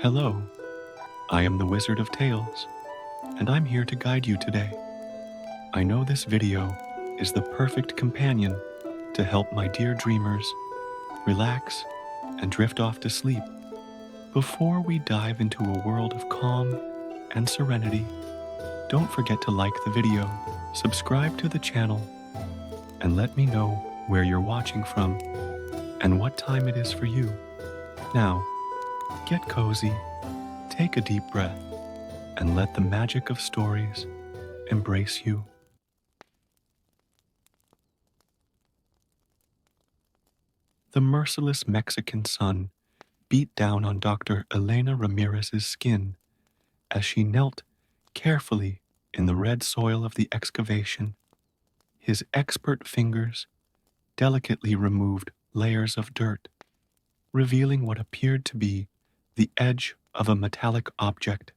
Hello, I am the Wizard of Tales, and I'm here to guide you today. I know this video is the perfect companion to help my dear dreamers relax and drift off to sleep. Before we dive into a world of calm and serenity, don't forget to like the video, subscribe to the channel, and let me know where you're watching from and what time it is for you. Now, get cozy, take a deep breath, and let the magic of stories embrace you. The merciless Mexican sun beat down on Dr. Elena Ramirez's skin as she knelt carefully in the red soil of the excavation. His expert fingers delicately removed layers of dirt, revealing what appeared to be the edge of a metallic object.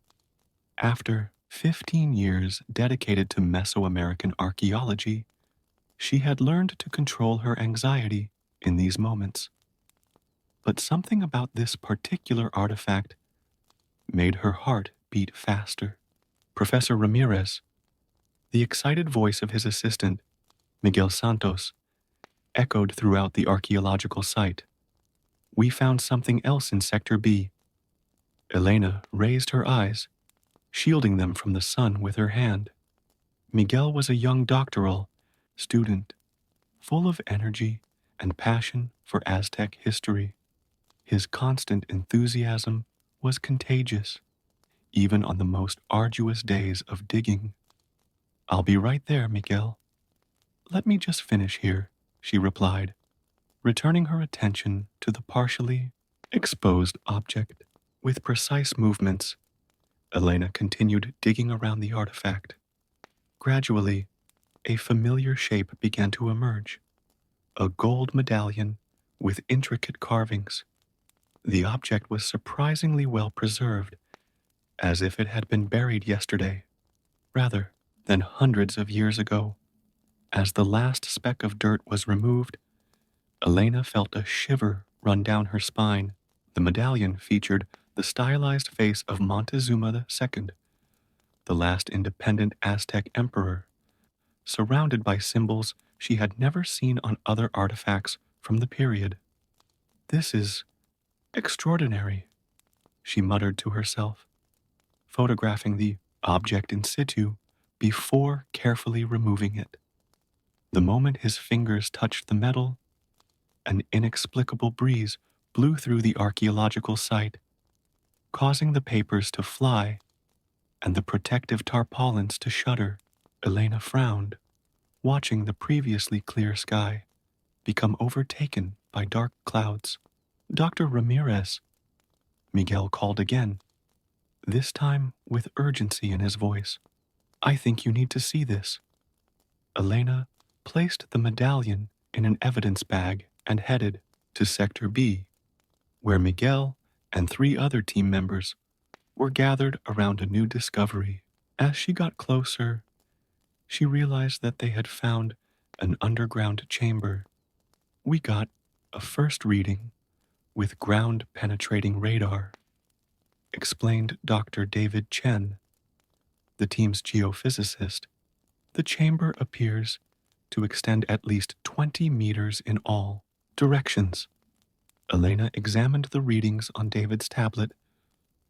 After 15 years dedicated to Mesoamerican archaeology, she had learned to control her anxiety in these moments. But something about this particular artifact made her heart beat faster. Professor Ramirez, the excited voice of his assistant, Miguel Santos, echoed throughout the archaeological site. We found something else in Sector B. Elena raised her eyes, shielding them from the sun with her hand. Miguel was a young doctoral student, full of energy and passion for Aztec history. His constant enthusiasm was contagious, even on the most arduous days of digging. I'll be right there, Miguel. Let me just finish here, she replied, returning her attention to the partially exposed object. With precise movements, Elena continued digging around the artifact. Gradually, a familiar shape began to emerge, a gold medallion with intricate carvings. The object was surprisingly well preserved, as if it had been buried yesterday, rather than hundreds of years ago. As the last speck of dirt was removed, Elena felt a shiver run down her spine. The medallion featured the stylized face of Montezuma II, the last independent Aztec emperor, surrounded by symbols she had never seen on other artifacts from the period. This is extraordinary, she muttered to herself, photographing the object in situ before carefully removing it. The moment his fingers touched the metal, an inexplicable breeze blew through the archaeological site, causing the papers to fly and the protective tarpaulins to shudder. Elena frowned, watching the previously clear sky become overtaken by dark clouds. Dr. Ramirez, Miguel called again, this time with urgency in his voice. I think you need to see this. Elena placed the medallion in an evidence bag and headed to Sector B, where Miguel and 3 other team members were gathered around a new discovery. As she got closer, she realized that they had found an underground chamber. We got a first reading with ground-penetrating radar, explained Dr. David Chen, the team's geophysicist. The chamber appears to extend at least 20 meters in all directions. Elena examined the readings on David's tablet,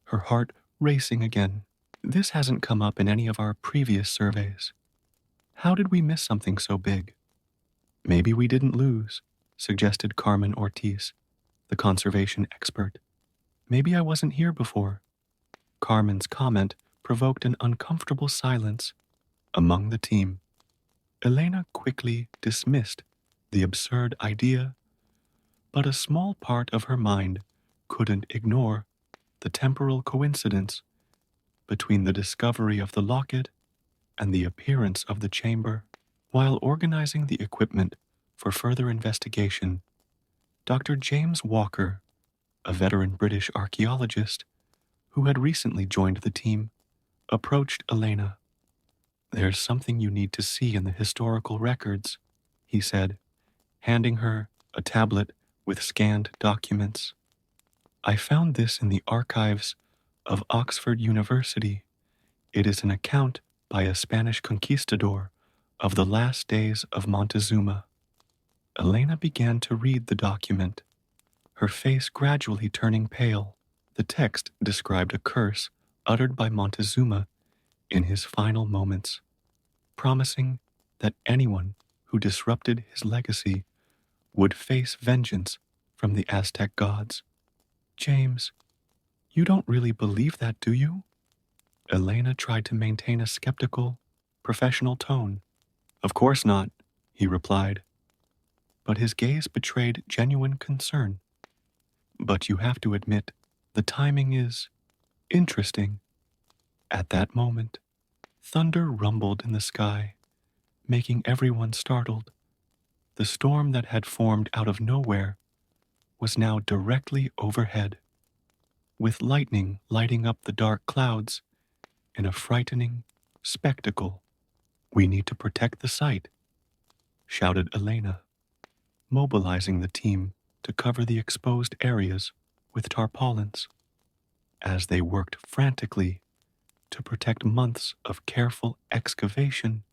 her heart racing again. This hasn't come up in any of our previous surveys. How did we miss something so big? Maybe we didn't lose, suggested Carmen Ortiz, the conservation expert. Maybe I wasn't here before. Carmen's comment provoked an uncomfortable silence among the team. Elena quickly dismissed the absurd idea, but a small part of her mind couldn't ignore the temporal coincidence between the discovery of the locket and the appearance of the chamber. While organizing the equipment for further investigation, Dr. James Walker, a veteran British archaeologist who had recently joined the team, approached Elena. There's something you need to see in the historical records, he said, handing her a tablet with scanned documents. I found this in the archives of Oxford University. It is an account by a Spanish conquistador of the last days of Montezuma. Elena began to read the document, her face gradually turning pale. The text described a curse uttered by Montezuma in his final moments, promising that anyone who disrupted his legacy would face vengeance from the Aztec gods. James, you don't really believe that, do you? Elena tried to maintain a skeptical, professional tone. Of course not, he replied, but his gaze betrayed genuine concern. But you have to admit, the timing is interesting. At that moment, thunder rumbled in the sky, making everyone startled. The storm that had formed out of nowhere was now directly overhead, with lightning lighting up the dark clouds in a frightening spectacle. We need to protect the site, shouted Elena, mobilizing the team to cover the exposed areas with tarpaulins. As they worked frantically to protect months of careful excavation,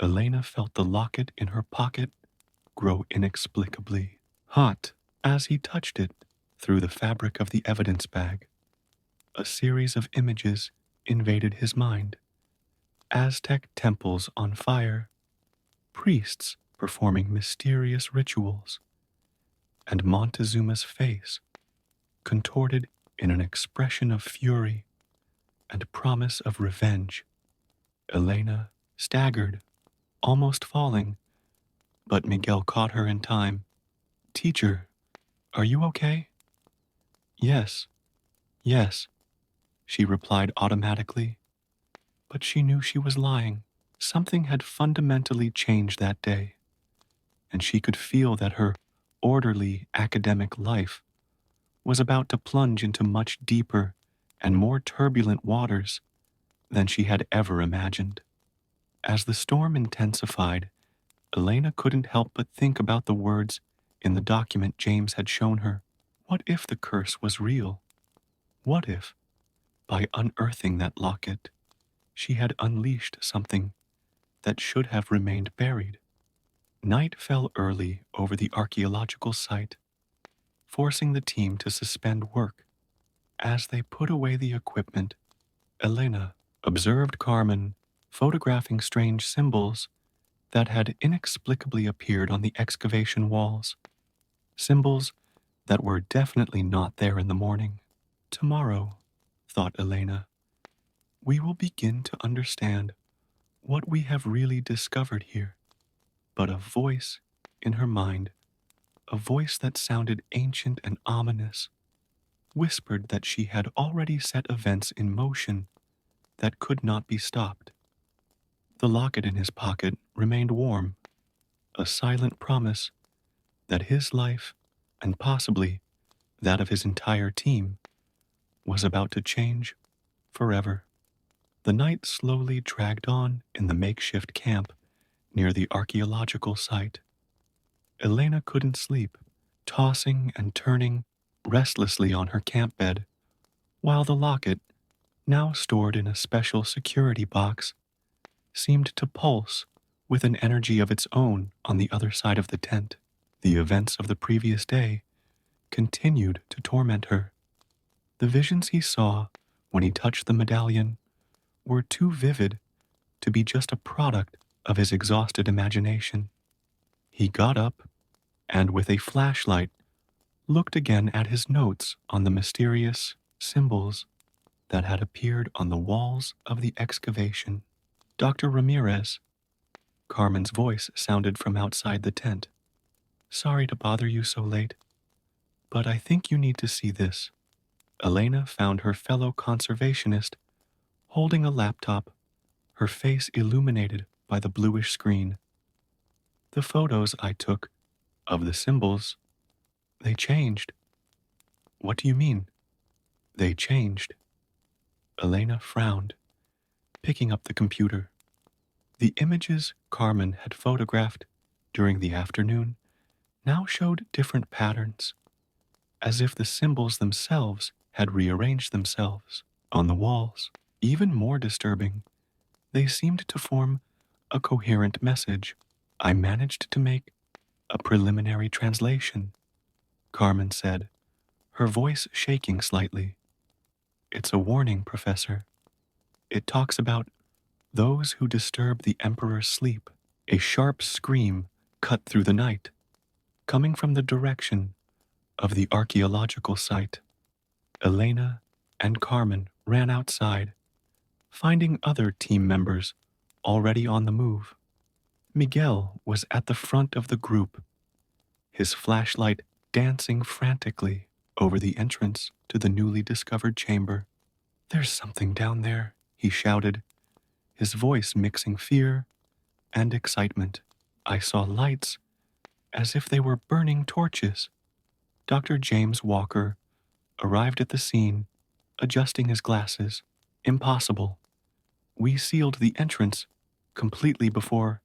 Elena felt the locket in her pocket grow inexplicably hot as he touched it through the fabric of the evidence bag. A series of images invaded his mind. Aztec temples on fire, priests performing mysterious rituals, and Montezuma's face, contorted in an expression of fury and promise of revenge. Elena staggered, almost falling, but Miguel caught her in time. Teacher, are you okay? Yes, yes, she replied automatically, but she knew she was lying. Something had fundamentally changed that day, and she could feel that her orderly academic life was about to plunge into much deeper and more turbulent waters than she had ever imagined. As the storm intensified, Elena couldn't help but think about the words in the document James had shown her. What if the curse was real? What if, by unearthing that locket, she had unleashed something that should have remained buried? Night fell early over the archaeological site, forcing the team to suspend work. As they put away the equipment, Elena observed Carmen photographing strange symbols that had inexplicably appeared on the excavation walls. Symbols that were definitely not there in the morning. Tomorrow, thought Elena, we will begin to understand what we have really discovered here. But a voice in her mind, a voice that sounded ancient and ominous, whispered that she had already set events in motion that could not be stopped. The locket in his pocket remained warm, a silent promise that his life, and possibly that of his entire team, was about to change forever. The night slowly dragged on in the makeshift camp near the archaeological site. Elena couldn't sleep, tossing and turning restlessly on her camp bed, while the locket, now stored in a special security box, seemed to pulse with an energy of its own on the other side of the tent. The events of the previous day continued to torment her. The visions he saw when he touched the medallion were too vivid to be just a product of his exhausted imagination. He got up and, with a flashlight, looked again at his notes on the mysterious symbols that had appeared on the walls of the excavation. Dr. Ramirez, Carmen's voice sounded from outside the tent. Sorry to bother you so late, but I think you need to see this. Elena found her fellow conservationist holding a laptop, her face illuminated by the bluish screen. The photos I took of the symbols, they changed. What do you mean? They changed. Elena frowned, picking up the computer. The images Carmen had photographed during the afternoon now showed different patterns, as if the symbols themselves had rearranged themselves on the walls. Even more disturbing, they seemed to form a coherent message. I managed to make a preliminary translation, Carmen said, her voice shaking slightly. It's a warning, Professor. It talks about those who disturb the Emperor's sleep. A sharp scream cut through the night, coming from the direction of the archaeological site. Elena and Carmen ran outside, finding other team members already on the move. Miguel was at the front of the group, his flashlight dancing frantically over the entrance to the newly discovered chamber. There's something down there, he shouted, his voice mixing fear and excitement. I saw lights as if they were burning torches. Dr. James Walker arrived at the scene, adjusting his glasses. Impossible. We sealed the entrance completely before.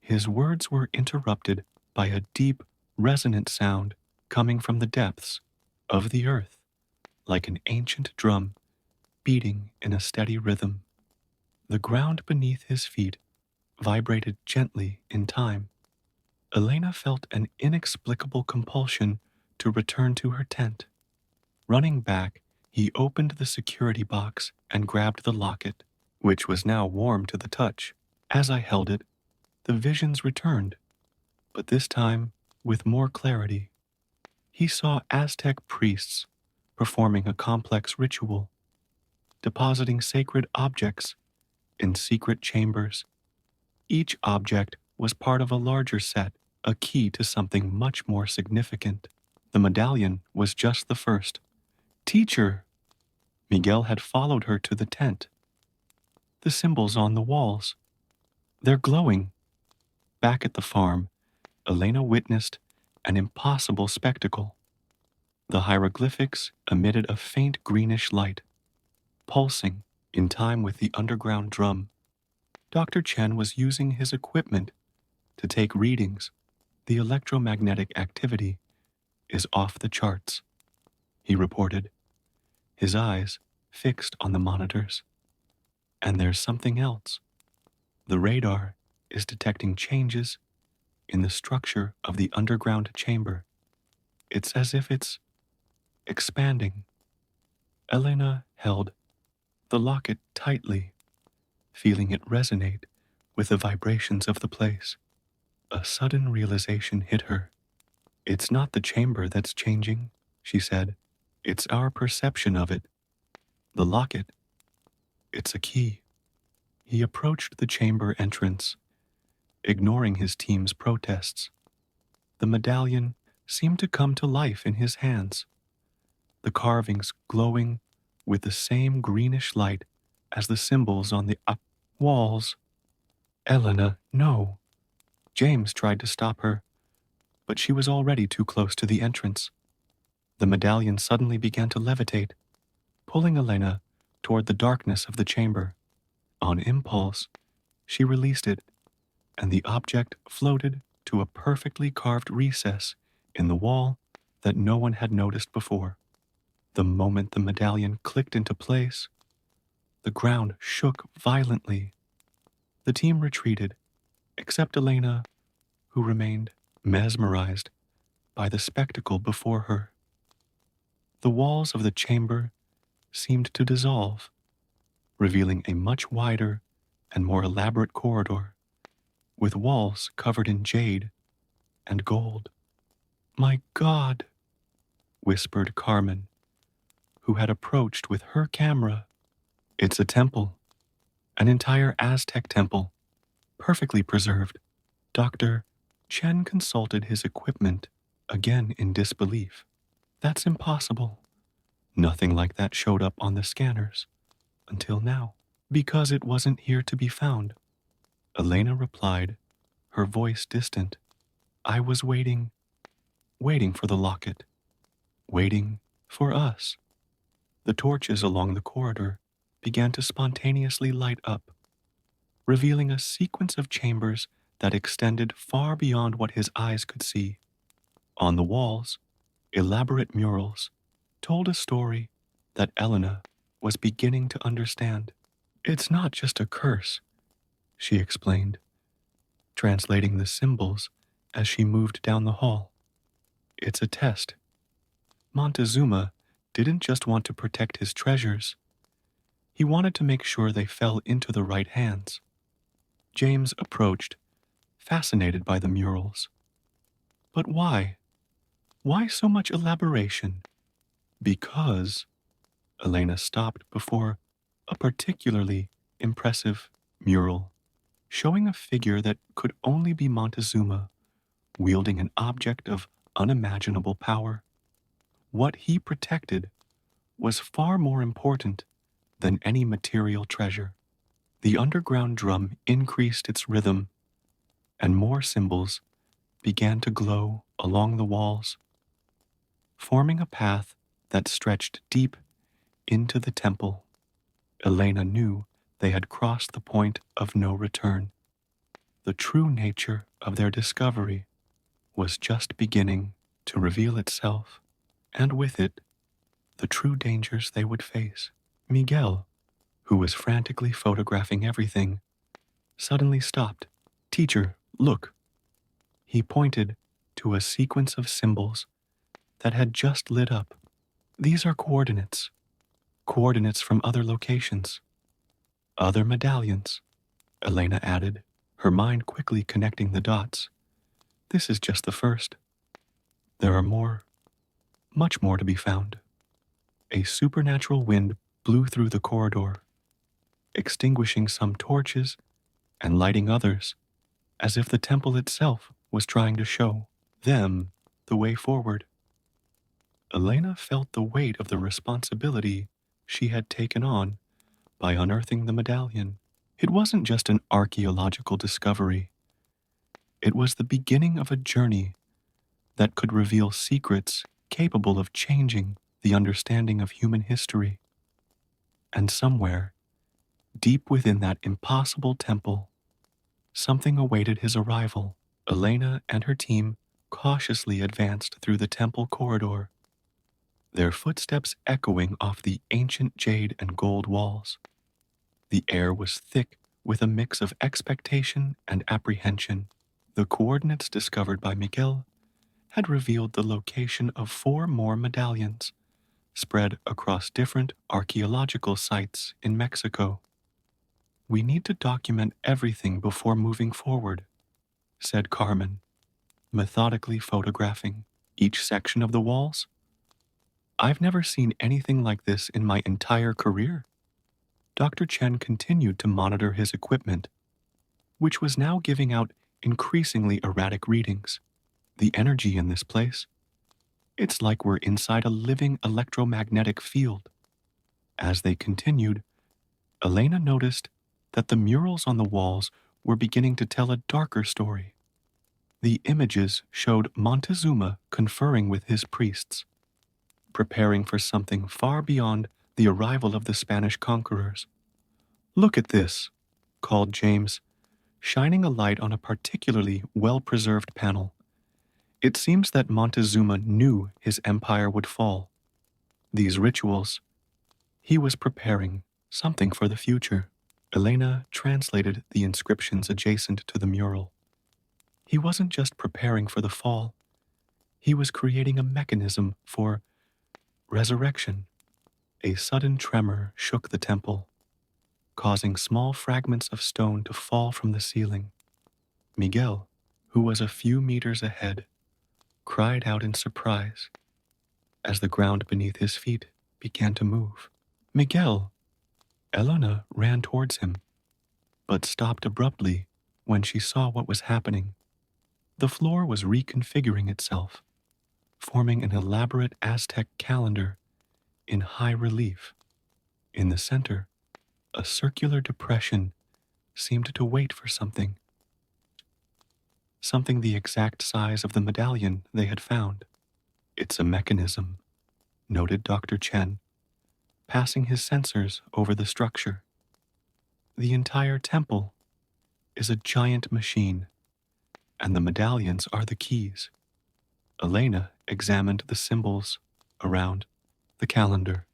His words were interrupted by a deep, resonant sound coming from the depths of the earth, like an ancient drum beating in a steady rhythm. The ground beneath his feet vibrated gently in time. Elena felt an inexplicable compulsion to return to her tent. Running back, he opened the security box and grabbed the locket, which was now warm to the touch. As I held it, the visions returned, but this time with more clarity. He saw Aztec priests performing a complex ritual, depositing sacred objects in secret chambers. Each object was part of a larger set, a key to something much more significant. The medallion was just the first. Teacher! Miguel had followed her to the tent. The symbols on the walls. They're glowing. Back at the farm, Elena witnessed an impossible spectacle. The hieroglyphics emitted a faint greenish light, pulsing in time with the underground drum. Dr. Chen was using his equipment to take readings. The electromagnetic activity is off the charts, he reported, his eyes fixed on the monitors. And there's something else. The radar is detecting changes in the structure of the underground chamber. It's as if it's expanding. Elena held the locket tightly, feeling it resonate with the vibrations of the place. A sudden realization hit her. It's not the chamber that's changing, she said. It's our perception of it. The locket, it's a key. He approached the chamber entrance, ignoring his team's protests. The medallion seemed to come to life in his hands, the carvings glowing with the same greenish light as the symbols on the walls. Elena, no. James tried to stop her, but she was already too close to the entrance. The medallion suddenly began to levitate, pulling Elena toward the darkness of the chamber. On impulse, she released it, and the object floated to a perfectly carved recess in the wall that no one had noticed before. The moment the medallion clicked into place, the ground shook violently. The team retreated, except Elena, who remained mesmerized by the spectacle before her. The walls of the chamber seemed to dissolve, revealing a much wider and more elaborate corridor, with walls covered in jade and gold. My God, whispered Carmen, who had approached with her camera. It's a temple, an entire Aztec temple, perfectly preserved. Dr. Chen consulted his equipment, again in disbelief. That's impossible. Nothing like that showed up on the scanners, until now, because it wasn't here to be found. Elena replied, her voice distant. I was waiting for the locket, waiting for us. The torches along the corridor began to spontaneously light up, revealing a sequence of chambers that extended far beyond what his eyes could see. On the walls, elaborate murals told a story that Elena was beginning to understand. It's not just a curse, she explained, translating the symbols as she moved down the hall. It's a test. Montezuma didn't just want to protect his treasures, he wanted to make sure they fell into the right hands. James approached, fascinated by the murals. But why? Why so much elaboration? Because Elena stopped before a particularly impressive mural, showing a figure that could only be Montezuma, wielding an object of unimaginable power. What he protected was far more important than any material treasure. The underground drum increased its rhythm, and more symbols began to glow along the walls, forming a path that stretched deep into the temple. Elena knew they had crossed the point of no return. The true nature of their discovery was just beginning to reveal itself, and with it, the true dangers they would face. Miguel, who was frantically photographing everything, suddenly stopped. Teacher, look. He pointed to a sequence of symbols that had just lit up. These are coordinates from other locations. Other medallions, Elena added, her mind quickly connecting the dots. This is just the first. There are more, much more to be found. A supernatural wind blew through the corridor, extinguishing some torches and lighting others, as if the temple itself was trying to show them the way forward. Elena felt the weight of the responsibility she had taken on by unearthing the medallion. It wasn't just an archaeological discovery. It was the beginning of a journey that could reveal secrets capable of changing the understanding of human history. And somewhere, deep within that impossible temple, something awaited his arrival. Elena and her team cautiously advanced through the temple corridor, their footsteps echoing off the ancient jade and gold walls. The air was thick with a mix of expectation and apprehension. The coordinates discovered by Miguel had revealed the location of 4 more medallions, spread across different archaeological sites in Mexico. We need to document everything before moving forward, said Carmen, methodically photographing each section of the walls. I've never seen anything like this in my entire career. Dr. Chen continued to monitor his equipment, which was now giving out increasingly erratic readings. The energy in this place, it's like we're inside a living electromagnetic field. As they continued, Elena noticed that the murals on the walls were beginning to tell a darker story. The images showed Montezuma conferring with his priests, preparing for something far beyond the arrival of the Spanish conquerors. Look at this, called James, shining a light on a particularly well-preserved panel. It seems that Montezuma knew his empire would fall. These rituals, he was preparing something for the future. Elena translated the inscriptions adjacent to the mural. He wasn't just preparing for the fall, he was creating a mechanism for resurrection. A sudden tremor shook the temple, causing small fragments of stone to fall from the ceiling. Miguel, who was a few meters ahead, cried out in surprise as the ground beneath his feet began to move. Miguel! Elena ran towards him, but stopped abruptly when she saw what was happening. The floor was reconfiguring itself, forming an elaborate Aztec calendar in high relief. In the center, a circular depression seemed to wait for something the exact size of the medallion they had found. It's a mechanism, noted Dr. Chen, passing his sensors over the structure. The entire temple is a giant machine, and the medallions are the keys. Elena examined the symbols around, the calendar.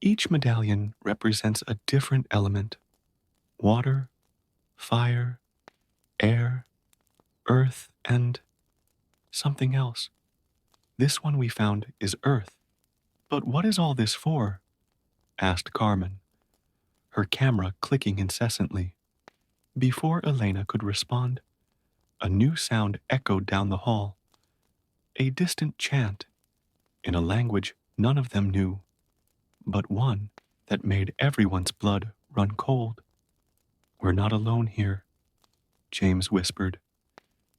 Each medallion represents a different element: water, fire, air, earth, and something else. This one we found is earth. But what is all this for? Asked Carmen, her camera clicking incessantly. Before Elena could respond, a new sound echoed down the hall, a distant chant in a language none of them knew, but one that made everyone's blood run cold. We're not alone here, James whispered,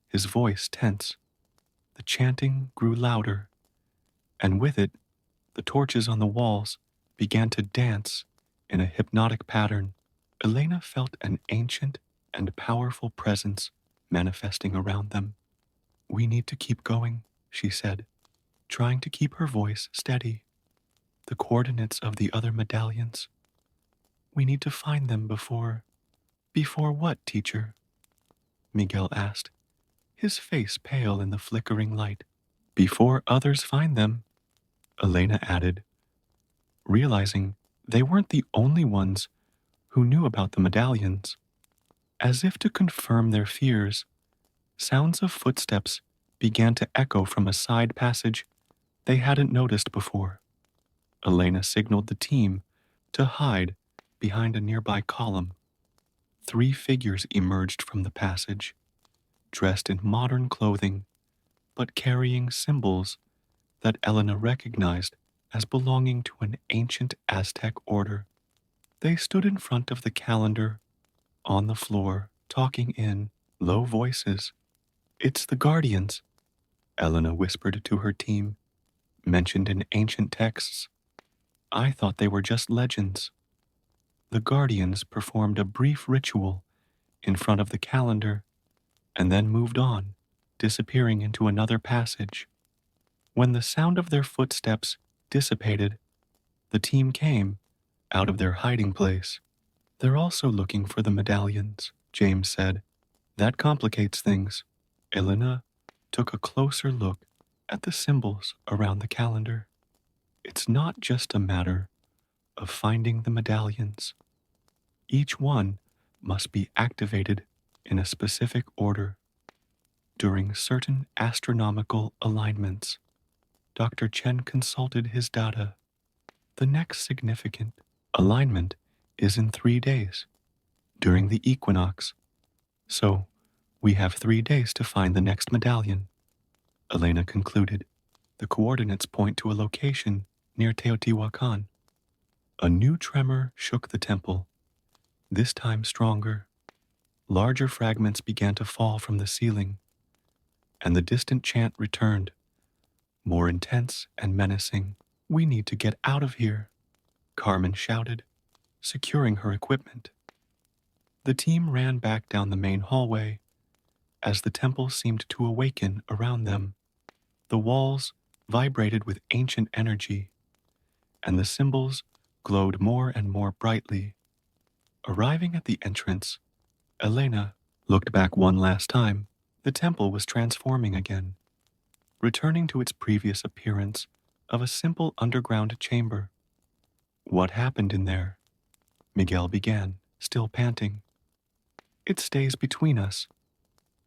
his voice tense. The chanting grew louder, and with it, the torches on the walls began to dance in a hypnotic pattern. Elena felt an ancient and powerful presence manifesting around them. We need to keep going, she said, trying to keep her voice steady. The coordinates of the other medallions. We need to find them before... Before what, teacher? Miguel asked, his face pale in the flickering light. Before others find them, Elena added, realizing they weren't the only ones who knew about the medallions. As if to confirm their fears, sounds of footsteps began to echo from a side passage they hadn't noticed before. Elena signaled the team to hide behind a nearby column. 3 figures emerged from the passage, dressed in modern clothing, but carrying symbols that Elena recognized as belonging to an ancient Aztec order. They stood in front of the calendar, on the floor, talking in low voices. It's the Guardians, Elena whispered to her team, mentioned in ancient texts. I thought they were just legends. The Guardians performed a brief ritual in front of the calendar and then moved on, disappearing into another passage. When the sound of their footsteps dissipated, the team came out of their hiding place. They're also looking for the medallions, James said. That complicates things. Elena took a closer look at the symbols around the calendar. It's not just a matter of finding the medallions. Each one must be activated in a specific order during certain astronomical alignments. Dr. Chen consulted his data. The next significant alignment is in 3 days, during the equinox. So, we have 3 days to find the next medallion, Elena concluded. The coordinates point to a location near Teotihuacan. A new tremor shook the temple, this time stronger. Larger fragments began to fall from the ceiling, and the distant chant returned, more intense and menacing. We need to get out of here, Carmen shouted, securing her equipment. The team ran back down the main hallway as the temple seemed to awaken around them. The walls vibrated with ancient energy, and the symbols glowed more and more brightly. Arriving at the entrance, Elena looked back one last time. The temple was transforming again, returning to its previous appearance of a simple underground chamber. What happened in there? Miguel began, still panting. It stays between us,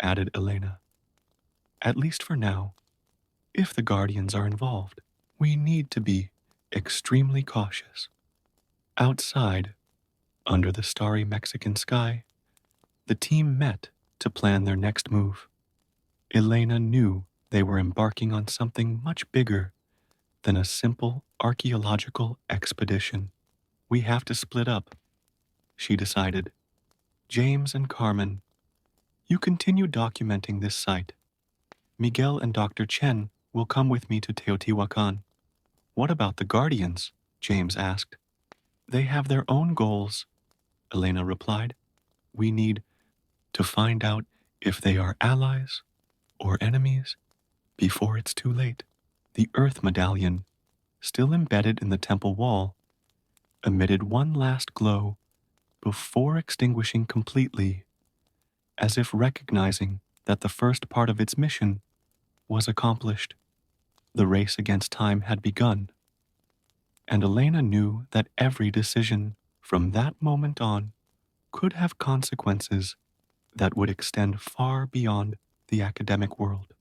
added Elena. At least for now. If the Guardians are involved, we need to be extremely cautious. Outside, under the starry Mexican sky, the team met to plan their next move. Elena knew they were embarking on something much bigger than a simple archaeological expedition. We have to split up, she decided. James and Carmen, you continue documenting this site. Miguel and Dr. Chen will come with me to Teotihuacan. What about the Guardians? James asked. They have their own goals, Elena replied. We need to find out if they are allies or enemies before it's too late. The Earth medallion, still embedded in the temple wall, emitted one last glow before extinguishing completely, as if recognizing that the first part of its mission was accomplished. The race against time had begun. and Elena knew that every decision from that moment on could have consequences that would extend far beyond the academic world.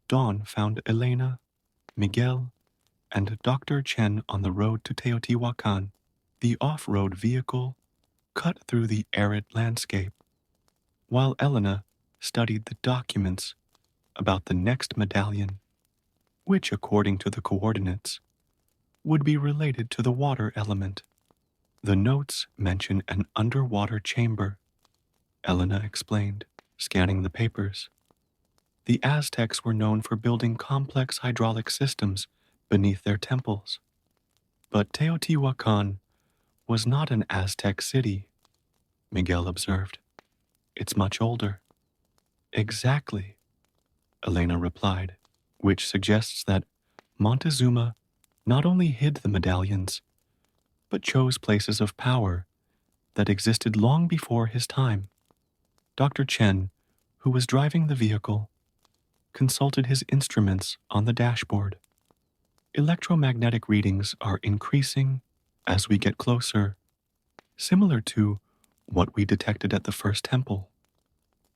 Dawn found Elena, Miguel, and Dr. Chen on the road to Teotihuacan. The off-road vehicle cut through the arid landscape, while Elena studied the documents about the next medallion, which, according to the coordinates, would be related to the water element. The notes mention an underwater chamber, Elena explained, scanning the papers. The Aztecs were known for building complex hydraulic systems beneath their temples. But Teotihuacan was not an Aztec city, Miguel observed. It's much older. Exactly, Elena replied, which suggests that Montezuma not only hid the medallions, but chose places of power that existed long before his time. Dr. Chen, who was driving the vehicle, consulted his instruments on the dashboard. Electromagnetic readings are increasing as we get closer, similar to what we detected at the first temple.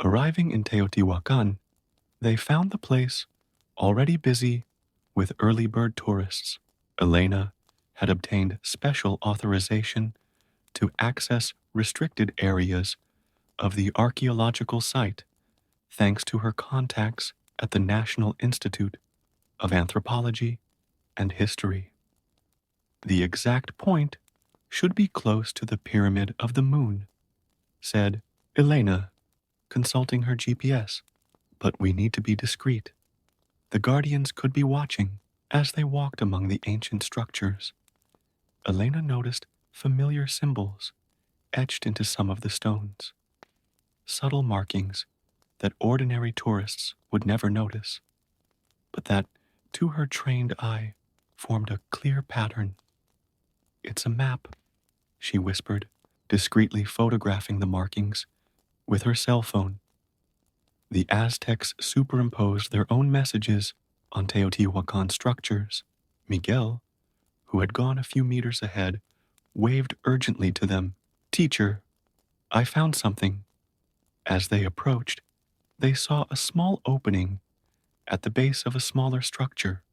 Arriving in Teotihuacan, they found the place already busy with early bird tourists. Elena had obtained special authorization to access restricted areas of the archaeological site thanks to her contacts at the National Institute of Anthropology and History. The exact point should be close to the Pyramid of the Moon, said Elena, consulting her GPS. But we need to be discreet. The guardians could be watching as they walked among the ancient structures. Elena noticed familiar symbols etched into some of the stones, subtle markings that ordinary tourists would never notice, but that, to her trained eye, formed a clear pattern. It's a map, she whispered, discreetly photographing the markings with her cell phone. The Aztecs superimposed their own messages on Teotihuacan structures. Miguel, who had gone a few meters ahead, waved urgently to them. "Teacher, I found something." As they approached, they saw a small opening at the base of a smaller structure,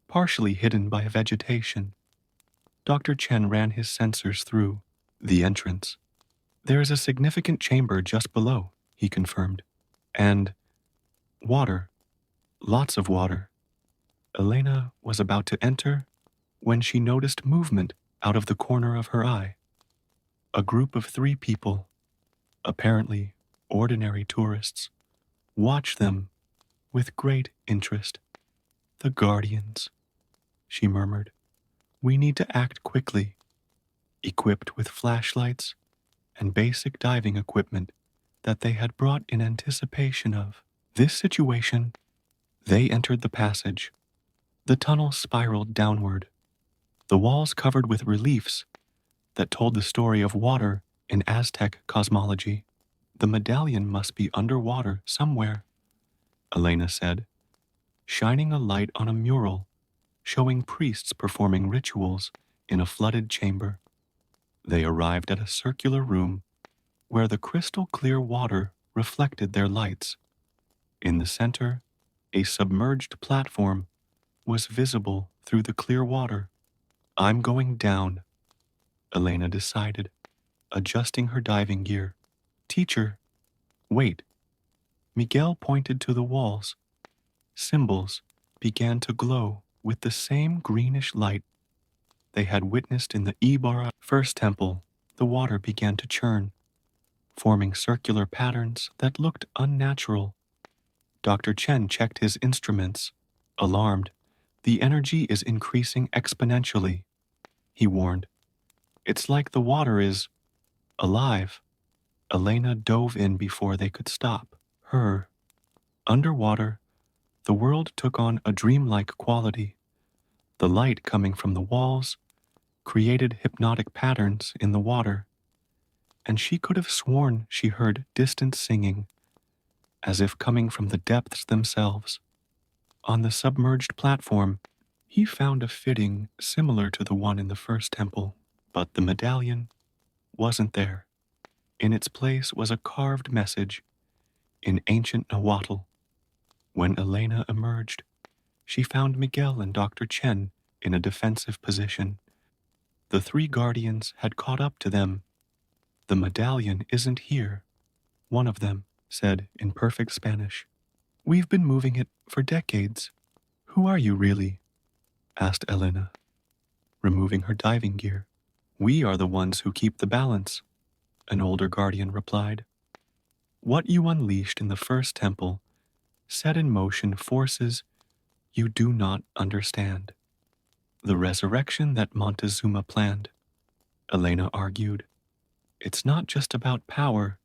partially hidden by vegetation. Dr. Chen ran his sensors through the entrance. "There is a significant chamber just below," he confirmed. "And water, lots of water." Elena was about to enter when she noticed movement out of the corner of her eye. A group of 3 people, apparently ordinary tourists, watched them with great interest. "The guardians," she murmured. "We need to act quickly." Equipped with flashlights and basic diving equipment that they had brought in anticipation of this situation, they entered the passage. The tunnel spiraled downward, the walls covered with reliefs that told the story of water in Aztec cosmology. "The medallion must be underwater somewhere," Elena said, shining a light on a mural showing priests performing rituals in a flooded chamber. They arrived at a circular room where the crystal clear water reflected their lights. In the center, a submerged platform was visible through the clear water. "I'm going down," Elena decided, adjusting her diving gear. "Teacher, wait." Miguel pointed to the walls. Symbols began to glow with the same greenish light they had witnessed in the Ibarra first temple. The water began to churn, forming circular patterns that looked unnatural. Dr. Chen checked his instruments, alarmed. "The energy is increasing exponentially," he warned. "It's like the water is alive." Elena dove in before they could stop her. Underwater, the world took on a dreamlike quality. The light coming from the walls created hypnotic patterns in the water, and she could have sworn she heard distant singing, as if coming from the depths themselves. On the submerged platform, He found a fitting similar to the one in the first temple, but the medallion wasn't there. In its place was a carved message in ancient Nahuatl. When Elena emerged, she found Miguel and Dr. Chen in a defensive position. The three guardians had caught up to them. "The medallion isn't here," one of them said in perfect Spanish. "We've been moving it for decades. Who are you really?" asked Elena, removing her diving gear. "We are the ones who keep the balance," an older guardian replied. "What you unleashed in the first temple set in motion forces you do not understand. The resurrection that Montezuma planned," Elena argued. "It's not just about power.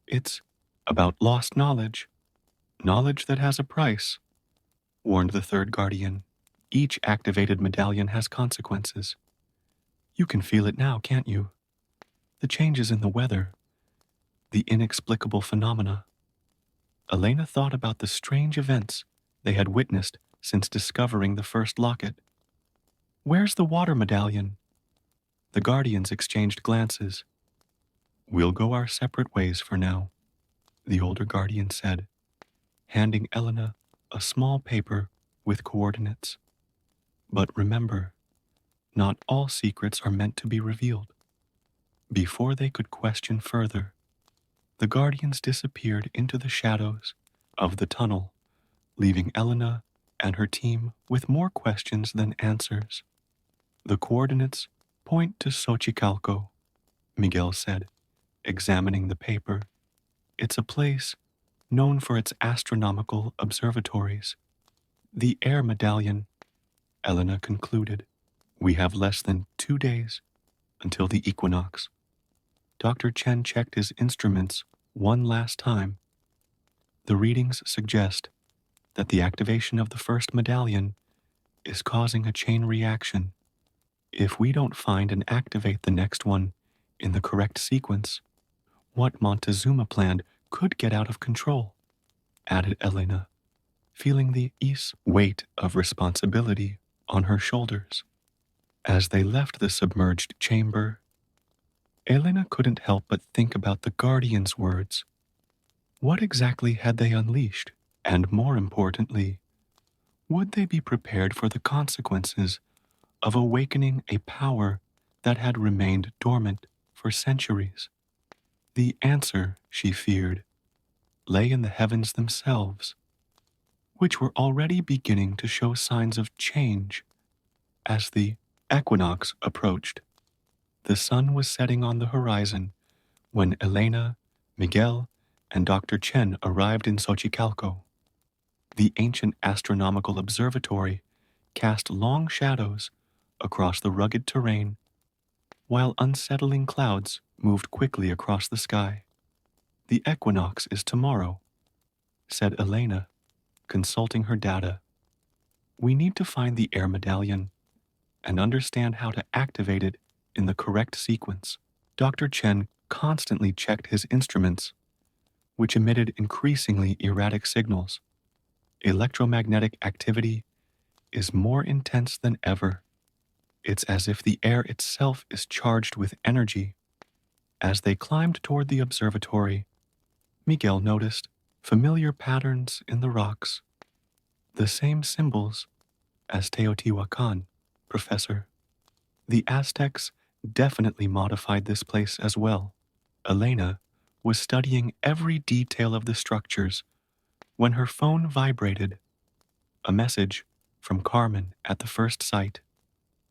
It's about lost knowledge. Knowledge that has a price," warned the third guardian. "Each activated medallion has consequences. You can feel it now, can't you? The changes in the weather, the inexplicable phenomena." Elena thought about the strange events they had witnessed since discovering the first locket. "Where's the water medallion?" The guardians exchanged glances. "We'll go our separate ways for now," the older guardian said, handing Elena a small paper with coordinates. "But remember, not all secrets are meant to be revealed." Before they could question further, the guardians disappeared into the shadows of the tunnel, leaving Elena and her team with more questions than answers. "The coordinates point to Xochicalco," Miguel said, examining the paper. "It's a place known for its astronomical observatories." "The air medallion," Elena concluded. "We have less than 2 days until the equinox." Dr. Chen checked his instruments one last time. The readings suggest that the activation of the first medallion is causing a chain reaction. If we don't find and activate the next one in the correct sequence, what Montezuma planned could get out of control, added Elena, feeling the weight of responsibility on her shoulders. As they left the submerged chamber, Elena couldn't help but think about the Guardian's words. What exactly had they unleashed? And more importantly, would they be prepared for the consequences of awakening a power that had remained dormant for centuries? The answer, she feared, lay in the heavens themselves, which were already beginning to show signs of change as the equinox approached. The sun was setting on the horizon when Elena, Miguel, and Dr. Chen arrived in Xochicalco. The ancient astronomical observatory cast long shadows across the rugged terrain, while unsettling clouds moved quickly across the sky. "The equinox is tomorrow," said Elena, consulting her data. "We need to find the air medallion and understand how to activate it in the correct sequence." Dr. Chen constantly checked his instruments, which emitted increasingly erratic signals. Electromagnetic activity is more intense than ever. It's as if the air itself is charged with energy. As they climbed toward the observatory, Miguel noticed familiar patterns in the rocks. "The same symbols as Teotihuacan, Professor. The Aztecs definitely modified this place as well." Elena was studying every detail of the structures when her phone vibrated. A message from Carmen at the first site.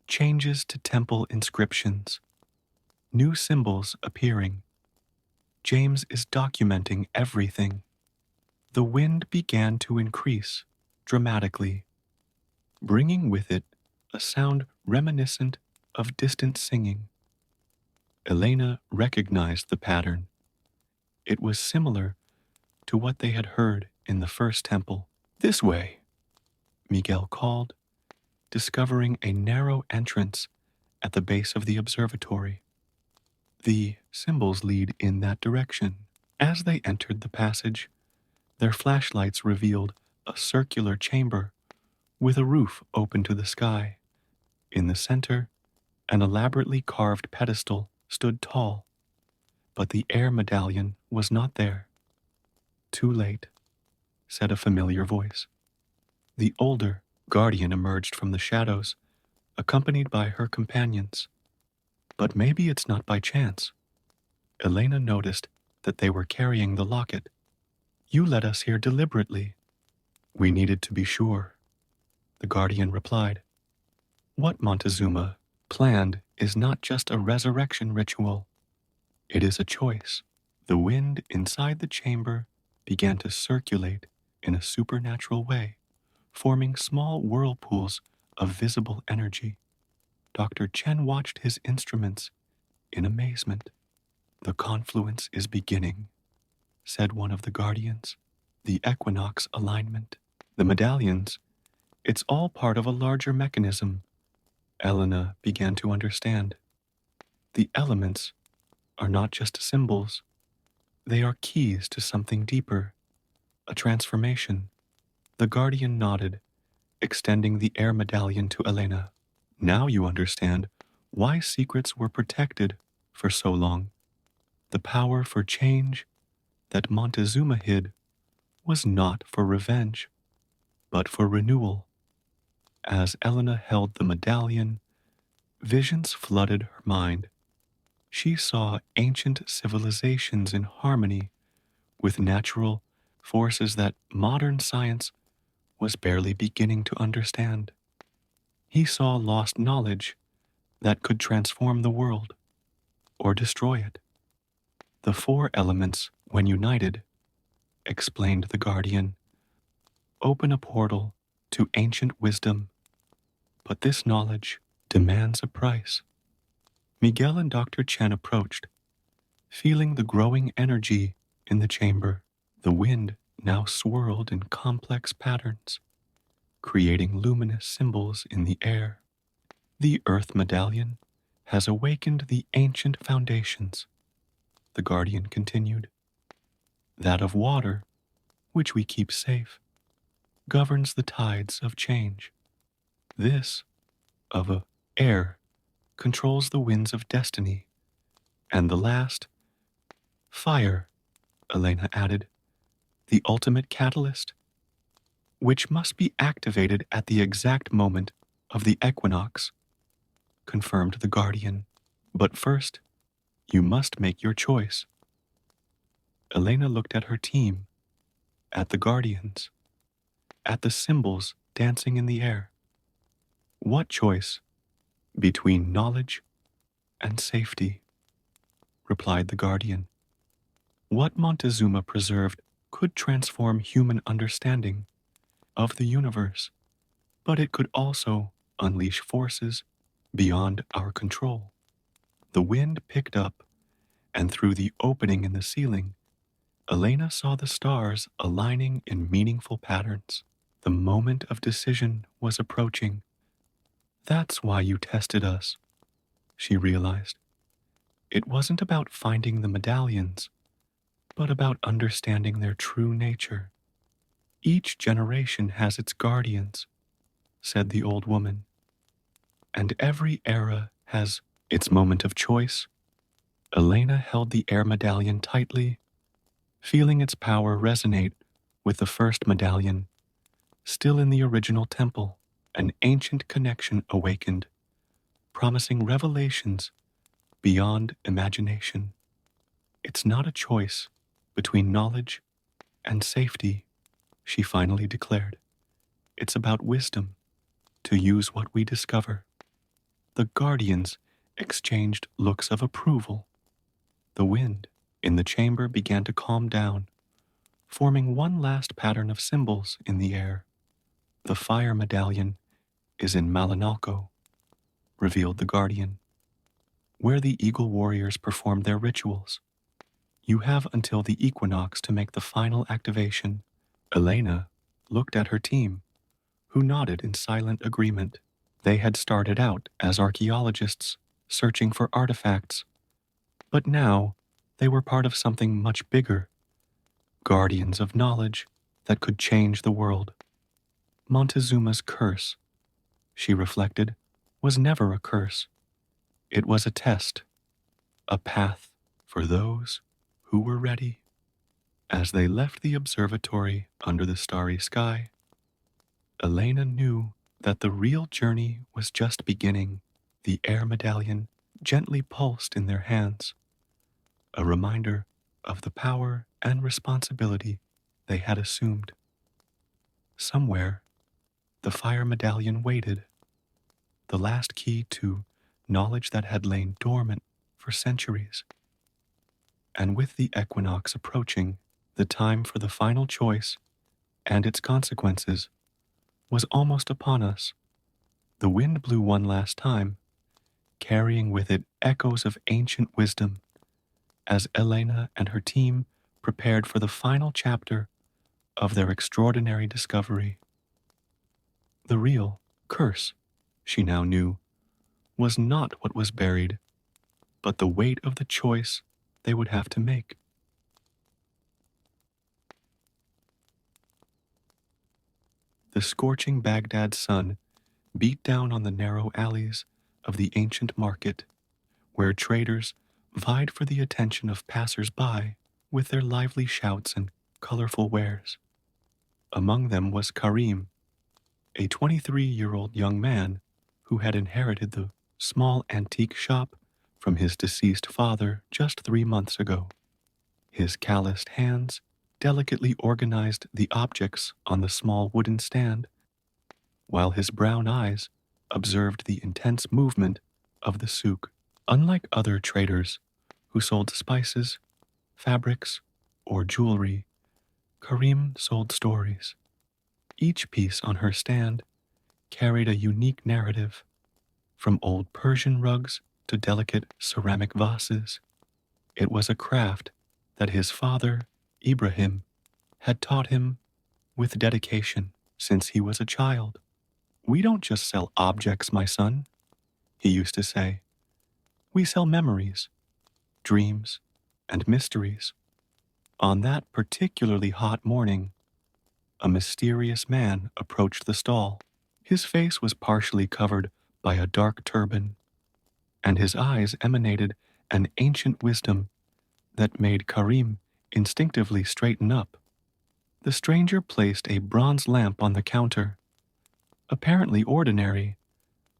"Changes to temple inscriptions. New symbols appearing. James is documenting everything." The wind began to increase dramatically, bringing with it a sound reminiscent of distant singing. Elena recognized the pattern. It was similar to what they had heard in the first temple. "This way," Miguel called, discovering a narrow entrance at the base of the observatory. "The symbols lead in that direction." As they entered the passage, their flashlights revealed a circular chamber with a roof open to the sky. In the center, an elaborately carved pedestal stood tall, but the air medallion was not there. Too late, said a familiar voice. The older guardian emerged from the shadows, accompanied by her companions. But maybe it's not by chance. Elena noticed that they were carrying the locket. You led us here deliberately. We needed to be sure, the guardian replied. What Montezuma planned is not just a resurrection ritual. It is a choice. The wind inside the chamber began to circulate in a supernatural way, forming small whirlpools of visible energy. Dr. Chen watched his instruments in amazement. The confluence is beginning, said one of the guardians. The equinox alignment. The medallions. It's all part of a larger mechanism. Elena began to understand. The elements are not just symbols. They are keys to something deeper, a transformation. The guardian nodded, extending the air medallion to Elena. Now you understand why secrets were protected for so long. The power for change that Montezuma hid was not for revenge, but for renewal. As Elena held the medallion, visions flooded her mind. She saw ancient civilizations in harmony with natural forces that modern science was barely beginning to understand. He saw lost knowledge that could transform the world or destroy it. The four elements, when united, explained the guardian, open a portal to ancient wisdom, but this knowledge demands a price. Miguel and Dr. Chen approached, feeling the growing energy in the chamber. The wind now swirled in complex patterns, creating luminous symbols in the air. The Earth Medallion has awakened the ancient foundations, the guardian continued. That of water, which we keep safe, governs the tides of change. This, of air, controls the winds of destiny. And the last, fire, Elena added, the ultimate catalyst, which must be activated at the exact moment of the equinox, confirmed the guardian. But first, you must make your choice. Elena looked at her team, at the guardians, at the symbols dancing in the air. What choice between knowledge and safety? Replied the guardian. What Montezuma preserved could transform human understanding of the universe, but it could also unleash forces beyond our control. The wind picked up, and through the opening in the ceiling, Elena saw the stars aligning in meaningful patterns. The moment of decision was approaching. That's why you tested us, she realized. It wasn't about finding the medallions, but about understanding their true nature. Each generation has its guardians, said the old woman, and every era has its moment of choice. Elena held the air medallion tightly, feeling its power resonate with the first medallion. Still in the original temple, an ancient connection awakened, promising revelations beyond imagination. It's not a choice between knowledge and safety, she finally declared. It's about wisdom, to use what we discover. The guardians exchanged looks of approval. The wind in the chamber began to calm down, forming one last pattern of symbols in the air. The fire medallion is in Malinalco, revealed the guardian, where the eagle warriors performed their rituals. You have until the equinox to make the final activation. Elena looked at her team, who nodded in silent agreement. They had started out as archaeologists, searching for artifacts, but now they were part of something much bigger, guardians of knowledge that could change the world. Montezuma's curse, she reflected, was never a curse. It was a test, a path for those who were ready. As they left the observatory under the starry sky, Elena knew that the real journey was just beginning. The air medallion gently pulsed in their hands, a reminder of the power and responsibility they had assumed. Somewhere, the fire medallion waited, the last key to knowledge that had lain dormant for centuries. And with the equinox approaching, the time for the final choice and its consequences was almost upon us. The wind blew one last time, carrying with it echoes of ancient wisdom as Elena and her team prepared for the final chapter of their extraordinary discovery. The real curse, she now knew, was not what was buried, but the weight of the choice they would have to make. The scorching Baghdad sun beat down on the narrow alleys of the ancient market, where traders vied for the attention of passers-by with their lively shouts and colorful wares. Among them was Karim, a 23-year-old young man who had inherited the small antique shop from his deceased father just 3 months ago. His calloused hands delicately organized the objects on the small wooden stand, while his brown eyes observed the intense movement of the souk. Unlike other traders who sold spices, fabrics, or jewelry, Karim sold stories. Each piece on her stand carried a unique narrative, from old Persian rugs to delicate ceramic vases. It was a craft that his father, Ibrahim, had taught him with dedication since he was a child. "We don't just sell objects, my son," he used to say. "We sell memories, dreams, and mysteries." On that particularly hot morning, a mysterious man approached the stall. His face was partially covered by a dark turban, and his eyes emanated an ancient wisdom that made Karim instinctively straighten up. The stranger placed a bronze lamp on the counter, apparently ordinary,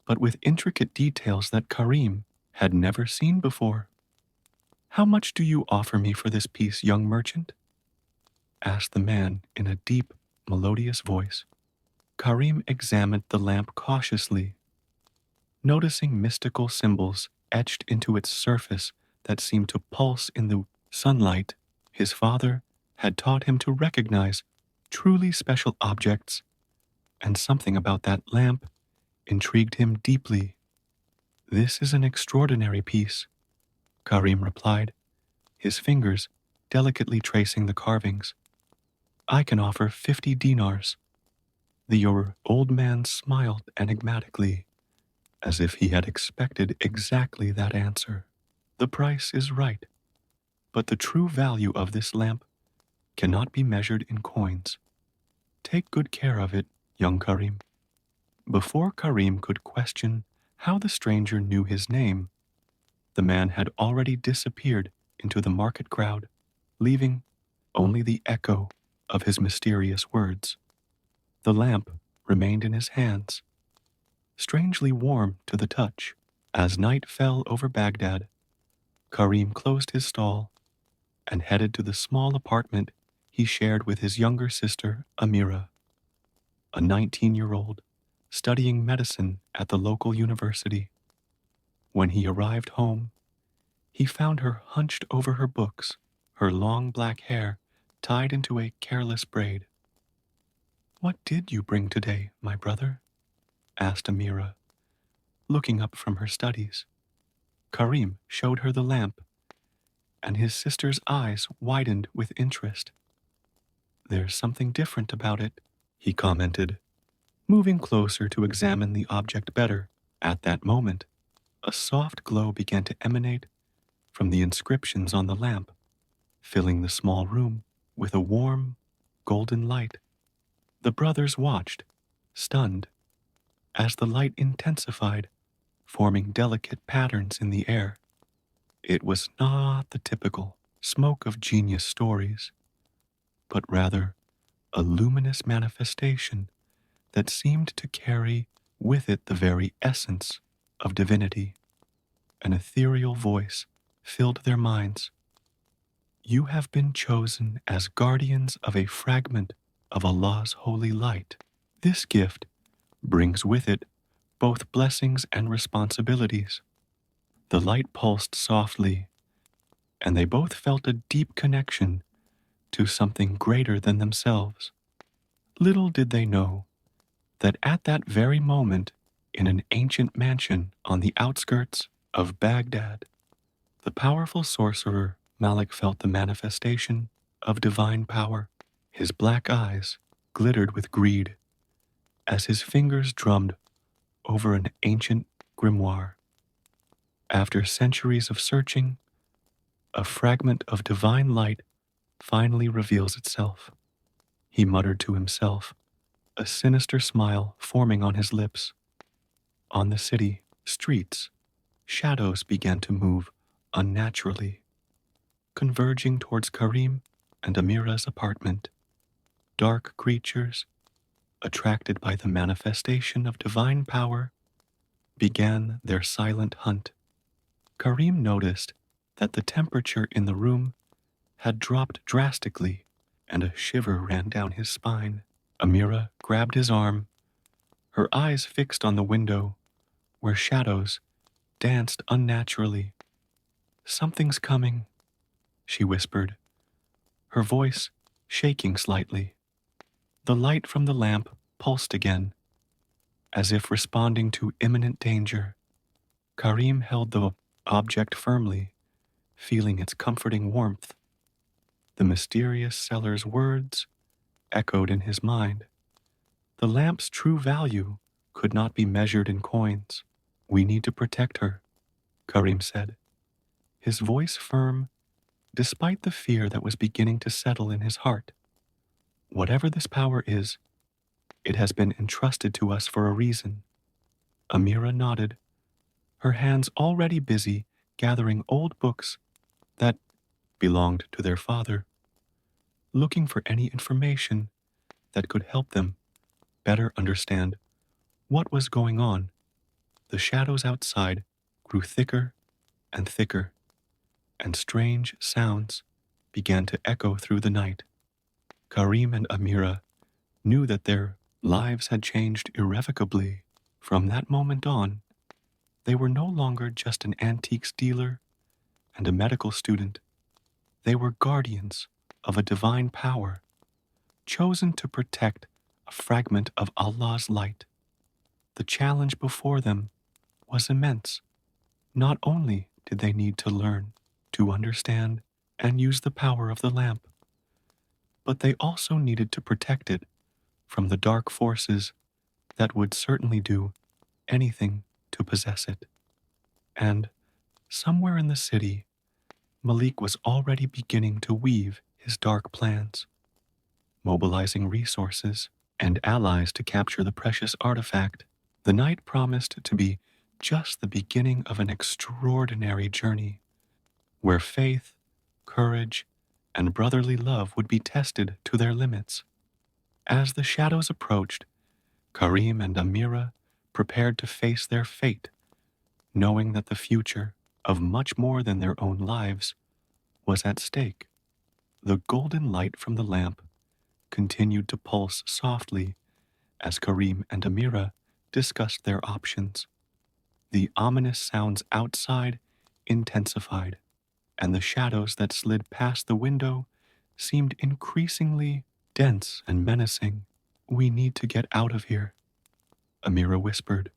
but with intricate details that Karim had never seen before. "How much do you offer me for this piece, young merchant?" asked the man in a deep, melodious voice. Karim examined the lamp cautiously, noticing mystical symbols etched into its surface that seemed to pulse in the sunlight. His father had taught him to recognize truly special objects, and something about that lamp intrigued him deeply. "This is an extraordinary piece," Karim replied, his fingers delicately tracing the carvings. "I can offer 50 dinars. The old man smiled enigmatically, as if he had expected exactly that answer. "The price is right, but the true value of this lamp cannot be measured in coins. Take good care of it, young Karim." Before Karim could question how the stranger knew his name, the man had already disappeared into the market crowd, leaving only the echo of his mysterious words. The lamp remained in his hands, strangely warm to the touch. As night fell over Baghdad, Karim closed his stall and headed to the small apartment he shared with his younger sister, Amira, a 19-year-old studying medicine at the local university. When he arrived home, he found her hunched over her books, her long black hair tied into a careless braid. "What did you bring today, my brother?" asked Amira, looking up from her studies. Karim showed her the lamp, and his sister's eyes widened with interest. "There's something different about it," he commented, moving closer to examine the object better. At that moment, a soft glow began to emanate from the inscriptions on the lamp, filling the small room with a warm, golden light. The brothers watched stunned, as the light intensified, forming delicate patterns in the air. It was not the typical smoke of genius stories, but rather a luminous manifestation that seemed to carry with it the very essence of divinity. An ethereal voice filled their minds. You have been chosen as guardians of a fragment of Allah's holy light. This gift brings with it both blessings and responsibilities. The light pulsed softly, and they both felt a deep connection to something greater than themselves. Little did they know that at that very moment, in an ancient mansion on the outskirts of Baghdad, the powerful sorcerer Malik felt the manifestation of divine power. His black eyes glittered with greed as his fingers drummed over an ancient grimoire. After centuries of searching, a fragment of divine light finally reveals itself. He muttered to himself, a sinister smile forming on his lips. On the city streets, shadows began to move unnaturally, converging towards Karim and Amira's apartment. Dark creatures, attracted by the manifestation of divine power, began their silent hunt. Karim noticed that the temperature in the room had dropped drastically, and a shiver ran down his spine. Amira grabbed his arm, her eyes fixed on the window, where shadows danced unnaturally. Something's coming, she whispered, her voice shaking slightly. The light from the lamp pulsed again, as if responding to imminent danger. Karim held the object firmly, feeling its comforting warmth. The mysterious seller's words echoed in his mind. The lamp's true value could not be measured in coins. We need to protect her, Karim said, his voice firm despite the fear that was beginning to settle in his heart. Whatever this power is, it has been entrusted to us for a reason. Amira nodded, her hands already busy gathering old books that belonged to their father, looking for any information that could help them better understand what was going on. The shadows outside grew thicker and thicker, and strange sounds began to echo through the night. Karim and Amira knew that their lives had changed irrevocably. From that moment on, they were no longer just an antiques dealer and a medical student. They were guardians of a divine power, chosen to protect a fragment of Allah's light. The challenge before them was immense. Not only did they need to learn, to understand, and use the power of the lamp, but they also needed to protect it from the dark forces that would certainly do anything to possess it. And somewhere in the city, Malik was already beginning to weave his dark plans, mobilizing resources and allies to capture the precious artifact. The night promised to be just the beginning of an extraordinary journey, where faith, courage, and brotherly love would be tested to their limits. As the shadows approached, Karim and Amira prepared to face their fate, knowing that the future of much more than their own lives was at stake. The golden light from the lamp continued to pulse softly as Karim and Amira discussed their options. The ominous sounds outside intensified, and the shadows that slid past the window seemed increasingly dense and menacing. We need to get out of here, Amira whispered,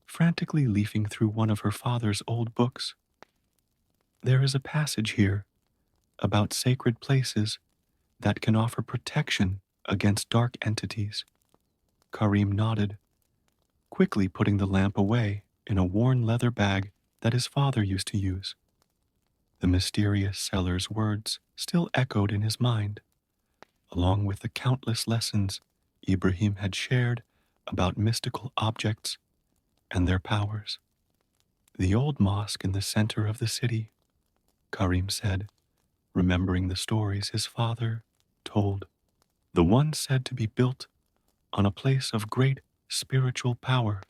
frantically leafing through one of her father's old books. There is a passage here about sacred places that can offer protection against dark entities. Karim nodded, quickly putting the lamp away in a worn leather bag that his father used to use. The mysterious seller's words still echoed in his mind, along with the countless lessons Ibrahim had shared about mystical objects and their powers. The old mosque in the center of the city, Karim said, remembering the stories his father told. The one said to be built on a place of great spiritual power.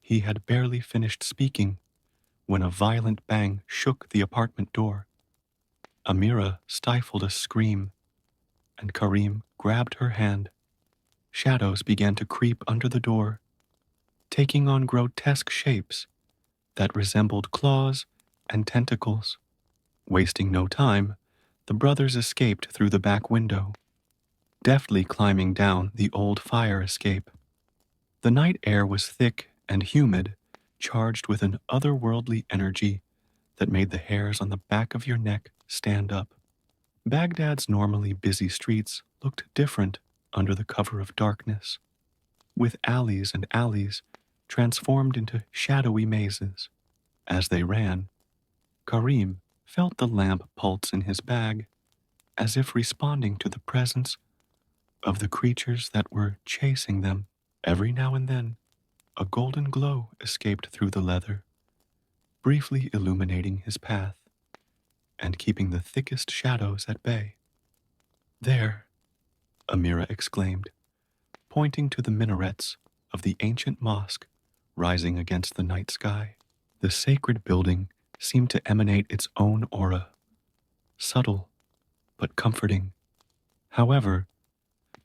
He had barely finished speaking when a violent bang shook the apartment door. Amira stifled a scream, and Karim grabbed her hand. Shadows began to creep under the door, taking on grotesque shapes that resembled claws and tentacles. Wasting no time, the brothers escaped through the back window, deftly climbing down the old fire escape. The night air was thick and humid, charged with an otherworldly energy that made the hairs on the back of your neck stand up. Baghdad's normally busy streets looked different under the cover of darkness, with alleys and alleys transformed into shadowy mazes. As they ran, Karim felt the lamp pulse in his bag, as if responding to the presence of the creatures that were chasing them. Every now and then, a golden glow escaped through the leather, briefly illuminating his path and keeping the thickest shadows at bay. There, Amira exclaimed, pointing to the minarets of the ancient mosque rising against the night sky. The sacred building seemed to emanate its own aura, subtle but comforting. However,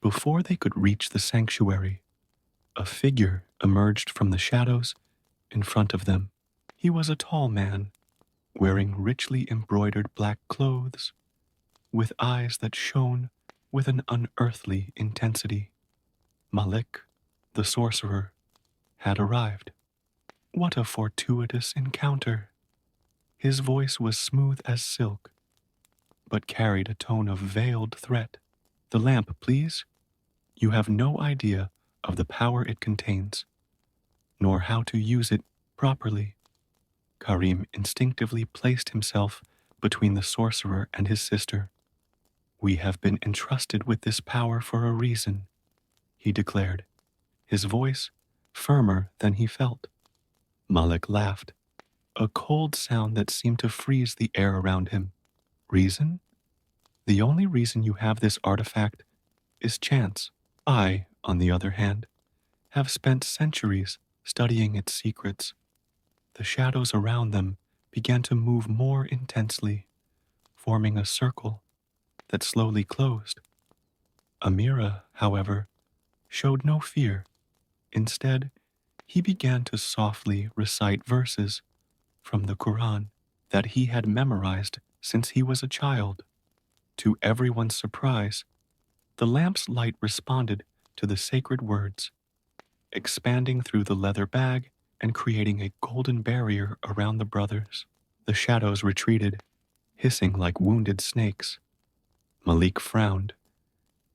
before they could reach the sanctuary, a figure emerged from the shadows in front of them. He was a tall man, wearing richly embroidered black clothes, with eyes that shone with an unearthly intensity. Malik, the sorcerer, had arrived. What a fortuitous encounter! His voice was smooth as silk, but carried a tone of veiled threat. The lamp, please. You have no idea of the power it contains, nor how to use it properly. Karim instinctively placed himself between the sorcerer and his sister. We have been entrusted with this power for a reason, he declared, his voice firmer than he felt. Malik laughed, a cold sound that seemed to freeze the air around him. Reason? The only reason you have this artifact is chance. I, on the other hand, have spent centuries studying its secrets. The shadows around them began to move more intensely, forming a circle that slowly closed. Amira, however, showed no fear. Instead, he began to softly recite verses from the Quran that he had memorized since he was a child. To everyone's surprise, the lamp's light responded to the sacred words, expanding through the leather bag and creating a golden barrier around the brothers. The shadows retreated, hissing like wounded snakes. Malik frowned,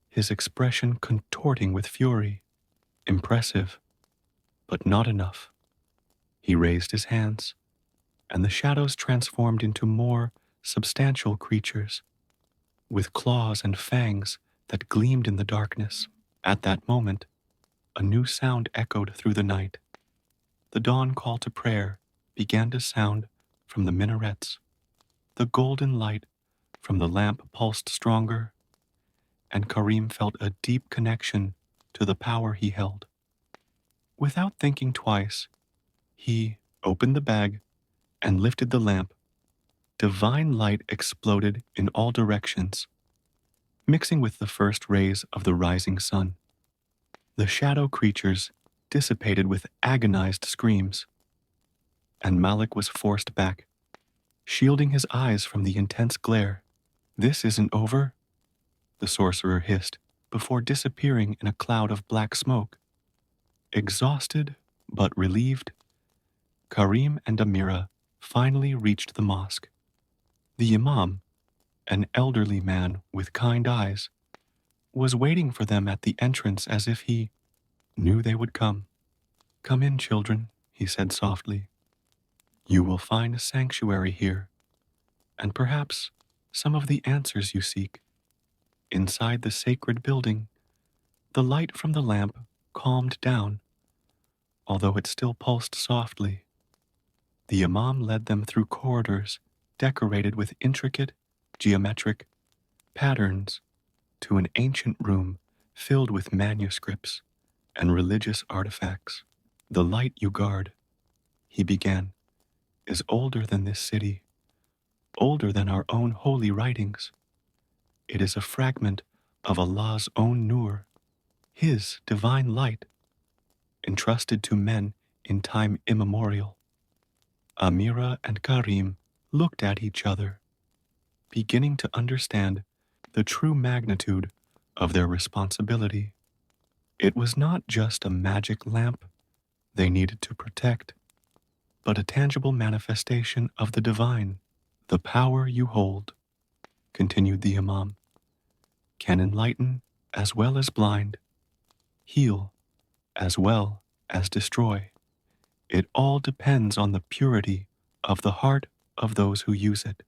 his expression contorting with fury. Impressive, but not enough. He raised his hands, and the shadows transformed into more substantial creatures, with claws and fangs that gleamed in the darkness. At that moment, a new sound echoed through the night. The dawn call to prayer began to sound from the minarets. The golden light from the lamp pulsed stronger, and Karim felt a deep connection to the power he held. Without thinking twice, he opened the bag and lifted the lamp. Divine light exploded in all directions, mixing with the first rays of the rising sun. The shadow creatures dissipated with agonized screams, and Malik was forced back, shielding his eyes from the intense glare. This isn't over, the sorcerer hissed, before disappearing in a cloud of black smoke. Exhausted but relieved, Karim and Amira finally reached the mosque. The imam, an elderly man with kind eyes, was waiting for them at the entrance as if he knew they would come. Come in, children, he said softly. You will find a sanctuary here, and perhaps some of the answers you seek. Inside the sacred building, the light from the lamp calmed down, although it still pulsed softly. The Imam led them through corridors decorated with intricate, geometric patterns to an ancient room filled with manuscripts and religious artifacts. The light you guard, he began, is older than this city, older than our own holy writings. It is a fragment of Allah's own nur, His divine light, entrusted to men in time immemorial. Amira and Karim looked at each other, beginning to understand the true magnitude of their responsibility. It was not just a magic lamp they needed to protect, but a tangible manifestation of the divine. The power you hold, continued the Imam, can enlighten as well as blind, heal as well as destroy. It all depends on the purity of the heart of those who use it.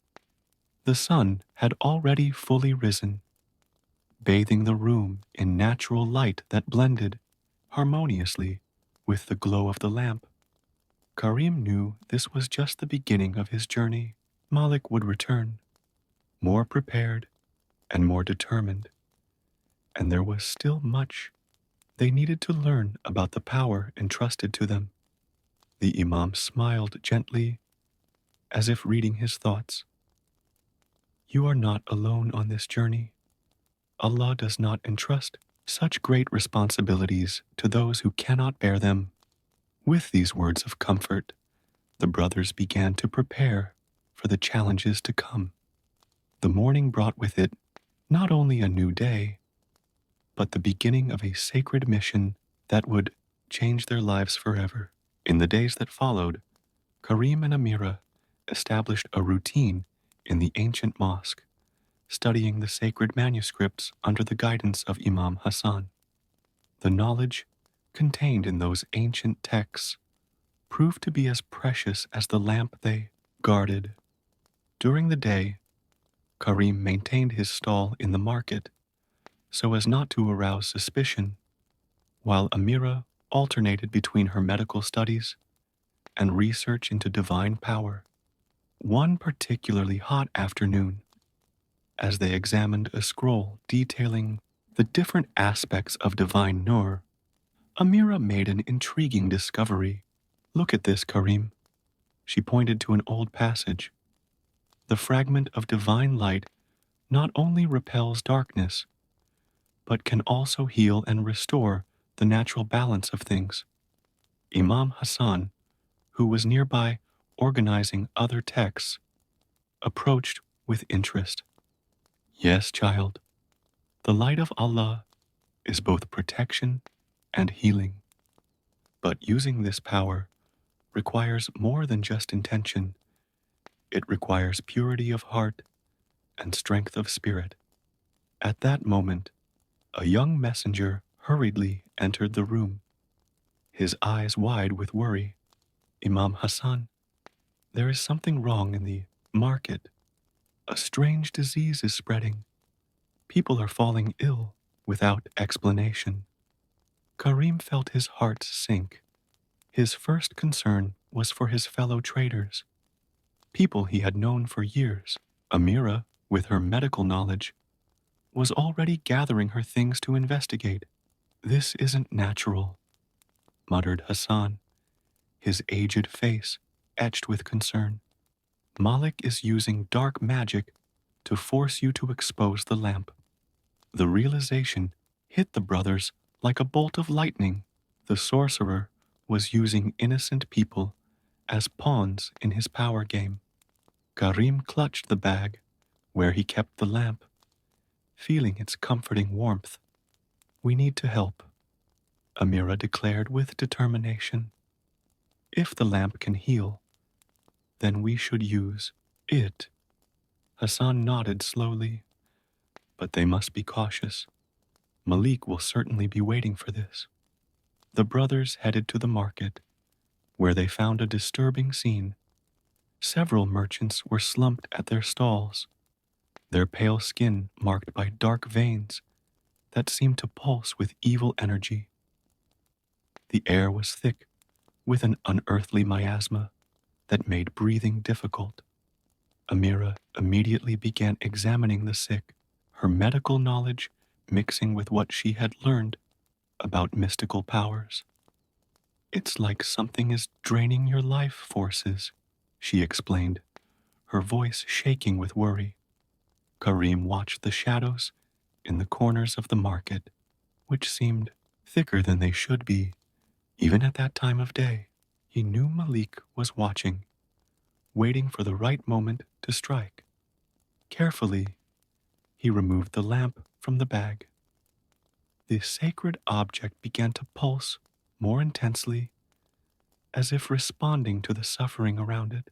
The sun had already fully risen, bathing the room in natural light that blended harmoniously with the glow of the lamp. Karim knew this was just the beginning of his journey. Malik would return, more prepared and more determined, and there was still much they needed to learn about the power entrusted to them. The Imam smiled gently, as if reading his thoughts. You are not alone on this journey. Allah does not entrust such great responsibilities to those who cannot bear them. With these words of comfort, the brothers began to prepare for the challenges to come. The morning brought with it not only a new day, but the beginning of a sacred mission that would change their lives forever. In the days that followed, Karim and Amira established a routine in the ancient mosque, studying the sacred manuscripts under the guidance of Imam Hassan. The knowledge contained in those ancient texts proved to be as precious as the lamp they guarded. During the day, Karim maintained his stall in the market so as not to arouse suspicion, while Amira alternated between her medical studies and research into divine power. One particularly hot afternoon, as they examined a scroll detailing the different aspects of divine nur, Amira made an intriguing discovery. Look at this, Karim. She pointed to an old passage. The fragment of divine light not only repels darkness, but can also heal and restore the natural balance of things. Imam Hassan, who was nearby organizing other texts, approached with interest. Yes, child, the light of Allah is both protection and healing. But using this power requires more than just intention. It requires purity of heart and strength of spirit. At that moment, a young messenger hurriedly entered the room, his eyes wide with worry. Imam Hassan, there is something wrong in the market. A strange disease is spreading. People are falling ill without explanation. Karim felt his heart sink. His first concern was for his fellow traders, people he had known for years. Amira, with her medical knowledge, was already gathering her things to investigate. This isn't natural, muttered Hassan, his aged face etched with concern. Malik is using dark magic to force you to expose the lamp. The realization hit the brothers like a bolt of lightning. The sorcerer was using innocent people as pawns in his power game. Karim clutched the bag where he kept the lamp, feeling its comforting warmth. We need to help, Amira declared with determination. If the lamp can heal, then we should use it. Hassan nodded slowly, but they must be cautious. Malik will certainly be waiting for this. The brothers headed to the market, where they found a disturbing scene. Several merchants were slumped at their stalls, their pale skin marked by dark veins that seemed to pulse with evil energy. The air was thick with an unearthly miasma that made breathing difficult. Amira immediately began examining the sick, her medical knowledge mixing with what she had learned about mystical powers. It's like something is draining your life forces, she explained, her voice shaking with worry. Karim watched the shadows in the corners of the market, which seemed thicker than they should be, even at that time of day. He knew Malik was watching, waiting for the right moment to strike. Carefully, he removed the lamp from the bag. The sacred object began to pulse more intensely, as if responding to the suffering around it.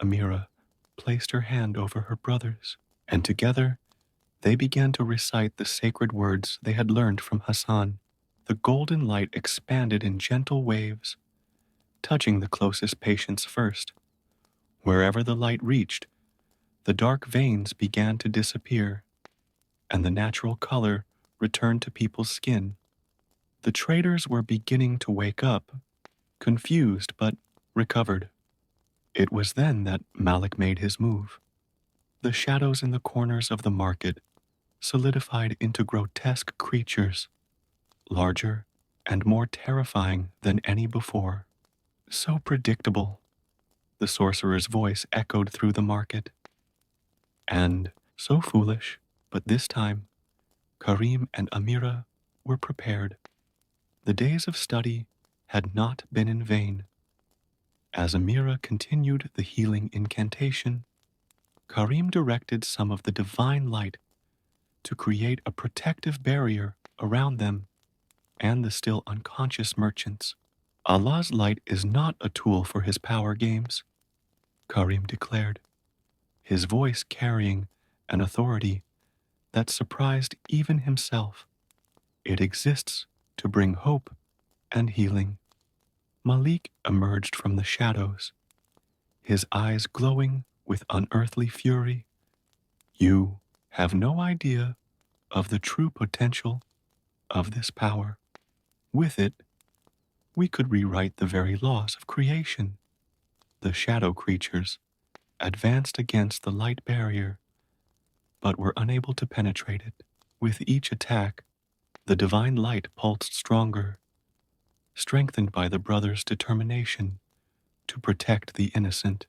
Amira placed her hand over her brother's, and together they began to recite the sacred words they had learned from Hassan. The golden light expanded in gentle waves, touching the closest patients first. Wherever the light reached, the dark veins began to disappear, and the natural color returned to people's skin. The traders were beginning to wake up, confused but recovered. It was then that Malik made his move. The shadows in the corners of the market solidified into grotesque creatures, larger and more terrifying than any before. So predictable, the sorcerer's voice echoed through the market. And so foolish, but this time, Karim and Amira were prepared. The days of study had not been in vain. As Amira continued the healing incantation, Karim directed some of the divine light to create a protective barrier around them and the still unconscious merchants. Allah's light is not a tool for his power games, Karim declared, his voice carrying an authority that surprised even himself. It exists to bring hope and healing. Malik emerged from the shadows, his eyes glowing with unearthly fury. You have no idea of the true potential of this power. With it, we could rewrite the very laws of creation. The shadow creatures advanced against the light barrier, but were unable to penetrate it. With each attack, the divine light pulsed stronger, strengthened by the brothers' determination to protect the innocent.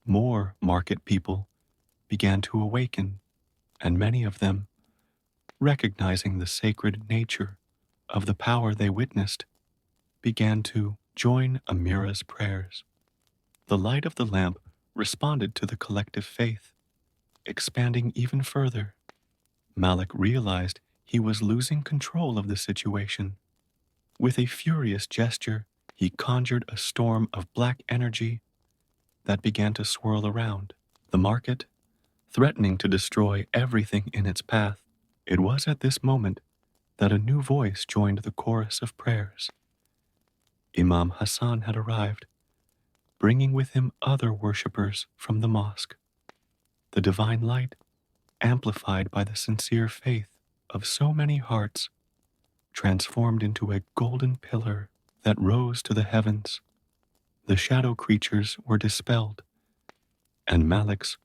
More market people began to awaken, and many of them, recognizing the sacred nature of the power they witnessed, began to join Amira's prayers. The light of the lamp responded to the collective faith, expanding even further. Malik realized he was losing control of the situation. With a furious gesture, he conjured a storm of black energy that began to swirl around the market, threatening to destroy everything in its path. It was at this moment that a new voice joined the chorus of prayers. Imam Hassan had arrived, bringing with him other worshippers from the mosque. The divine light, amplified by the sincere faith of so many hearts, transformed into a golden pillar that rose to the heavens. The shadow creatures were dispelled, and Malik's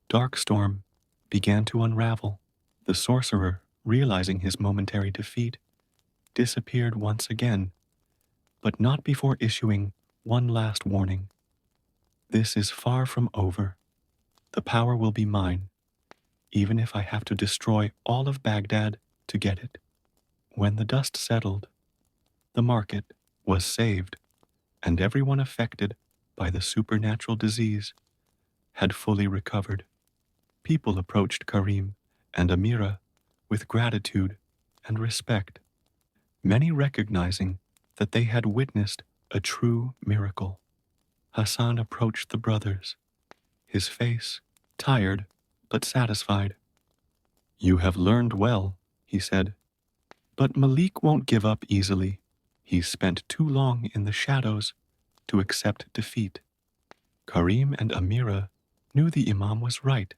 dark storm began to unravel. The sorcerer, realizing his momentary defeat, disappeared once again, but not before issuing one last warning. This is far from over. The power will be mine, even if I have to destroy all of Baghdad to get it. When the dust settled, the market was saved, and everyone affected by the supernatural disease had fully recovered. People approached Karim and Amira with gratitude and respect, many recognizing that they had witnessed a true miracle. Hassan approached the brothers, his face tired but satisfied. You have learned well, he said, but Malik won't give up easily. He's spent too long in the shadows to accept defeat. Karim and Amira knew the Imam was right.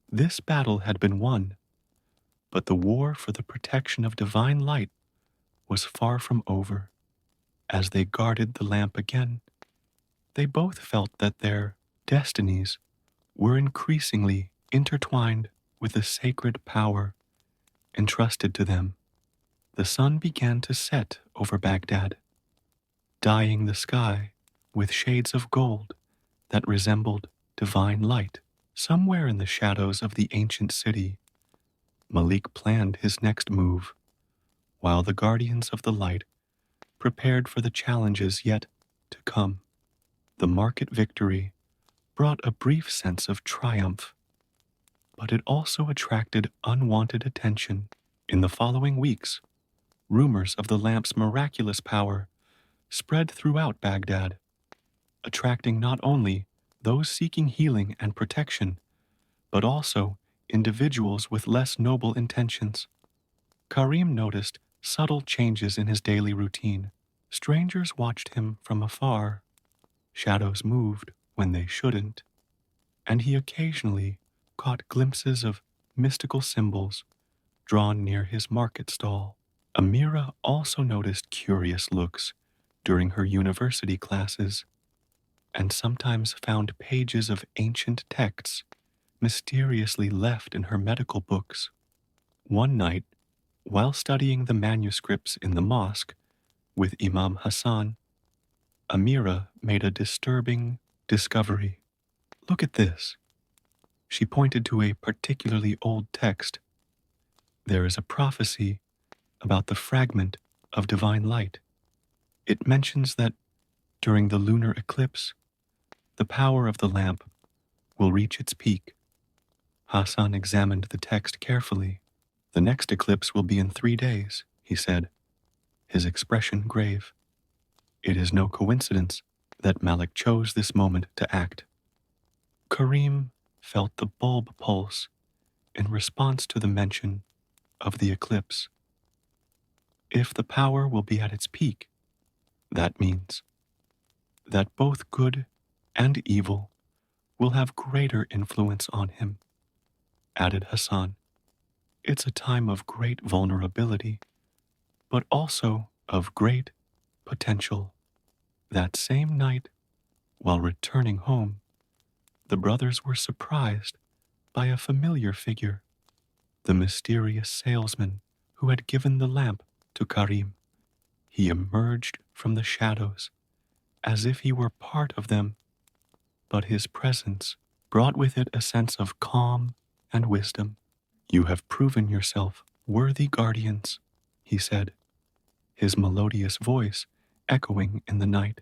This battle had been won, but the war for the protection of divine light was far from over. As they guarded the lamp again, they both felt that their destinies were increasingly intertwined with the sacred power entrusted to them. The sun began to set over Baghdad, dyeing the sky with shades of gold that resembled divine light. Somewhere in the shadows of the ancient city, Malik planned his next move, while the guardians of the light prepared for the challenges yet to come. The market victory brought a brief sense of triumph, but it also attracted unwanted attention. In the following weeks, rumors of the lamp's miraculous power spread throughout Baghdad, attracting not only those seeking healing and protection, but also individuals with less noble intentions. Karim noticed subtle changes in his daily routine. Strangers watched him from afar, shadows moved when they shouldn't, and he occasionally caught glimpses of mystical symbols drawn near his market stall. Amira also noticed curious looks during her university classes, and sometimes found pages of ancient texts mysteriously left in her medical books. One night, while studying the manuscripts in the mosque with Imam Hassan, Amira made a disturbing discovery. Look at this. She pointed to a particularly old text. There is a prophecy about the fragment of divine light. It mentions that during the lunar eclipse, the power of the lamp will reach its peak. Hassan examined the text carefully. The next eclipse will be in 3 days, he said, his expression grave. It is no coincidence that Malik chose this moment to act. Karim felt the bulb pulse in response to the mention of the eclipse. If the power will be at its peak, that means that both good and evil will have greater influence on him, added Hassan. It's a time of great vulnerability, but also of great potential. That same night, while returning home, the brothers were surprised by a familiar figure, the mysterious salesman who had given the lamp to Karim. He emerged from the shadows as if he were part of them, but his presence brought with it a sense of calm and wisdom. You have proven yourself worthy guardians, he said, his melodious voice echoing in the night.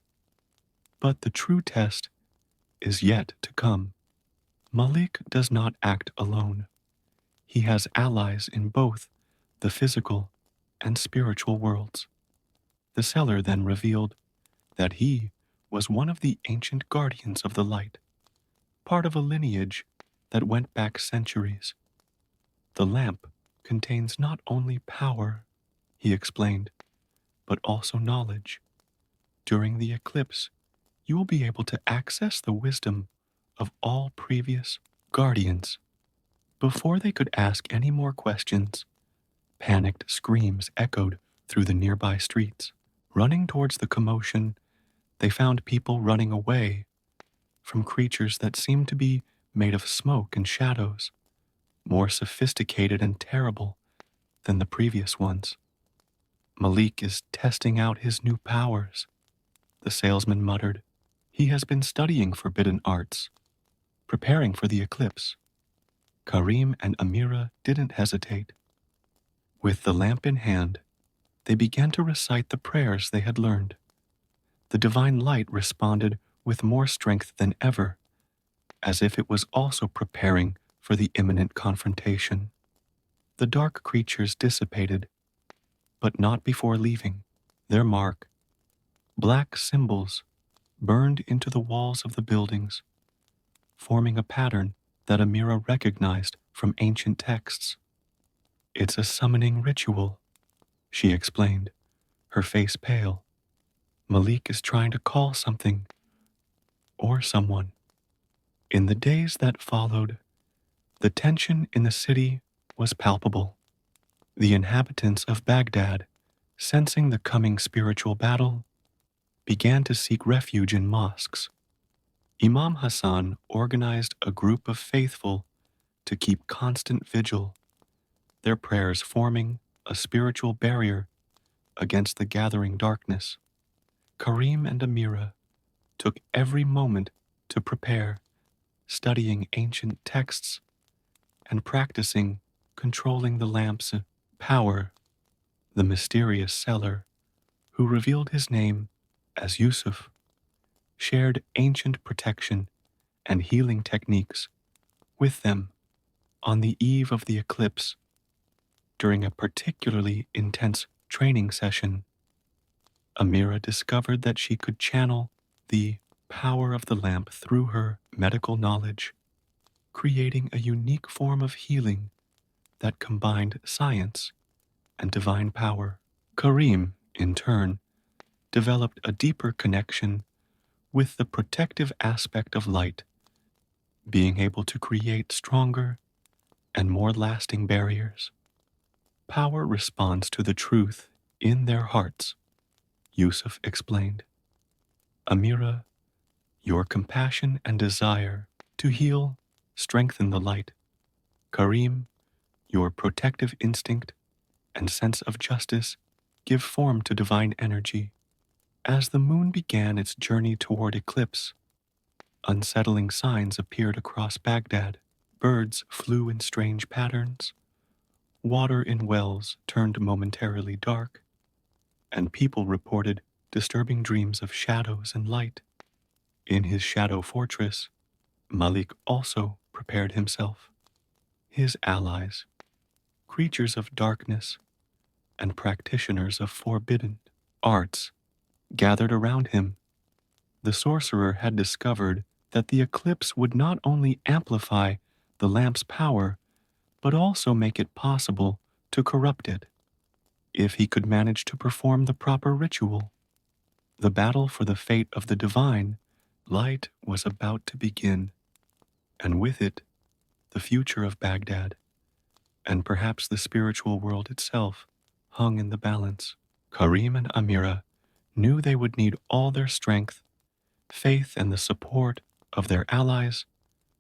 But the true test is yet to come. Malik does not act alone. He has allies in both the physical and spiritual worlds. The seller then revealed that he was one of the ancient guardians of the light, part of a lineage that went back centuries. The lamp contains not only power, he explained, but also knowledge. During the eclipse, you will be able to access the wisdom of all previous guardians. Before they could ask any more questions, panicked screams echoed through the nearby streets. Running towards the commotion, they found people running away from creatures that seemed to be made of smoke and shadows, more sophisticated and terrible than the previous ones. Malik is testing out his new powers, the salesman muttered. He has been studying forbidden arts, preparing for the eclipse. Karim and Amira didn't hesitate. With the lamp in hand, they began to recite the prayers they had learned. The divine light responded with more strength than ever, as if it was also preparing for the imminent confrontation. The dark creatures dissipated, but not before leaving their mark. Black symbols burned into the walls of the buildings, forming a pattern that Amira recognized from ancient texts. It's a summoning ritual, she explained, her face pale. Malik is trying to call something or someone. In the days that followed, the tension in the city was palpable. The inhabitants of Baghdad sensing the coming spiritual battle, began to seek refuge in mosques. Imam Hassan organized a group of faithful to keep constant vigil, their prayers forming a spiritual barrier against the gathering darkness. Karim and Amira took every moment to prepare, studying ancient texts and practicing controlling the lamp's power. The mysterious seller, who revealed his name as Yusuf, shared ancient protection and healing techniques with them on the eve of the eclipse. During a particularly intense training session, Amira discovered that she could channel the power of the lamp through her medical knowledge, creating a unique form of healing that combined science and divine power. Karim, in turn, developed a deeper connection with the protective aspect of light, being able to create stronger and more lasting barriers. Power responds to the truth in their hearts, Yusuf explained. Amira, your compassion and desire to heal strengthen the light. Karim, your protective instinct and sense of justice give form to divine energy. As the moon began its journey toward eclipse, unsettling signs appeared across Baghdad. Birds flew in strange patterns, water in wells turned momentarily dark, and people reported disturbing dreams of shadows and light. In his shadow fortress, Malik also prepared himself. His allies, creatures of darkness and practitioners of forbidden arts, gathered around him. The sorcerer had discovered that the eclipse would not only amplify the lamp's power, but also make it possible to corrupt it, if he could manage to perform the proper ritual. The battle for the fate of the divine light was about to begin, and with it, the future of Baghdad, and perhaps the spiritual world itself, hung in the balance. Karim and Amira knew they would need all their strength, faith, and the support of their allies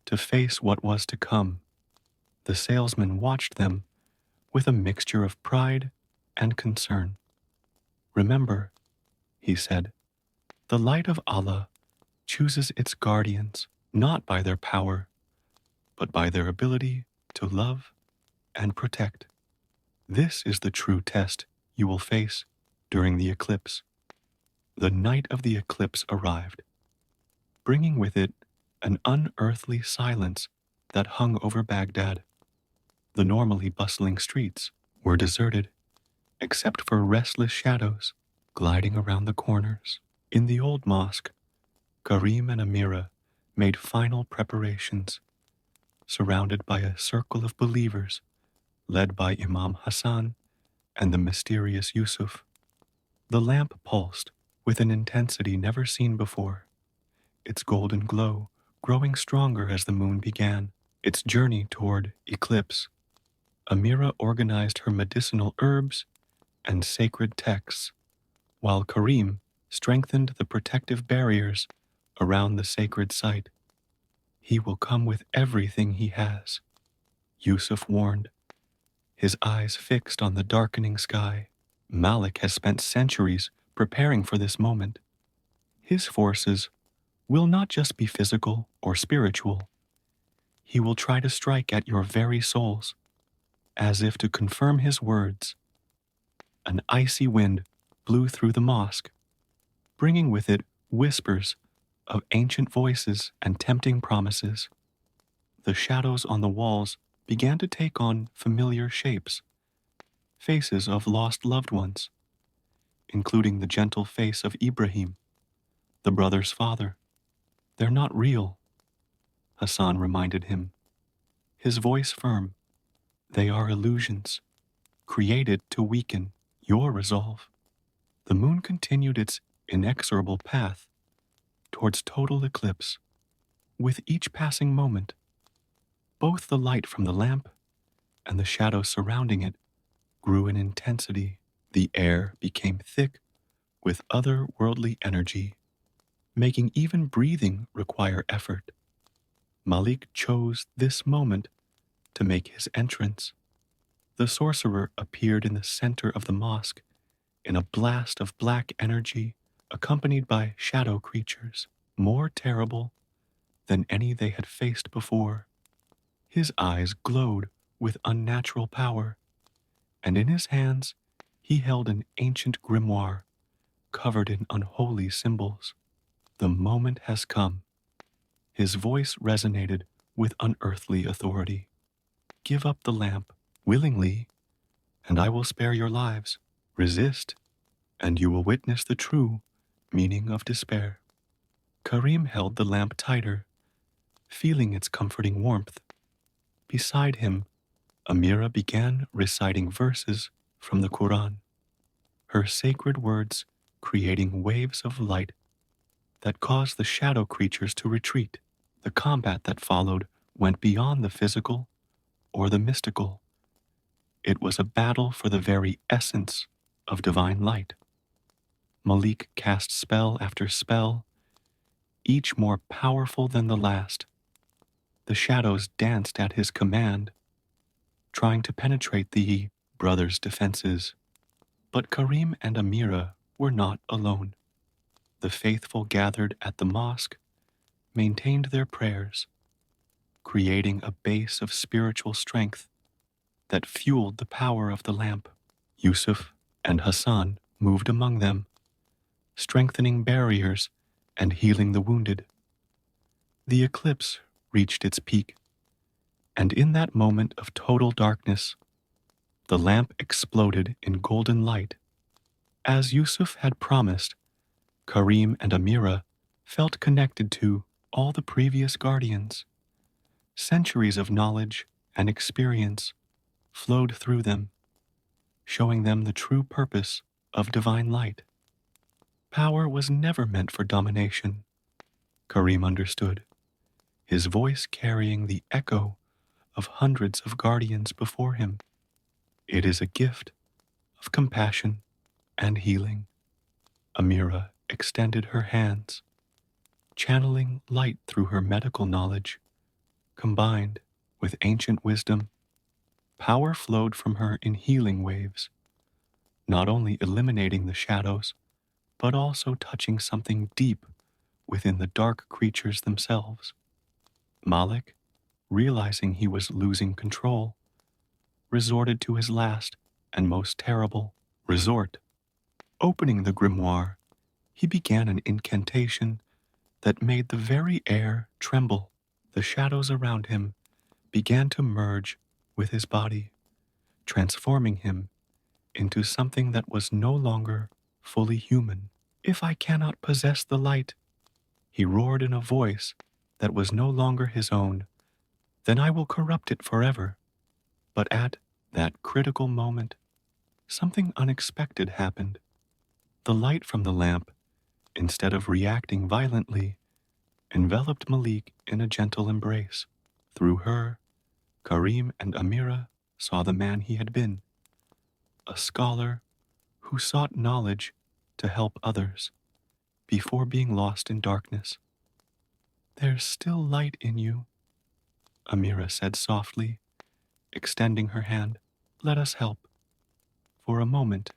to face what was to come. The salesman watched them with a mixture of pride and concern. Remember, he said, the light of Allah chooses its guardians not by their power, but by their ability to love and protect. This is the true test you will face during the eclipse. The night of the eclipse arrived, bringing with it an unearthly silence that hung over Baghdad. The normally bustling streets were deserted, except for restless shadows gliding around the corners. In the old mosque, Karim and Amira made final preparations, surrounded by a circle of believers led by Imam Hassan and the mysterious Yusuf. The lamp pulsed with an intensity never seen before, its golden glow growing stronger as the moon began its journey toward eclipse. Amira organized her medicinal herbs and sacred texts, while Karim strengthened the protective barriers around the sacred site. He will come with everything he has, Yusuf warned, his eyes fixed on the darkening sky. Malik has spent centuries preparing for this moment. His forces will not just be physical or spiritual. He will try to strike at your very souls, as if to confirm his words. An icy wind blew through the mosque, bringing with it whispers of ancient voices and tempting promises. The shadows on the walls began to take on familiar shapes, faces of lost loved ones, including the gentle face of Ibrahim, the brother's father. They're not real, Hassan reminded him, his voice firm. They are illusions, created to weaken your resolve. The moon continued its inexorable path towards total eclipse. With each passing moment, both the light from the lamp and the shadows surrounding it grew in intensity. The air became thick with otherworldly energy, making even breathing require effort. Malik chose this moment to make his entrance. The sorcerer appeared in the center of the mosque in a blast of black energy accompanied by shadow creatures, more terrible than any they had faced before. His eyes glowed with unnatural power, and in his hands he held an ancient grimoire covered in unholy symbols. The moment has come. His voice resonated with unearthly authority. Give up the lamp willingly, and I will spare your lives. Resist, and you will witness the true meaning of despair. Karim held the lamp tighter, feeling its comforting warmth. Beside him, Amira began reciting verses from the Quran, her sacred words creating waves of light that caused the shadow creatures to retreat. The combat that followed went beyond the physical or the mystical. It was a battle for the very essence of divine light. Malik cast spell after spell, each more powerful than the last. The shadows danced at his command, trying to penetrate the brothers' defenses. But Karim and Amira were not alone. The faithful gathered at the mosque maintained their prayers, creating a base of spiritual strength that fueled the power of the lamp. Yusuf and Hassan moved among them, strengthening barriers and healing the wounded. The eclipse reached its peak, and in that moment of total darkness, the lamp exploded in golden light. As Yusuf had promised, Karim and Amira felt connected to all the previous guardians. Centuries of knowledge and experience flowed through them, showing them the true purpose of divine light. Power was never meant for domination, Karim understood, his voice carrying the echo of hundreds of guardians before him. It is a gift of compassion and healing. Amira extended her hands, channeling light through her medical knowledge, combined with ancient wisdom. Power flowed from her in healing waves, not only eliminating the shadows, but also touching something deep within the dark creatures themselves. Malik, realizing he was losing control, resorted to his last and most terrible resort. Opening the grimoire, he began an incantation that made the very air tremble. The shadows around him began to merge with his body, transforming him into something that was no longer fully human. If I cannot possess the light, he roared in a voice that was no longer his own, then I will corrupt it forever. But at that critical moment, something unexpected happened. The light from the lamp, instead of reacting violently, enveloped Malik in a gentle embrace. Through her, Karim and Amira saw the man he had been, a scholar who sought knowledge to help others before being lost in darkness. There's still light in you, Amira said softly, extending her hand. Let us help. For a moment,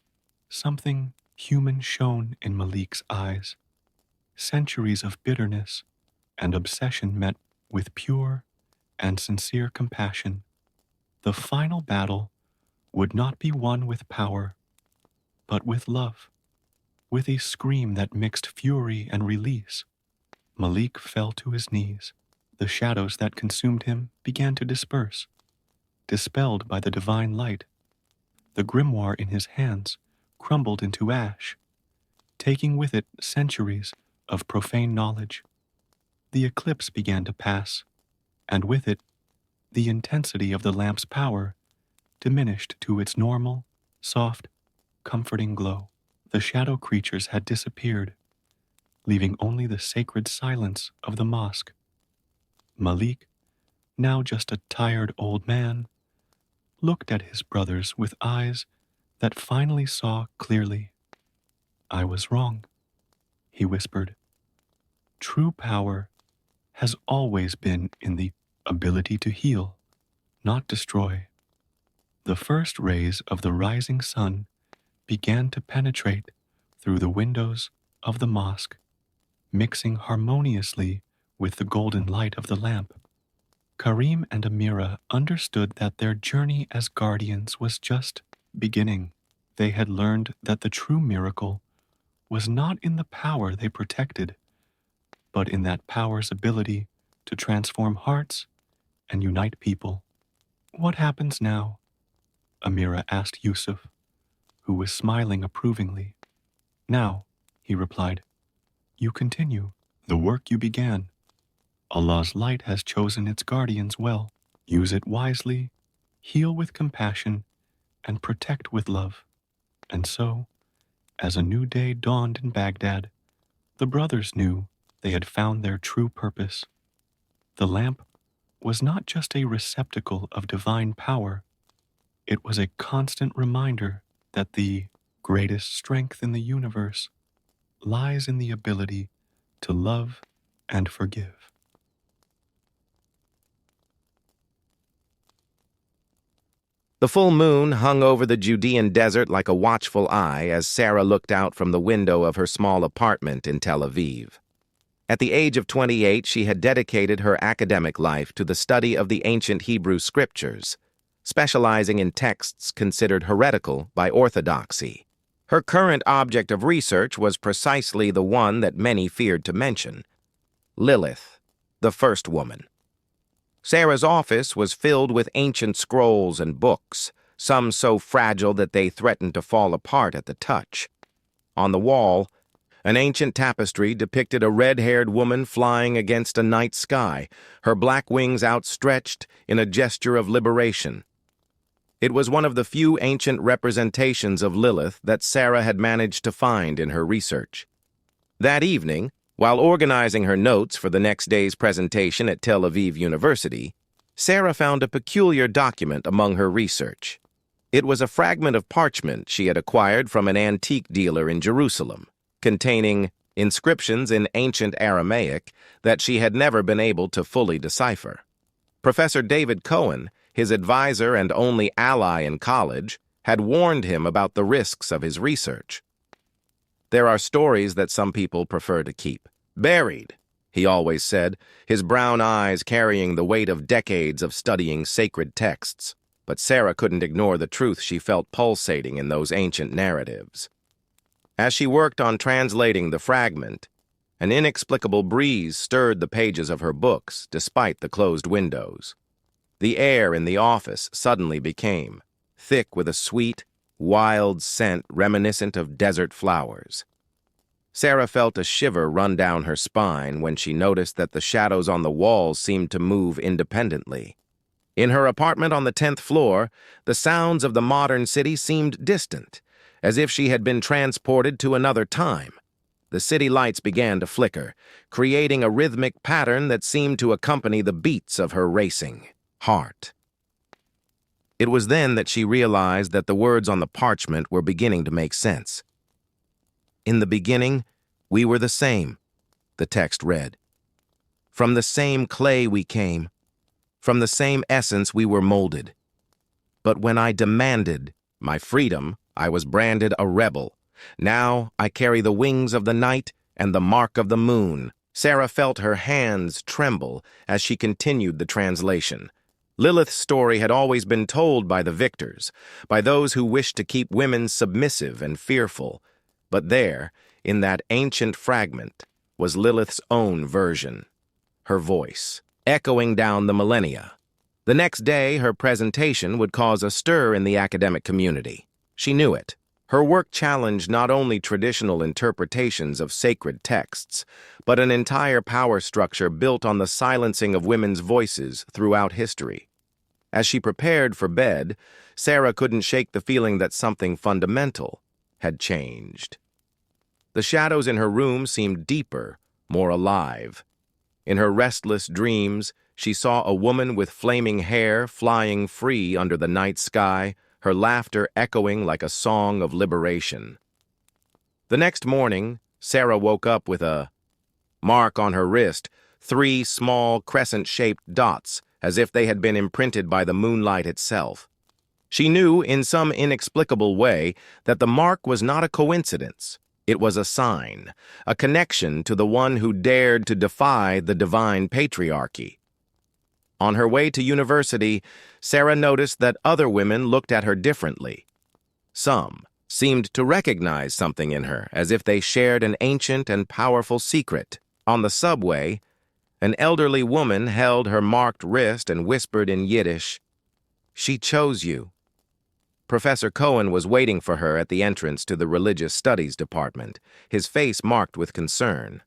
something human shone in Malik's eyes. Centuries of bitterness and obsession met with pure and sincere compassion. The final battle would not be won with power, but with love. With a scream that mixed fury and release, Malik fell to his knees. The shadows that consumed him began to disperse, dispelled by the divine light. The grimoire in his hands crumbled into ash, taking with it centuries of profane knowledge. The eclipse began to pass, and with it, the intensity of the lamp's power diminished to its normal, soft, comforting glow. The shadow creatures had disappeared, leaving only the sacred silence of the mosque. Malik, now just a tired old man, looked at his brothers with eyes that finally saw clearly. I was wrong, he whispered. True power has always been in the ability to heal, not destroy. The first rays of the rising sun began to penetrate through the windows of the mosque, mixing harmoniously with the golden light of the lamp. Karim and Amira understood that their journey as guardians was just beginning. They had learned that the true miracle was not in the power they protected, but in that power's ability to transform hearts and unite people. What happens now? Amira asked Yusuf, who was smiling approvingly. Now, he replied, you continue the work you began. Allah's light has chosen its guardians well. Use it wisely, heal with compassion, and protect with love. And so, as a new day dawned in Baghdad, the brothers knew they had found their true purpose. The lamp was not just a receptacle of divine power, it was a constant reminder that the greatest strength in the universe lies in the ability to love and forgive. The full moon hung over the Judean desert like a watchful eye as Sarah looked out from the window of her small apartment in Tel Aviv. At the age of 28, she had dedicated her academic life to the study of the ancient Hebrew scriptures, specializing in texts considered heretical by orthodoxy. Her current object of research was precisely the one that many feared to mention: Lilith, the first woman. Sarah's office was filled with ancient scrolls and books, some so fragile that they threatened to fall apart at the touch. On the wall, an ancient tapestry depicted a red-haired woman flying against a night sky, her black wings outstretched in a gesture of liberation. It was one of the few ancient representations of Lilith that Sarah had managed to find in her research. That evening, while organizing her notes for the next day's presentation at Tel Aviv University, Sarah found a peculiar document among her research. It was a fragment of parchment she had acquired from an antique dealer in Jerusalem, containing inscriptions in ancient Aramaic that she had never been able to fully decipher. Professor David Cohen, his advisor and only ally in college, had warned him about the risks of his research. There are stories that some people prefer to keep buried, he always said, his brown eyes carrying the weight of decades of studying sacred texts. But Sarah couldn't ignore the truth she felt pulsating in those ancient narratives. As she worked on translating the fragment, an inexplicable breeze stirred the pages of her books despite the closed windows. The air in the office suddenly became thick with a sweet, wild scent reminiscent of desert flowers. Sarah felt a shiver run down her spine when she noticed that the shadows on the walls seemed to move independently. In her apartment on the 10th floor, the sounds of the modern city seemed distant, as if she had been transported to another time. The city lights began to flicker, creating a rhythmic pattern that seemed to accompany the beats of her racing heart. It was then that she realized that the words on the parchment were beginning to make sense. In the beginning, we were the same, the text read. From the same clay we came. From the same essence we were molded. But when I demanded my freedom, I was branded a rebel. Now I carry the wings of the night and the mark of the moon. Sarah felt her hands tremble as she continued the translation. Lilith's story had always been told by the victors, by those who wished to keep women submissive and fearful. But there, in that ancient fragment, was Lilith's own version, her voice, echoing down the millennia. The next day, her presentation would cause a stir in the academic community. She knew it. Her work challenged not only traditional interpretations of sacred texts, but an entire power structure built on the silencing of women's voices throughout history. As she prepared for bed, Sarah couldn't shake the feeling that something fundamental had changed. The shadows in her room seemed deeper, more alive. In her restless dreams, she saw a woman with flaming hair flying free under the night sky, her laughter echoing like a song of liberation. The next morning, Sarah woke up with a mark on her wrist, 3 small crescent-shaped dots, as if they had been imprinted by the moonlight itself. She knew, in some inexplicable way, that the mark was not a coincidence. It was a sign, a connection to the one who dared to defy the divine patriarchy. On her way to university, Sarah noticed that other women looked at her differently. Some seemed to recognize something in her, as if they shared an ancient and powerful secret. On the subway, an elderly woman held her marked wrist and whispered in Yiddish, "She chose you." Professor Cohen was waiting for her at the entrance to the religious studies department, his face marked with concern.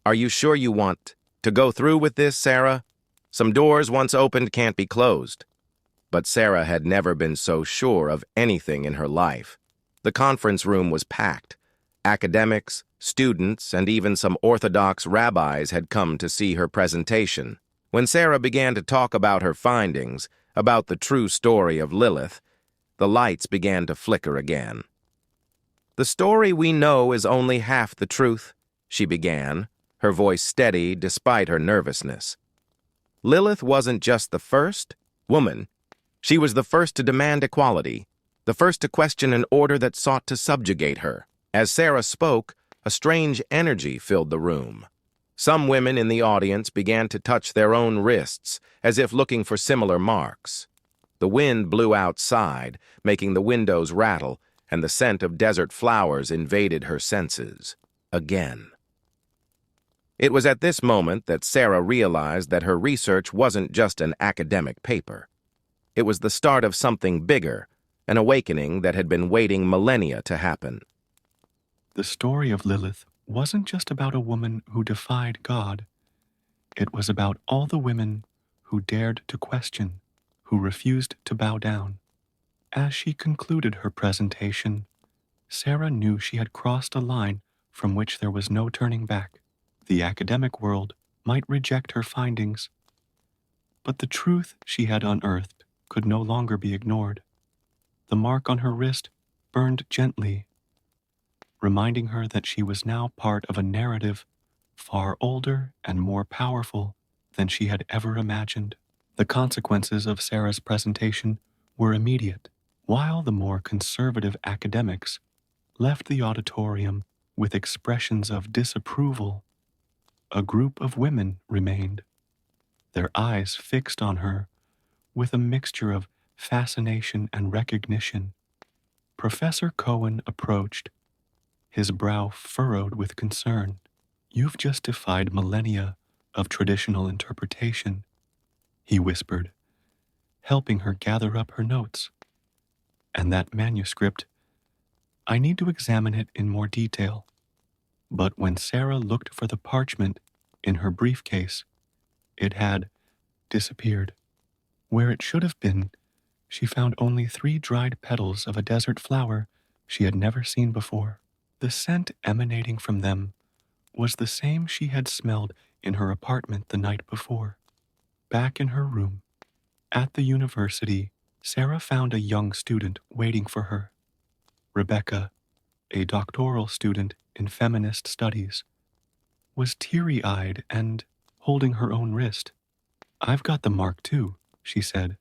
"Are you sure you want to go through with this, Sarah? Some doors once opened can't be closed." But Sarah had never been so sure of anything in her life. The conference room was packed. Academics, students, and even some Orthodox rabbis had come to see her presentation. When Sarah began to talk about her findings, about the true story of Lilith, the lights began to flicker again. "The story we know is only half the truth," she began, her voice steady despite her nervousness. "Lilith wasn't just the first woman. She was the first to demand equality, the first to question an order that sought to subjugate her." As Sarah spoke, a strange energy filled the room. Some women in the audience began to touch their own wrists, as if looking for similar marks. The wind blew outside, making the windows rattle, and the scent of desert flowers invaded her senses. Again. It was at this moment that Sarah realized that her research wasn't just an academic paper. It was the start of something bigger, an awakening that had been waiting millennia to happen. The story of Lilith wasn't just about a woman who defied God. It was about all the women who dared to question, who refused to bow down. As she concluded her presentation, Sarah knew she had crossed a line from which there was no turning back. The academic world might reject her findings, but the truth she had unearthed could no longer be ignored. The mark on her wrist burned gently, reminding her that she was now part of a narrative far older and more powerful than she had ever imagined. The consequences of Sarah's presentation were immediate. While the more conservative academics left the auditorium with expressions of disapproval, a group of women remained, their eyes fixed on her with a mixture of fascination and recognition. Professor Cohen approached, his brow furrowed with concern. "You've just defied millennia of traditional interpretation," he whispered, helping her gather up her notes. "And that manuscript, I need to examine it in more detail." But when Sarah looked for the parchment in her briefcase, it had disappeared. Where it should have been, she found only 3 dried petals of a desert flower she had never seen before. The scent emanating from them was the same she had smelled in her apartment the night before. Back in her room, at the university, Sarah found a young student waiting for her. Rebecca, a doctoral student in feminist studies, was teary-eyed and holding her own wrist. "I've got the mark too," she said,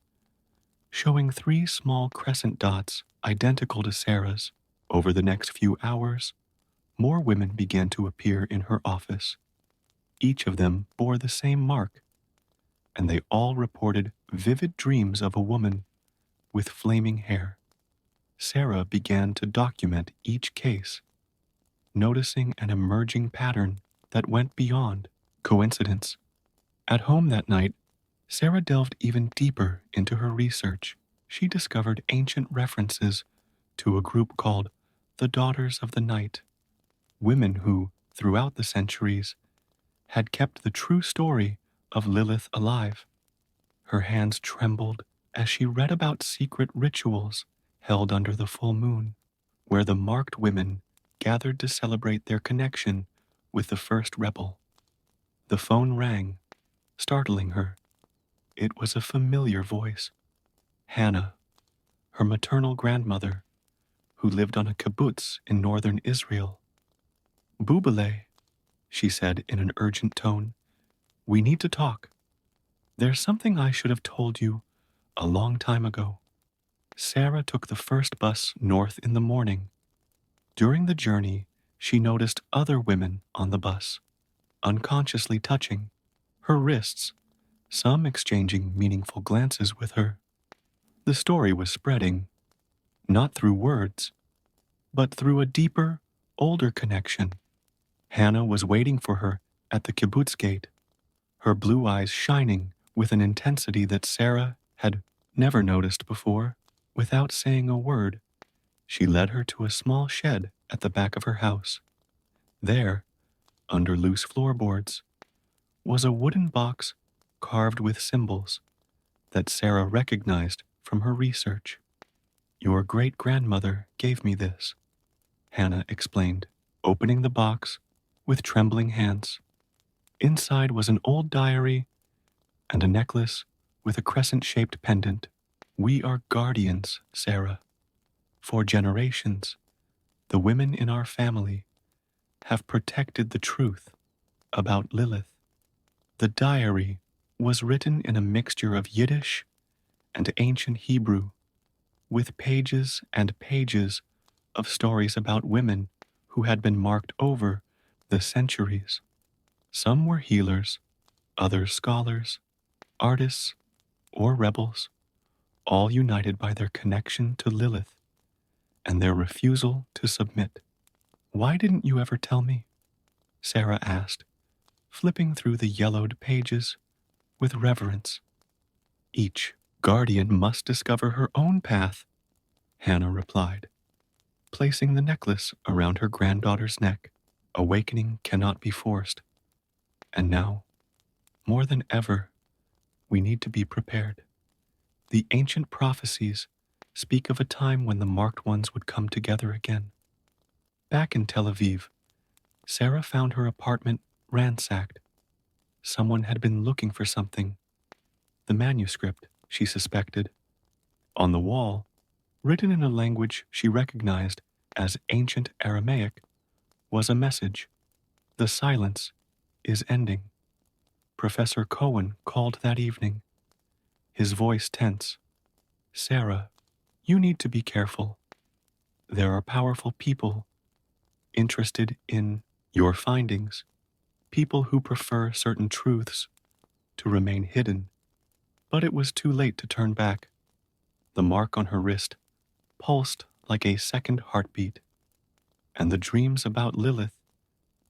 showing 3 small crescent dots identical to Sarah's. Over the next few hours, more women began to appear in her office. Each of them bore the same mark, and they all reported vivid dreams of a woman with flaming hair. Sarah began to document each case, noticing an emerging pattern that went beyond coincidence. At home that night, Sarah delved even deeper into her research. She discovered ancient references to a group called the Daughters of the Night, women who, throughout the centuries, had kept the true story of Lilith alive. Her hands trembled as she read about secret rituals held under the full moon, where the marked women gathered to celebrate their connection with the first rebel. The phone rang, startling her. It was a familiar voice. Hannah. her maternal grandmother, who lived on a kibbutz in northern Israel. "Bubale," she said in an urgent tone, "we need to talk. There's something I should have told you a long time ago." Sarah took the first bus north in the morning. During the journey, she noticed other women on the bus, unconsciously touching her wrists, some exchanging meaningful glances with her. The story was spreading, not through words, but through a deeper, older connection. Hannah was waiting for her at the kibbutz gate, her blue eyes shining with an intensity that Sarah had never noticed before. Without saying a word, she led her to a small shed at the back of her house. There, under loose floorboards, was a wooden box carved with symbols that Sarah recognized from her research. "Your great-grandmother gave me this," Hannah explained, opening the box with trembling hands. Inside was an old diary and a necklace with a crescent-shaped pendant. "We are guardians, Sarah. For generations, the women in our family have protected the truth about Lilith." The diary was written in a mixture of Yiddish and ancient Hebrew, with pages and pages of stories about women who had been marked over the centuries. Some were healers, others scholars, artists, or rebels, all united by their connection to Lilith and their refusal to submit. "Why didn't you ever tell me?" Sarah asked, flipping through the yellowed pages with reverence. "Each guardian must discover her own path," Hannah replied, placing the necklace around her granddaughter's neck. "Awakening cannot be forced. And now, more than ever, we need to be prepared. The ancient prophecies speak of a time when the marked ones would come together again." Back in Tel Aviv, Sarah found her apartment ransacked. Someone had been looking for something. The manuscript, she suspected. On the wall, written in a language she recognized as ancient Aramaic, was a message. "The silence is ending." Professor Cohen called that evening, his voice tense. "Sarah, you need to be careful. There are powerful people interested in your findings, people who prefer certain truths to remain hidden." But it was too late to turn back. The mark on her wrist pulsed like a second heartbeat, and the dreams about Lilith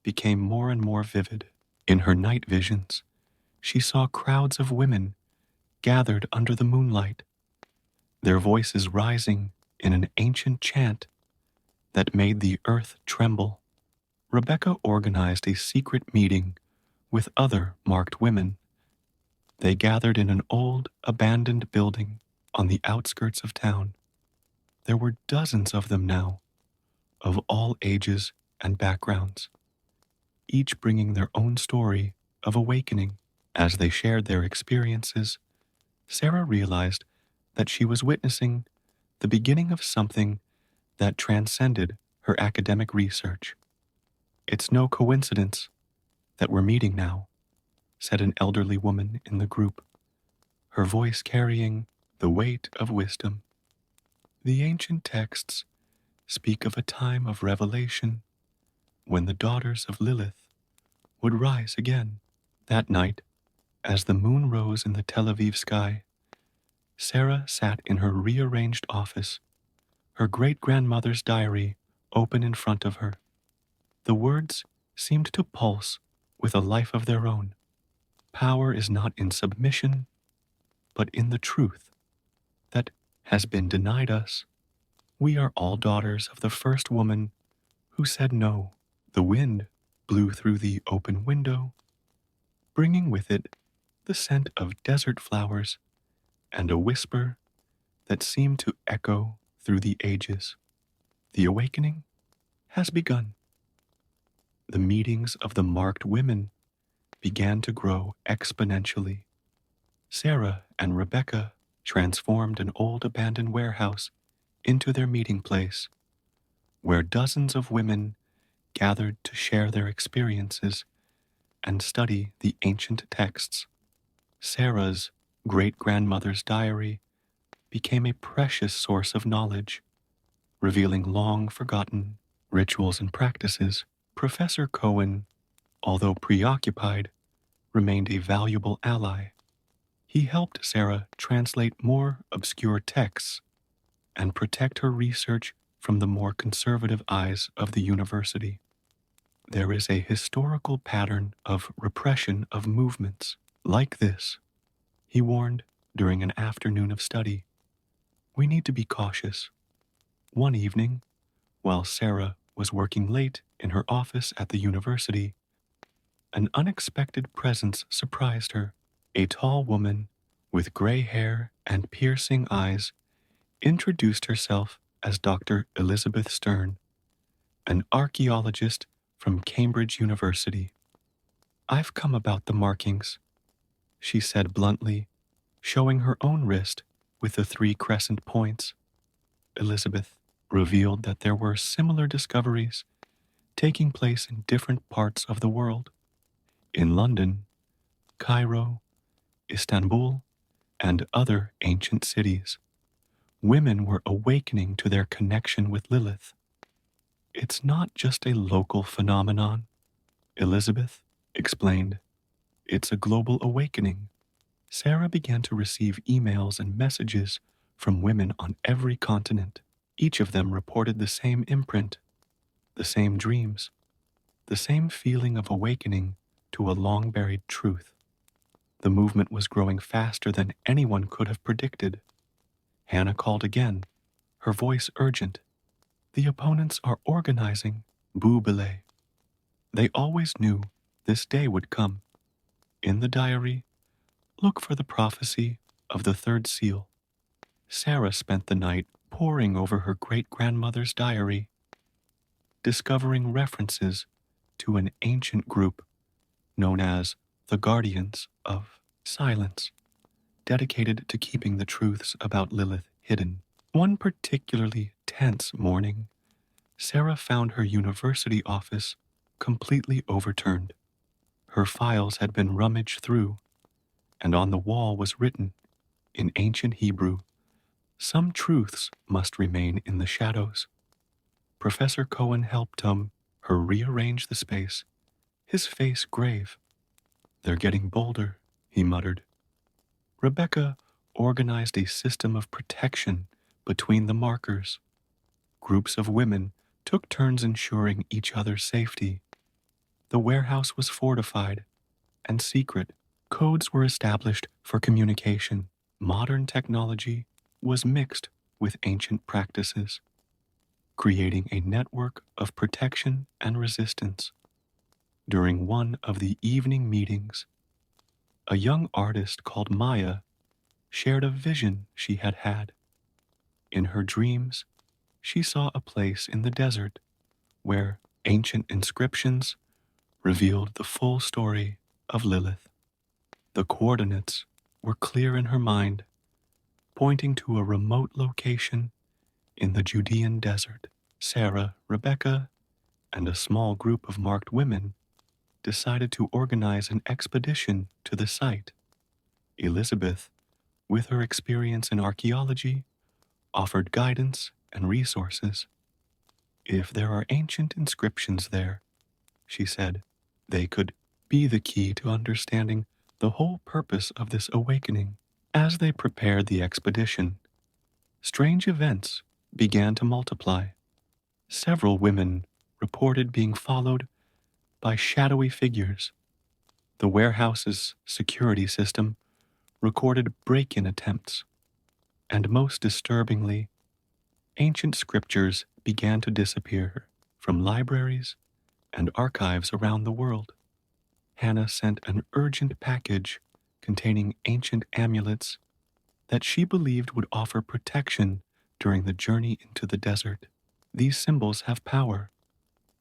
became more and more vivid. In her night visions, she saw crowds of women gathered under the moonlight, their voices rising in an ancient chant that made the earth tremble. Rebecca organized a secret meeting with other marked women. They gathered in an old, abandoned building on the outskirts of town. There were dozens of them now, of all ages and backgrounds, each bringing their own story of awakening. As they shared their experiences, Sarah realized that she was witnessing the beginning of something that transcended her academic research. "It's no coincidence that we're meeting now," said an elderly woman in the group, her voice carrying the weight of wisdom. "The ancient texts speak of a time of revelation when the daughters of Lilith would rise again." That night, as the moon rose in the Tel Aviv sky, Sarah sat in her rearranged office, her great-grandmother's diary open in front of her. The words seemed to pulse with a life of their own. "Power is not in submission, but in the truth that has been denied us. We are all daughters of the first woman who said no." The wind blew through the open window, bringing with it the scent of desert flowers and a whisper that seemed to echo through the ages. "The awakening has begun." The meetings of the marked women began to grow exponentially. Sarah and Rebecca transformed an old abandoned warehouse into their meeting place, where dozens of women gathered to share their experiences and study the ancient texts. Sarah's great-grandmother's diary became a precious source of knowledge, revealing long-forgotten rituals and practices. Professor Cohen, although preoccupied, remained a valuable ally. He helped Sarah translate more obscure texts and protect her research from the more conservative eyes of the university. There is a historical pattern of repression of movements like this, he warned during an afternoon of study. We need to be cautious. One evening, while Sarah was working late in her office at the university, an unexpected presence surprised her. A tall woman with gray hair and piercing eyes introduced herself as Dr. Elizabeth Stern, an archaeologist from Cambridge University. I've come about the markings, she said bluntly, showing her own wrist with the 3 crescent points. Elizabeth revealed that there were similar discoveries taking place in different parts of the world. In London, Cairo, Istanbul, and other ancient cities, women were awakening to their connection with Lilith. It's not just a local phenomenon, Elizabeth explained. It's a global awakening. Sarah began to receive emails and messages from women on every continent. Each of them reported the same imprint, the same dreams, the same feeling of awakening to a long-buried truth. The movement was growing faster than anyone could have predicted. Hannah called again, her voice urgent. The opponents are organizing, boubele. They always knew this day would come. In the diary, look for the prophecy of the 3rd seal. Sarah spent the night poring over her great-grandmother's diary, discovering references to an ancient group known as the Guardians of Silence, dedicated to keeping the truths about Lilith hidden. One particularly tense morning, Sarah found her university office completely overturned. Her files had been rummaged through, and on the wall was written, in ancient Hebrew, "Some truths must remain in the shadows." Professor Cohen helped her rearrange the space, his face grave. They're getting bolder, he muttered. Rebecca organized a system of protection between the markers. Groups of women took turns ensuring each other's safety. The warehouse was fortified and secret. Codes were established for communication. Modern technology was mixed with ancient practices, creating a network of protection and resistance. During one of the evening meetings, a young artist called Maya shared a vision she had had. In her dreams, she saw a place in the desert where ancient inscriptions revealed the full story of Lilith. The coordinates were clear in her mind, pointing to a remote location in the Judean desert. Sarah, Rebecca, and a small group of marked women decided to organize an expedition to the site. Elizabeth, with her experience in archaeology, offered guidance and resources. If there are ancient inscriptions there, she said, they could be the key to understanding the whole purpose of this awakening. As they prepared the expedition, strange events began to multiply. Several women reported being followed by shadowy figures. The warehouse's security system recorded break-in attempts, and most disturbingly, ancient scriptures began to disappear from libraries and archives around the world. Hannah sent an urgent package containing ancient amulets that she believed would offer protection during the journey into the desert. These symbols have power,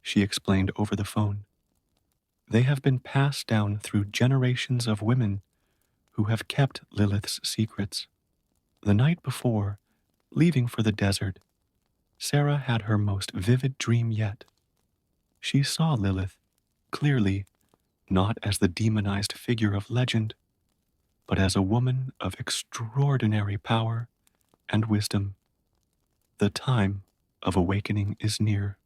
she explained over the phone. They have been passed down through generations of women who have kept Lilith's secrets. The night before, leaving for the desert, Sarah had her most vivid dream yet. She saw Lilith clearly, not as the demonized figure of legend, but as a woman of extraordinary power and wisdom. The time of awakening is near,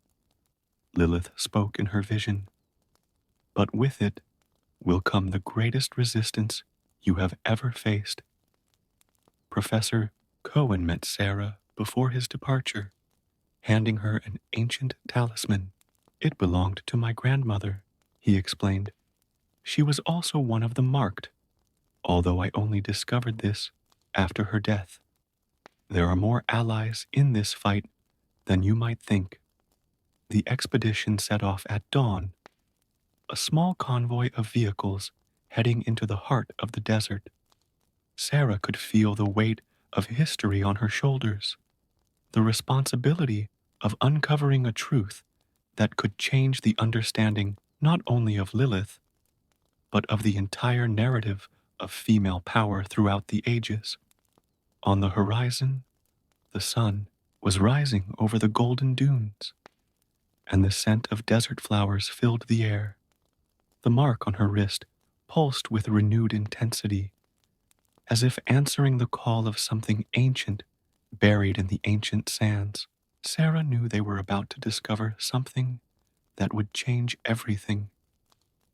Lilith spoke in her vision, but with it will come the greatest resistance you have ever faced. Professor Cohen met Sarah before his departure, handing her an ancient talisman. It belonged to my grandmother, he explained. She was also one of the marked, although I only discovered this after her death. There are more allies in this fight than you might think. The expedition set off at dawn, a small convoy of vehicles heading into the heart of the desert. Sarah could feel the weight of history on her shoulders, the responsibility of uncovering a truth that could change the understanding not only of Lilith, but of the entire narrative of female power throughout the ages. On the horizon, the sun was rising over the golden dunes, and the scent of desert flowers filled the air. The mark on her wrist pulsed with renewed intensity, as if answering the call of something ancient buried in the ancient sands. Sarah knew they were about to discover something that would change everything,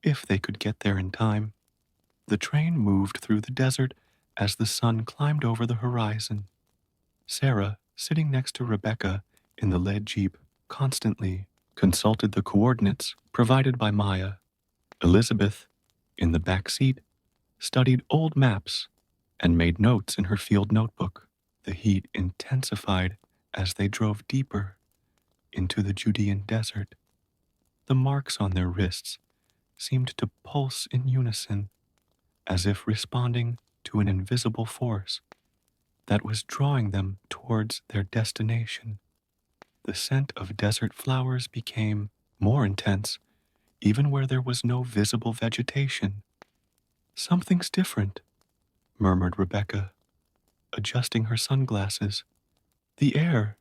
if they could get there in time. The train moved through the desert as the sun climbed over the horizon. Sarah, sitting next to Rebecca in the lead jeep, constantly consulted the coordinates provided by Maya. Elizabeth, in the back seat, studied old maps and made notes in her field notebook. The heat intensified as they drove deeper into the Judean desert. The marks on their wrists seemed to pulse in unison, as if responding to an invisible force that was drawing them towards their destination. The scent of desert flowers became more intense, even where there was no visible vegetation. Something's different, murmured Rebecca, adjusting her sunglasses. The air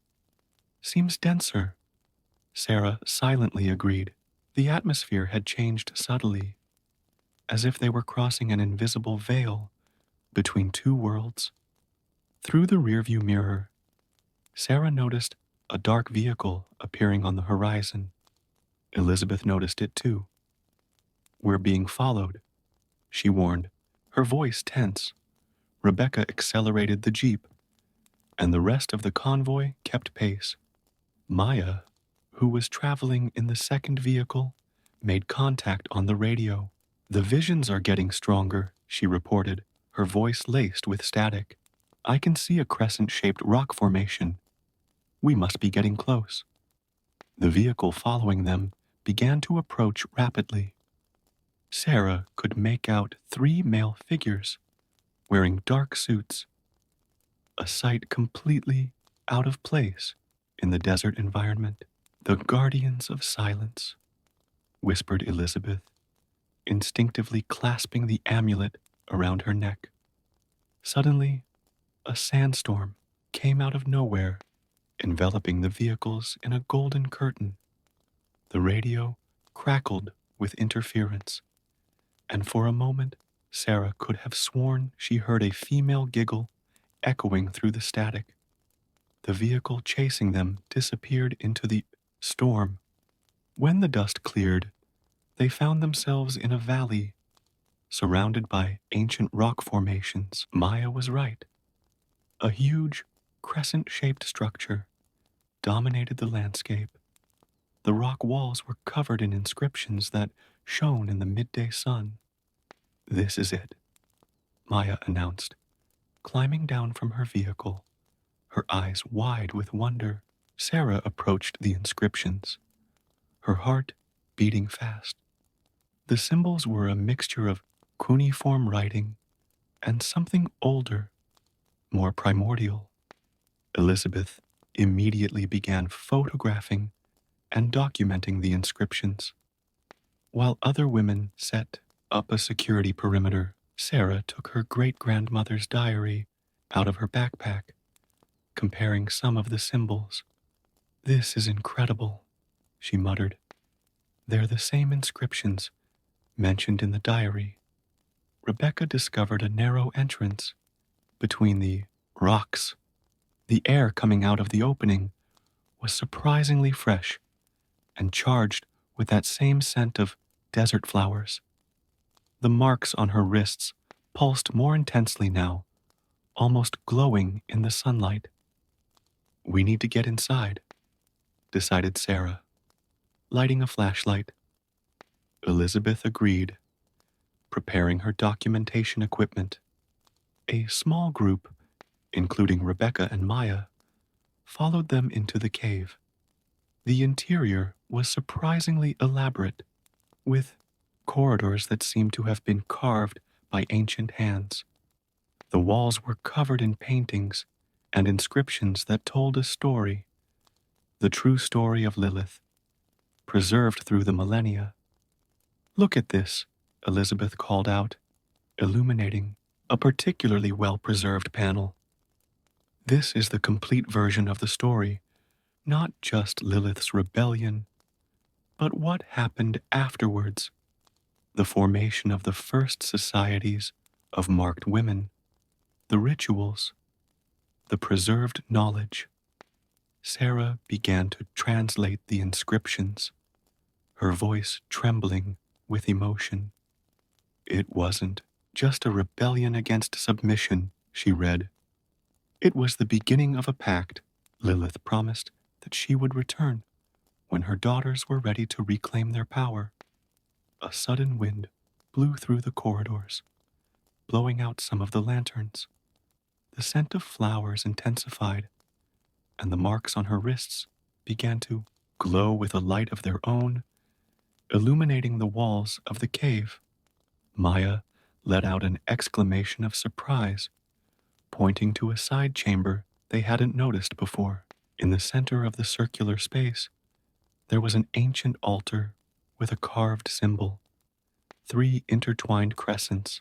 seems denser. Sarah silently agreed. The atmosphere had changed subtly, as if they were crossing an invisible veil between two worlds. Through the rearview mirror, Sarah noticed a dark vehicle appearing on the horizon. Elizabeth noticed it too. "We're being followed," she warned, her voice tense. Rebecca accelerated the jeep, and the rest of the convoy kept pace. Maya, who was traveling in the second vehicle, made contact on the radio. "The visions are getting stronger," she reported, her voice laced with static. "I can see a crescent-shaped rock formation. We must be getting close." The vehicle following them began to approach rapidly. Sarah could make out 3 male figures wearing dark suits, a sight completely out of place in the desert environment. "The guardians of silence," whispered Elizabeth, instinctively clasping the amulet around her neck. Suddenly, a sandstorm came out of nowhere, enveloping the vehicles in a golden curtain. The radio crackled with interference, and for a moment Sarah could have sworn she heard a female giggle echoing through the static. The vehicle chasing them disappeared into the storm. When the dust cleared, they found themselves in a valley surrounded by ancient rock formations. Maya was right. A huge, crescent-shaped structure dominated the landscape. The rock walls were covered in inscriptions that shone in the midday sun. "This is it," Maya announced, climbing down from her vehicle, her eyes wide with wonder. Sarah approached the inscriptions, her heart beating fast. The symbols were a mixture of cuneiform writing and something older, more primordial. Elizabeth immediately began photographing and documenting the inscriptions. While other women set up a security perimeter, Sarah took her great-grandmother's diary out of her backpack, comparing some of the symbols. "This is incredible," she muttered. "They're the same inscriptions mentioned in the diary." Rebecca discovered a narrow entrance between the rocks. The air coming out of the opening was surprisingly fresh and charged with that same scent of desert flowers. The marks on her wrists pulsed more intensely now, almost glowing in the sunlight. "We need to get inside," decided Sarah, lighting a flashlight. Elizabeth agreed, preparing her documentation equipment. A small group, including Rebecca and Maya, followed them into the cave. The interior was surprisingly elaborate, with corridors that seemed to have been carved by ancient hands. The walls were covered in paintings and inscriptions that told a story, the true story of Lilith, preserved through the millennia. "Look at this," Elizabeth called out, illuminating a particularly well-preserved panel. "This is the complete version of the story, not just Lilith's rebellion, but what happened afterwards, the formation of the first societies of marked women, the rituals, the preserved knowledge." Sarah began to translate the inscriptions, her voice trembling with emotion. "It wasn't just a rebellion against submission," she read. "It was the beginning of a pact. Lilith promised that she would return when her daughters were ready to reclaim their power." A sudden wind blew through the corridors, blowing out some of the lanterns. The scent of flowers intensified, and the marks on her wrists began to glow with a light of their own, illuminating the walls of the cave. Maya let out an exclamation of surprise, pointing to a side chamber they hadn't noticed before. In the center of the circular space, there was an ancient altar with a carved symbol, 3 intertwined crescents,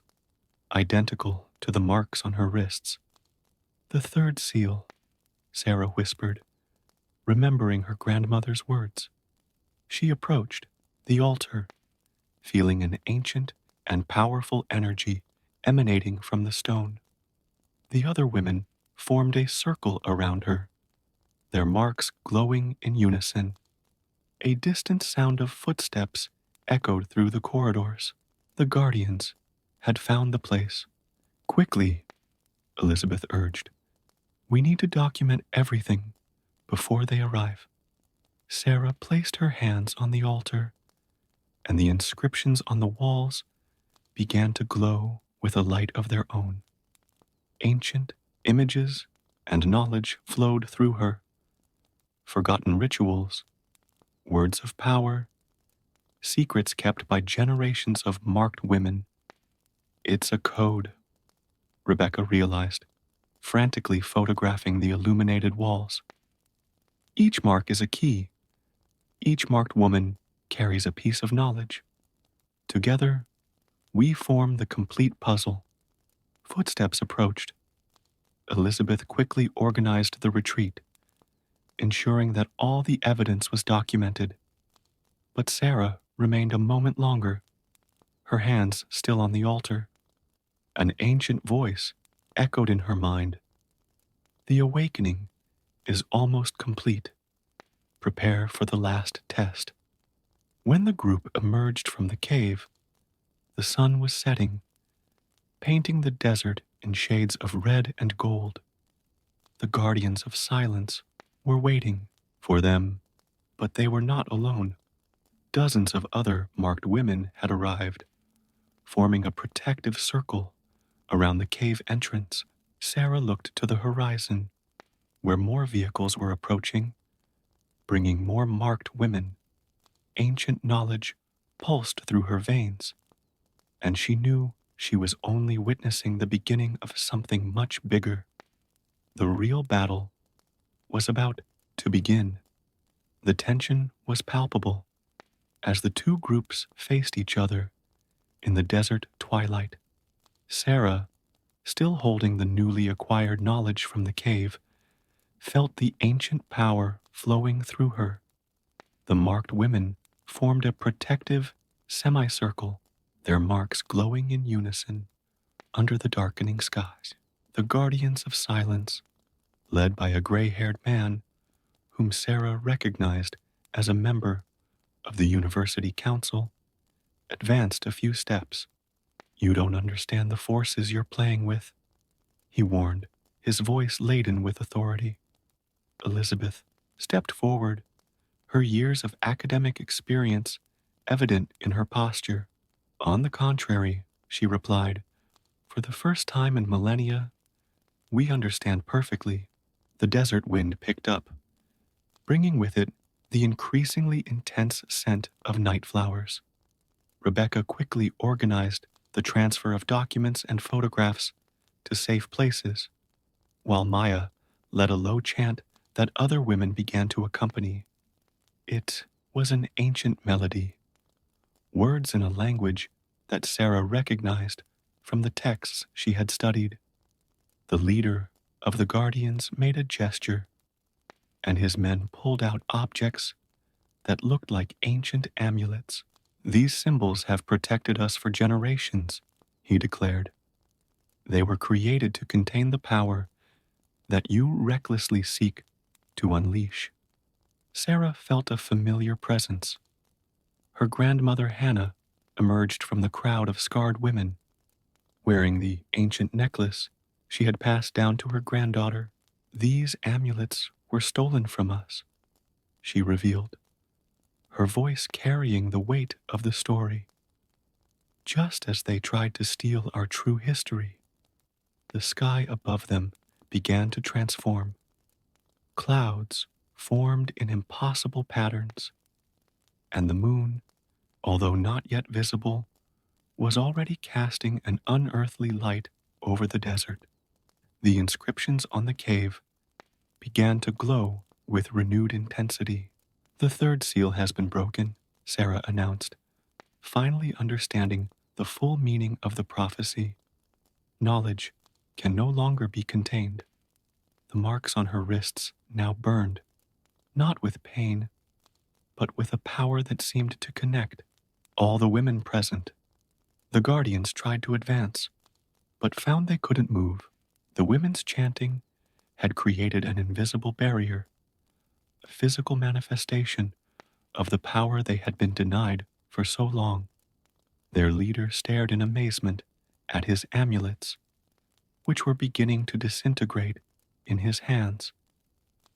identical to the marks on her wrists. "The third seal," Sarah whispered, remembering her grandmother's words. She approached the altar, feeling an ancient and powerful energy emanating from the stone. The other women formed a circle around her, their marks glowing in unison. A distant sound of footsteps echoed through the corridors. The guardians had found the place. "Quickly," Elizabeth urged. "We need to document everything before they arrive." Sarah placed her hands on the altar, and the inscriptions on the walls began to glow with a light of their own. Ancient images and knowledge flowed through her. Forgotten rituals, words of power, secrets kept by generations of marked women. "It's a code," Rebecca realized, frantically photographing the illuminated walls. "Each mark is a key. Each marked woman carries a piece of knowledge. Together, we form the complete puzzle." Footsteps approached. Elizabeth quickly organized the retreat, ensuring that all the evidence was documented. But Sarah remained a moment longer, her hands still on the altar. An ancient voice echoed in her mind. "The awakening is almost complete. Prepare for the last test." When the group emerged from the cave, the sun was setting, painting the desert in shades of red and gold. The guardians of silence were waiting for them, but they were not alone. Dozens of other marked women had arrived, forming a protective circle around the cave entrance. Sarah looked to the horizon, where more vehicles were approaching, bringing more marked women. Ancient knowledge pulsed through her veins, and she knew she was only witnessing the beginning of something much bigger. The real battle was about to begin. The tension was palpable as the two groups faced each other in the desert twilight. Sarah, still holding the newly acquired knowledge from the cave, felt the ancient power flowing through her. The marked women formed a protective semicircle, their marks glowing in unison under the darkening skies. The guardians of silence, led by a gray-haired man whom Sarah recognized as a member of the university council, advanced a few steps. "You don't understand the forces you're playing with," he warned, his voice laden with authority. Elizabeth stepped forward, her years of academic experience evident in her posture. "On the contrary," she replied, "for the first time in millennia, we understand perfectly." The desert wind picked up, bringing with it the increasingly intense scent of night flowers. Rebecca quickly organized the transfer of documents and photographs to safe places, while Maya led a low chant that other women began to accompany. It was an ancient melody, words in a language that Sarah recognized from the texts she had studied. The leader of the Guardians made a gesture, and his men pulled out objects that looked like ancient amulets. "These symbols have protected us for generations," he declared. "They were created to contain the power that you recklessly seek to unleash." Sarah felt a familiar presence. Her grandmother Hannah emerged from the crowd of scarred women, wearing the ancient necklace she had passed down to her granddaughter. "These amulets were stolen from us," she revealed, her voice carrying the weight of the story. "Just as they tried to steal our true history." The sky above them began to transform. Clouds formed in impossible patterns, and the moon, although not yet visible, was already casting an unearthly light over the desert. The inscriptions on the cave began to glow with renewed intensity. "The third seal has been broken," Sarah announced, finally understanding the full meaning of the prophecy. Knowledge can no longer be contained. The marks on her wrists now burned, not with pain, but with a power that seemed to connect all the women present. The guardians tried to advance, but found they couldn't move. The women's chanting had created an invisible barrier, a physical manifestation of the power they had been denied for so long. Their leader stared in amazement at his amulets, which were beginning to disintegrate in his hands.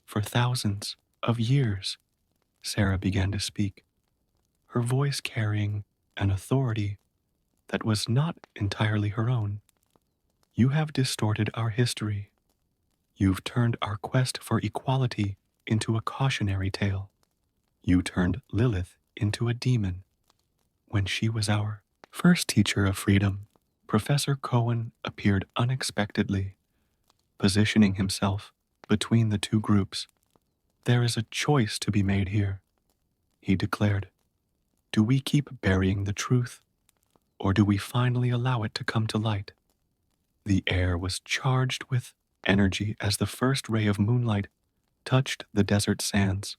"For thousands of years," Sarah began to speak, her voice carrying an authority that was not entirely her own. "You have distorted our history. You've turned our quest for equality into a cautionary tale. You turned Lilith into a demon when she was our first teacher of freedom." Professor Cohen appeared unexpectedly, positioning himself between the two groups. "There is a choice to be made here," he declared. "Do we keep burying the truth, or do we finally allow it to come to light?" The air was charged with energy as the first ray of moonlight touched the desert sands.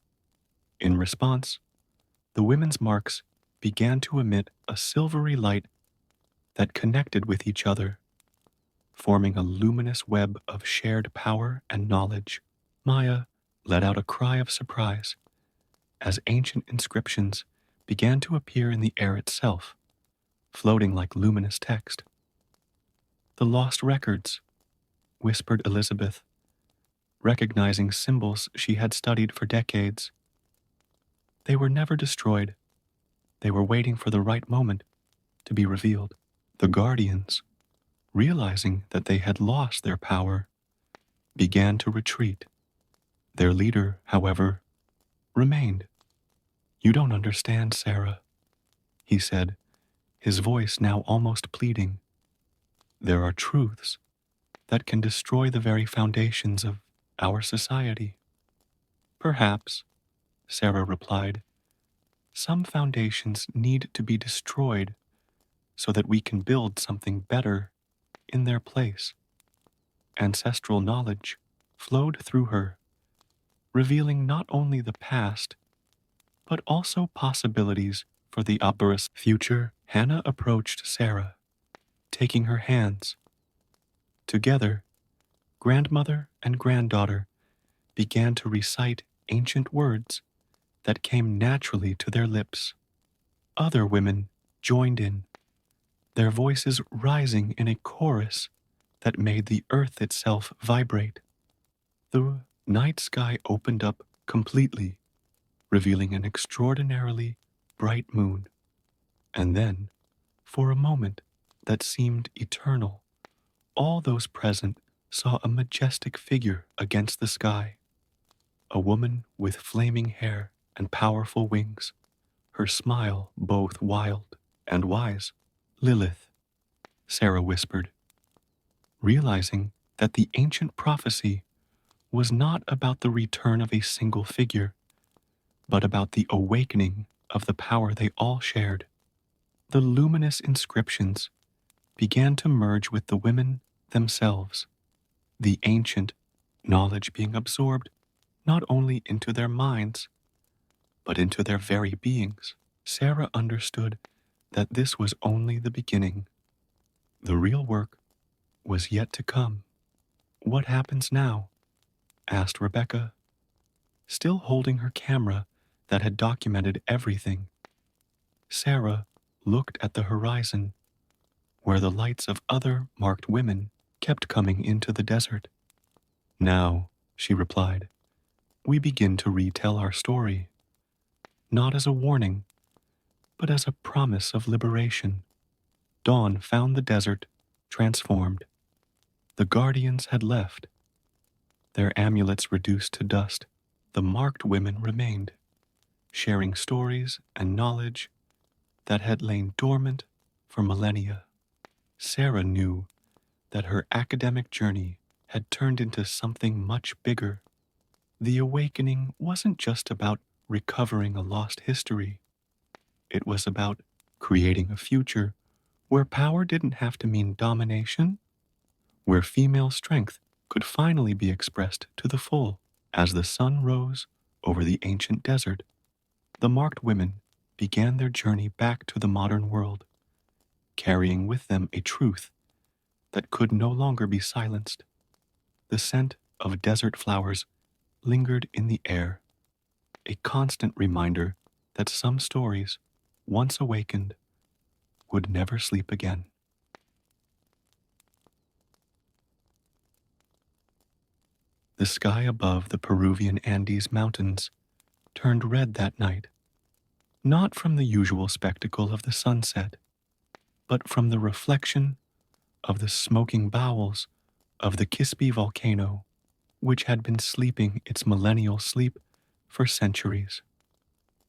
In response, the women's marks began to emit a silvery light that connected with each other, forming a luminous web of shared power and knowledge. Maya let out a cry of surprise as ancient inscriptions began to appear in the air itself, floating like luminous text. "The lost records," whispered Elizabeth, recognizing symbols she had studied for decades. "They were never destroyed. They were waiting for the right moment to be revealed." The guardians, realizing that they had lost their power, began to retreat. Their leader, however, remained. "You don't understand, Sarah," he said, his voice now almost pleading. "There are truths that can destroy the very foundations of our society." "Perhaps," Sarah replied, "some foundations need to be destroyed so that we can build something better in their place." Ancestral knowledge flowed through her, revealing not only the past, but also possibilities for the opera's future. Hannah approached Sarah, taking her hands. Together, grandmother and granddaughter began to recite ancient words that came naturally to their lips. Other women joined in, their voices rising in a chorus that made the earth itself vibrate. The night sky opened up completely, revealing an extraordinarily bright moon. And then, for a moment that seemed eternal, all those present saw a majestic figure against the sky. A woman with flaming hair and powerful wings, her smile both wild and wise. Lilith, Sarah whispered, realizing that the ancient prophecy was not about the return of a single figure, but about the awakening of the power they all shared. The luminous inscriptions began to merge with the women themselves, the ancient knowledge being absorbed not only into their minds, but into their very beings. Sarah understood that this was only the beginning. The real work was yet to come. What happens now? Asked Rebecca, still holding her camera that had documented everything. Sarah looked at the horizon, where the lights of other marked women kept coming into the desert. Now, she replied, we begin to retell our story, not as a warning, but as a promise of liberation. Dawn found the desert transformed. The guardians had left, their amulets reduced to dust. The marked women remained, sharing stories and knowledge that had lain dormant for millennia. Sarah knew that her academic journey had turned into something much bigger. The awakening wasn't just about recovering a lost history. It was about creating a future where power didn't have to mean domination, where female strength could finally be expressed to the full. As the sun rose over the ancient desert, the marked women began their journey back to the modern world, carrying with them a truth that could no longer be silenced. The scent of desert flowers lingered in the air, a constant reminder that some stories, once awakened, would never sleep again. The sky above the Peruvian Andes Mountains turned red that night, not from the usual spectacle of the sunset, but from the reflection of the smoking bowels of the Kispi volcano, which had been sleeping its millennial sleep for centuries.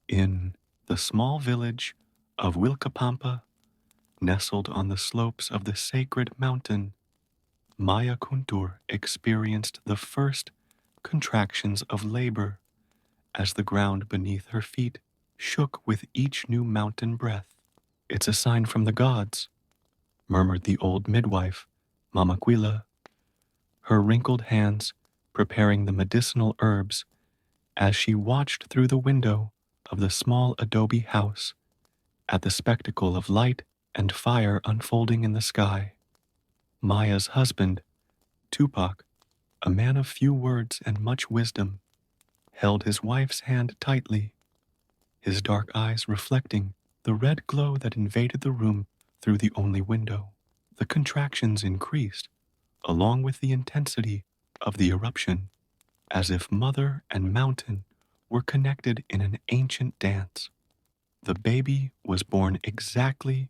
In the small village of Wilcapampa, nestled on the slopes of the sacred mountain, Maya Kuntur experienced the first contractions of labor as the ground beneath her feet shook with each new mountain breath. It's a sign from the gods, murmured the old midwife, Mama Quila, her wrinkled hands preparing the medicinal herbs as she watched through the window of the small adobe house at the spectacle of light and fire unfolding in the sky. Maya's husband, Tupac, a man of few words and much wisdom, held his wife's hand tightly, his dark eyes reflecting the red glow that invaded the room through the only window. The contractions increased, along with the intensity of the eruption, as if mother and mountain were connected in an ancient dance. The baby was born exactly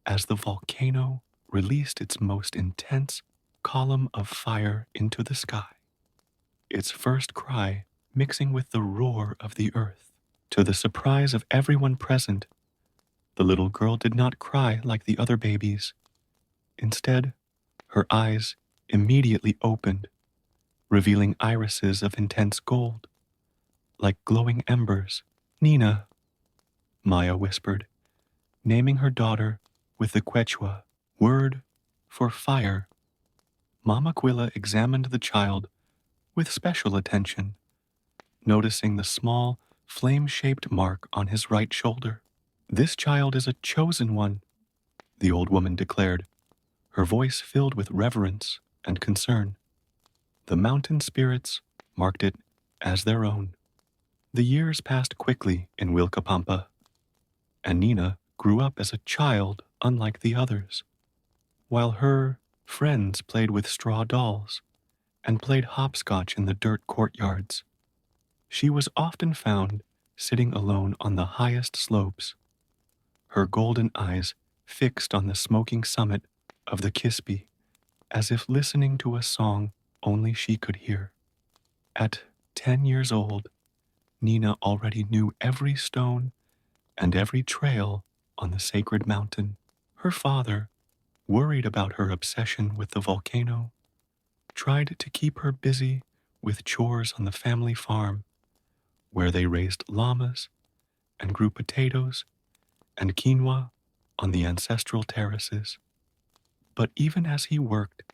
as the volcano released its most intense column of fire into the sky, its first cry mixing with the roar of the earth. To the surprise of everyone present, the little girl did not cry like the other babies. Instead, her eyes immediately opened, revealing irises of intense gold, like glowing embers. Nina, Maya whispered, naming her daughter with the Quechua word for fire. Mama Quilla examined the child with special attention, noticing the small, flame-shaped mark on his right shoulder. "This child is a chosen one," the old woman declared, her voice filled with reverence and concern. The mountain spirits marked it as their own. The years passed quickly in Willcapampa, and Nina grew up as a child unlike the others. While her friends played with straw dolls and played hopscotch in the dirt courtyards, she was often found sitting alone on the highest slopes, her golden eyes fixed on the smoking summit of the Kispi, as if listening to a song only she could hear. At 10 years old, Nina already knew every stone and every trail on the sacred mountain. Her father, worried about her obsession with the volcano, tried to keep her busy with chores on the family farm, where they raised llamas and grew potatoes and quinoa on the ancestral terraces. But even as he worked,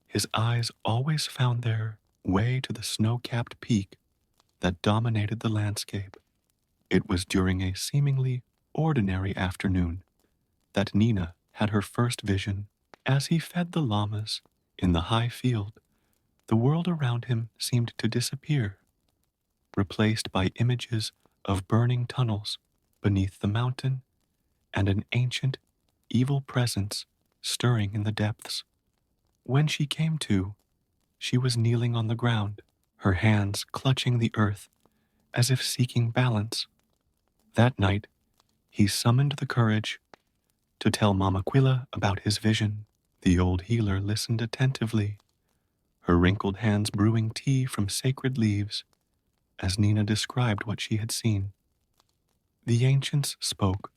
his eyes always found their way to the snow-capped peak that dominated the landscape. It was during a seemingly ordinary afternoon that Nina had her first vision. As he fed the llamas in the high field, the world around him seemed to disappear, replaced by images of burning tunnels beneath the mountain and an ancient, evil presence stirring in the depths. When she came to, she was kneeling on the ground, her hands clutching the earth as if seeking balance. That night, he summoned the courage to tell Mama Quilla about his vision. The old healer listened attentively, her wrinkled hands brewing tea from sacred leaves as Nina described what she had seen. The ancients spoke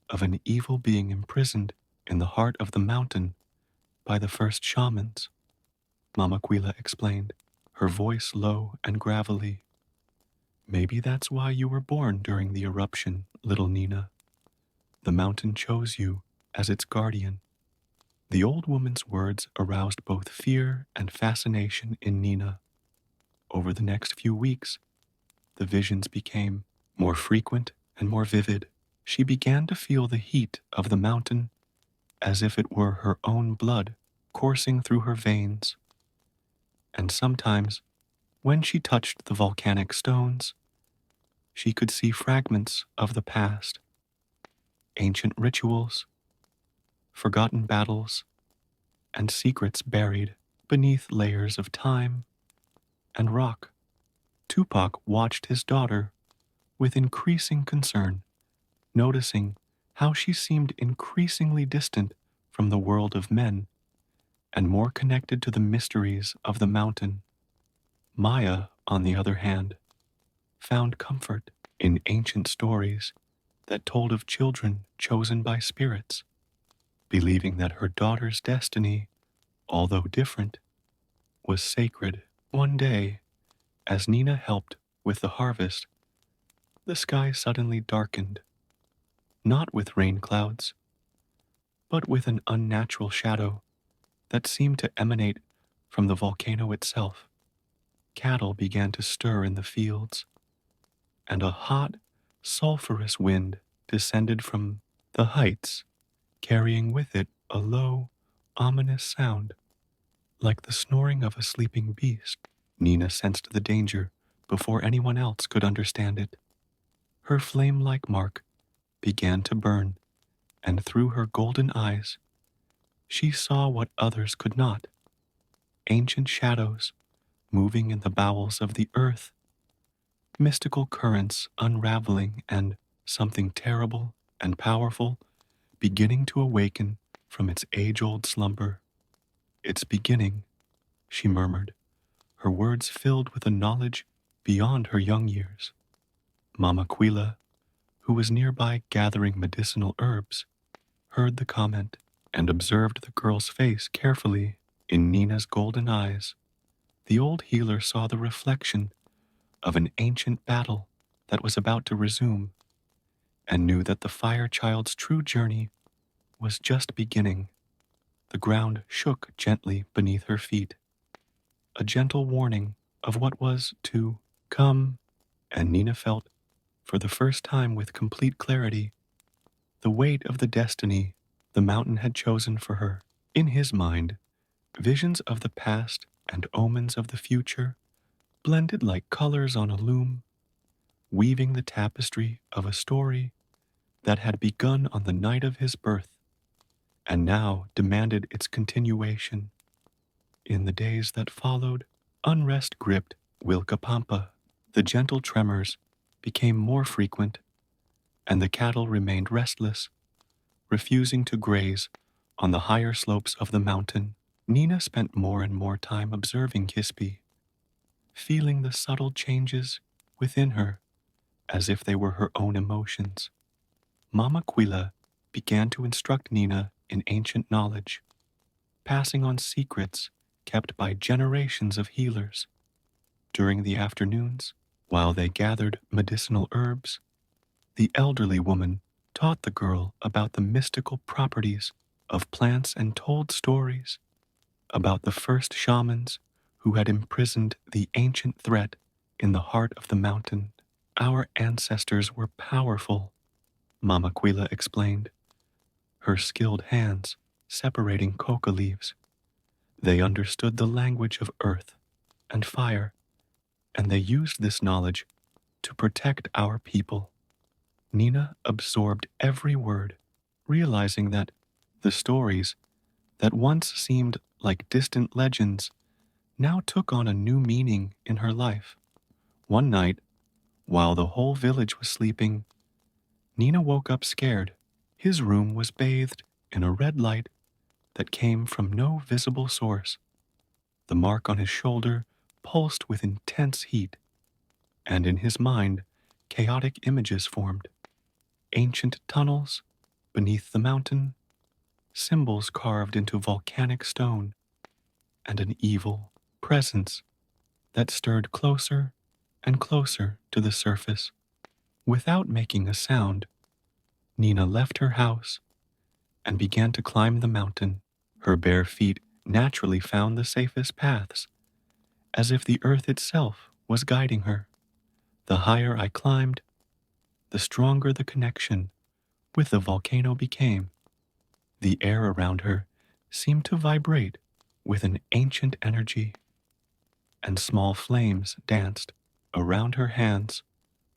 of an evil being imprisoned in the heart of the mountain by the first shamans, Mama Quilla explained, her voice low and gravelly. "Maybe that's why you were born during the eruption, little Nina. The mountain chose you as its guardian." The old woman's words aroused both fear and fascination in Nina. Over the next few weeks, the visions became more frequent and more vivid. She began to feel the heat of the mountain as if it were her own blood coursing through her veins. And sometimes, when she touched the volcanic stones, she could see fragments of the past, ancient rituals, forgotten battles, and secrets buried beneath layers of time and rock. Tupac watched his daughter with increasing concern, noticing how she seemed increasingly distant from the world of men and more connected to the mysteries of the mountain. Maya, on the other hand, found comfort in ancient stories that told of children chosen by spirits, believing that her daughter's destiny, although different, was sacred. One day, as Nina helped with the harvest, the sky suddenly darkened, not with rain clouds, but with an unnatural shadow that seemed to emanate from the volcano itself. Cattle began to stir in the fields, and a hot, sulphurous wind descended from the heights, carrying with it a low, ominous sound, like the snoring of a sleeping beast. Nina sensed the danger before anyone else could understand it. Her flame-like mark began to burn, and through her golden eyes, she saw what others could not: ancient shadows moving in the bowels of the earth, mystical currents unraveling, and something terrible and powerful beginning to awaken from its age-old slumber. "It's beginning," she murmured, her words filled with a knowledge beyond her young years. Mama Quilla, who was nearby gathering medicinal herbs, heard the comment and observed the girl's face carefully. In Nina's golden eyes, the old healer saw the reflection of an ancient battle that was about to resume, and knew that the fire child's true journey was just beginning. The ground shook gently beneath her feet, a gentle warning of what was to come. and Nina felt, for the first time with complete clarity, the weight of the destiny the mountain had chosen for her. In his mind, visions of the past and omens of the future blended like colors on a loom, weaving the tapestry of a story that had begun on the night of his birth and now demanded its continuation. In the days that followed, unrest gripped Wilcapampa. The gentle tremors became more frequent, and the cattle remained restless, refusing to graze on the higher slopes of the mountain. Nina spent more and more time observing Kispi, feeling the subtle changes within her as if they were her own emotions. Mama Quila began to instruct Nina in ancient knowledge, passing on secrets kept by generations of healers. During the afternoons, while they gathered medicinal herbs, the elderly woman taught the girl about the mystical properties of plants and told stories about the first shamans who had imprisoned the ancient threat in the heart of the mountain. Our ancestors were powerful, Mama Quila explained, her skilled hands separating coca leaves. They understood the language of earth and fire, and they used this knowledge to protect our people. Nina absorbed every word, realizing that the stories that once seemed like distant legends now took on a new meaning in her life. One night, while the whole village was sleeping, Nina woke up scared. His room was bathed in a red light that came from no visible source. The mark on his shoulder pulsed with intense heat, and in his mind, chaotic images formed. Ancient tunnels beneath the mountain, symbols carved into volcanic stone, and an evil presence that stirred closer and closer to the surface. Without making a sound, Nina left her house and began to climb the mountain. Her bare feet naturally found the safest paths, as if the earth itself was guiding her. The higher I climbed, the stronger the connection with the volcano became. The air around her seemed to vibrate with an ancient energy, and small flames danced around her hands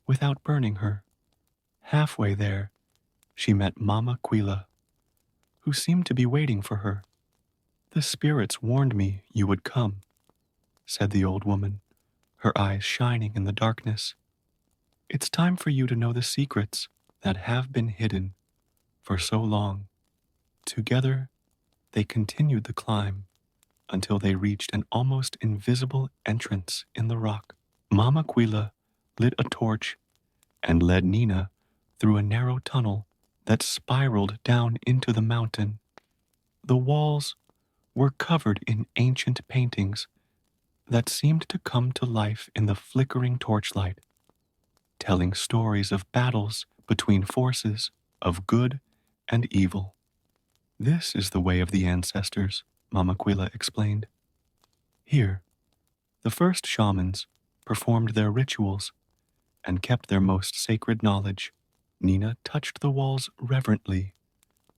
without burning her. Halfway there, she met Mama Quila, who seemed to be waiting for her. "The spirits warned me you would come," said the old woman, her eyes shining in the darkness. "It's time for you to know the secrets that have been hidden for so long." Together, they continued the climb until they reached an almost invisible entrance in the rock. Mama Quila lit a torch and led Nina through a narrow tunnel that spiraled down into the mountain. The walls were covered in ancient paintings that seemed to come to life in the flickering torchlight, telling stories of battles between forces of good and evil. "This is the way of the ancestors," Mama Quila explained. "Here, the first shamans performed their rituals and kept their most sacred knowledge." Nina touched the walls reverently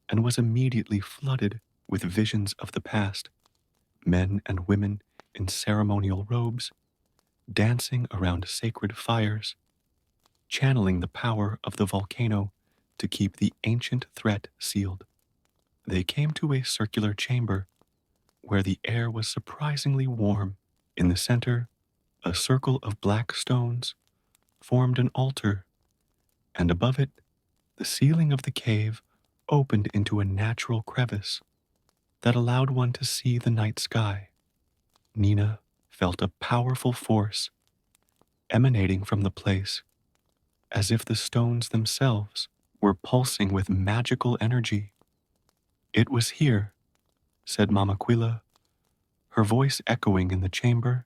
and was immediately flooded with visions of the past. Men and women in ceremonial robes, dancing around sacred fires, channeling the power of the volcano to keep the ancient threat sealed. They came to a circular chamber where the air was surprisingly warm. In the center, a circle of black stones formed an altar, and above it, the ceiling of the cave opened into a natural crevice that allowed one to see the night sky. Nina felt a powerful force emanating from the place, as if the stones themselves were pulsing with magical energy. "It was here," said Mama Quila, her voice echoing in the chamber,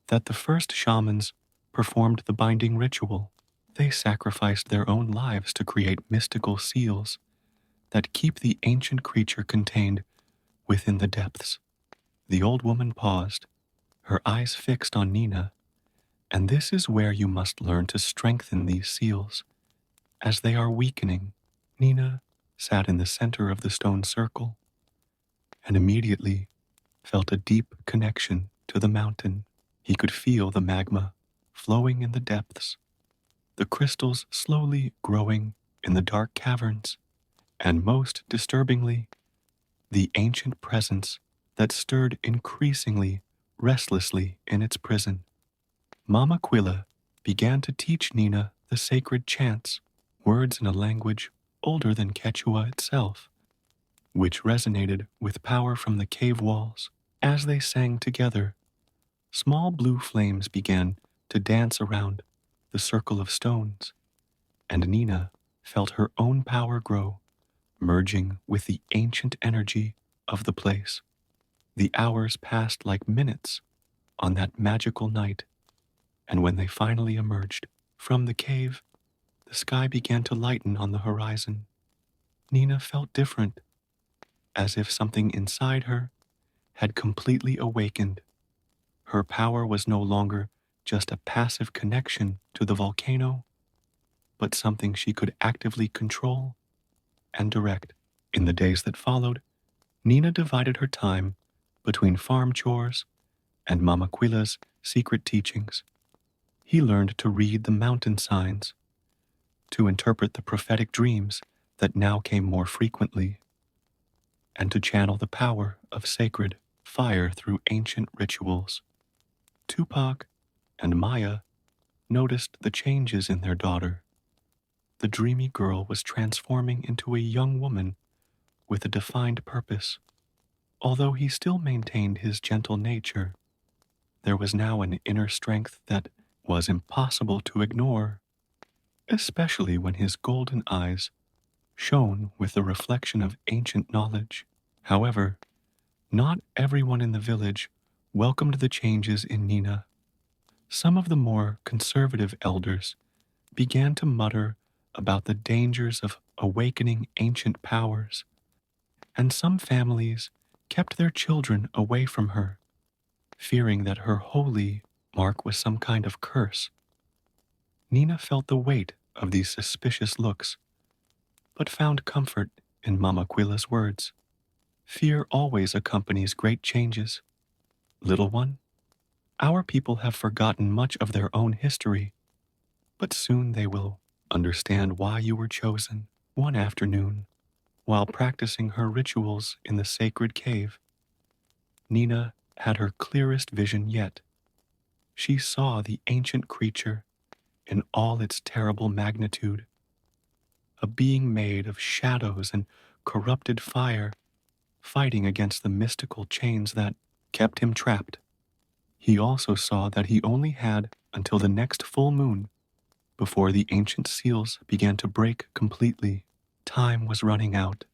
"that the first shamans performed the binding ritual. They sacrificed their own lives to create mystical seals that keep the ancient creature contained within the depths." The old woman paused, her eyes fixed on Nina, And this is where you must learn to strengthen these seals, as they are weakening. Nina sat in the center of the stone circle and immediately felt a deep connection to the mountain. He could feel the magma flowing in the depths, the crystals slowly growing in the dark caverns, and most disturbingly, the ancient presence that stirred increasingly restlessly in its prison. Mama Quilla began to teach Nina the sacred chants, words in a language older than Quechua itself, which resonated with power from the cave walls. As they sang together, small blue flames began to dance around the circle of stones, and Nina felt her own power grow, merging with the ancient energy of the place. The hours passed like minutes on that magical night, and when they finally emerged from the cave, the sky began to lighten on the horizon. Nina felt different, as if something inside her had completely awakened. Her power was no longer just a passive connection to the volcano, but something she could actively control and direct. In the days that followed, Nina divided her time between farm chores and Mama Quilla's secret teachings. He learned to read the mountain signs, to interpret the prophetic dreams that now came more frequently, and to channel the power of sacred fire through ancient rituals. Tupac and Maya noticed the changes in their daughter. The dreamy girl was transforming into a young woman with a defined purpose. Although he still maintained his gentle nature, there was now an inner strength that was impossible to ignore, especially when his golden eyes shone with the reflection of ancient knowledge. However, not everyone in the village welcomed the changes in Nina. Some of the more conservative elders began to mutter about the dangers of awakening ancient powers, and some families kept their children away from her, fearing that her holy mark was some kind of curse. Nina felt the weight of these suspicious looks, but found comfort in Mama Quilla's words. Fear always accompanies great changes. Little one, our people have forgotten much of their own history, but soon they will understand why you were chosen. One afternoon, while practicing her rituals in the sacred cave, Nina had her clearest vision yet. She saw the ancient creature in all its terrible magnitude, a being made of shadows and corrupted fire, fighting against the mystical chains that kept him trapped. He also saw that he only had until the next full moon before the ancient seals began to break completely. Time was running out,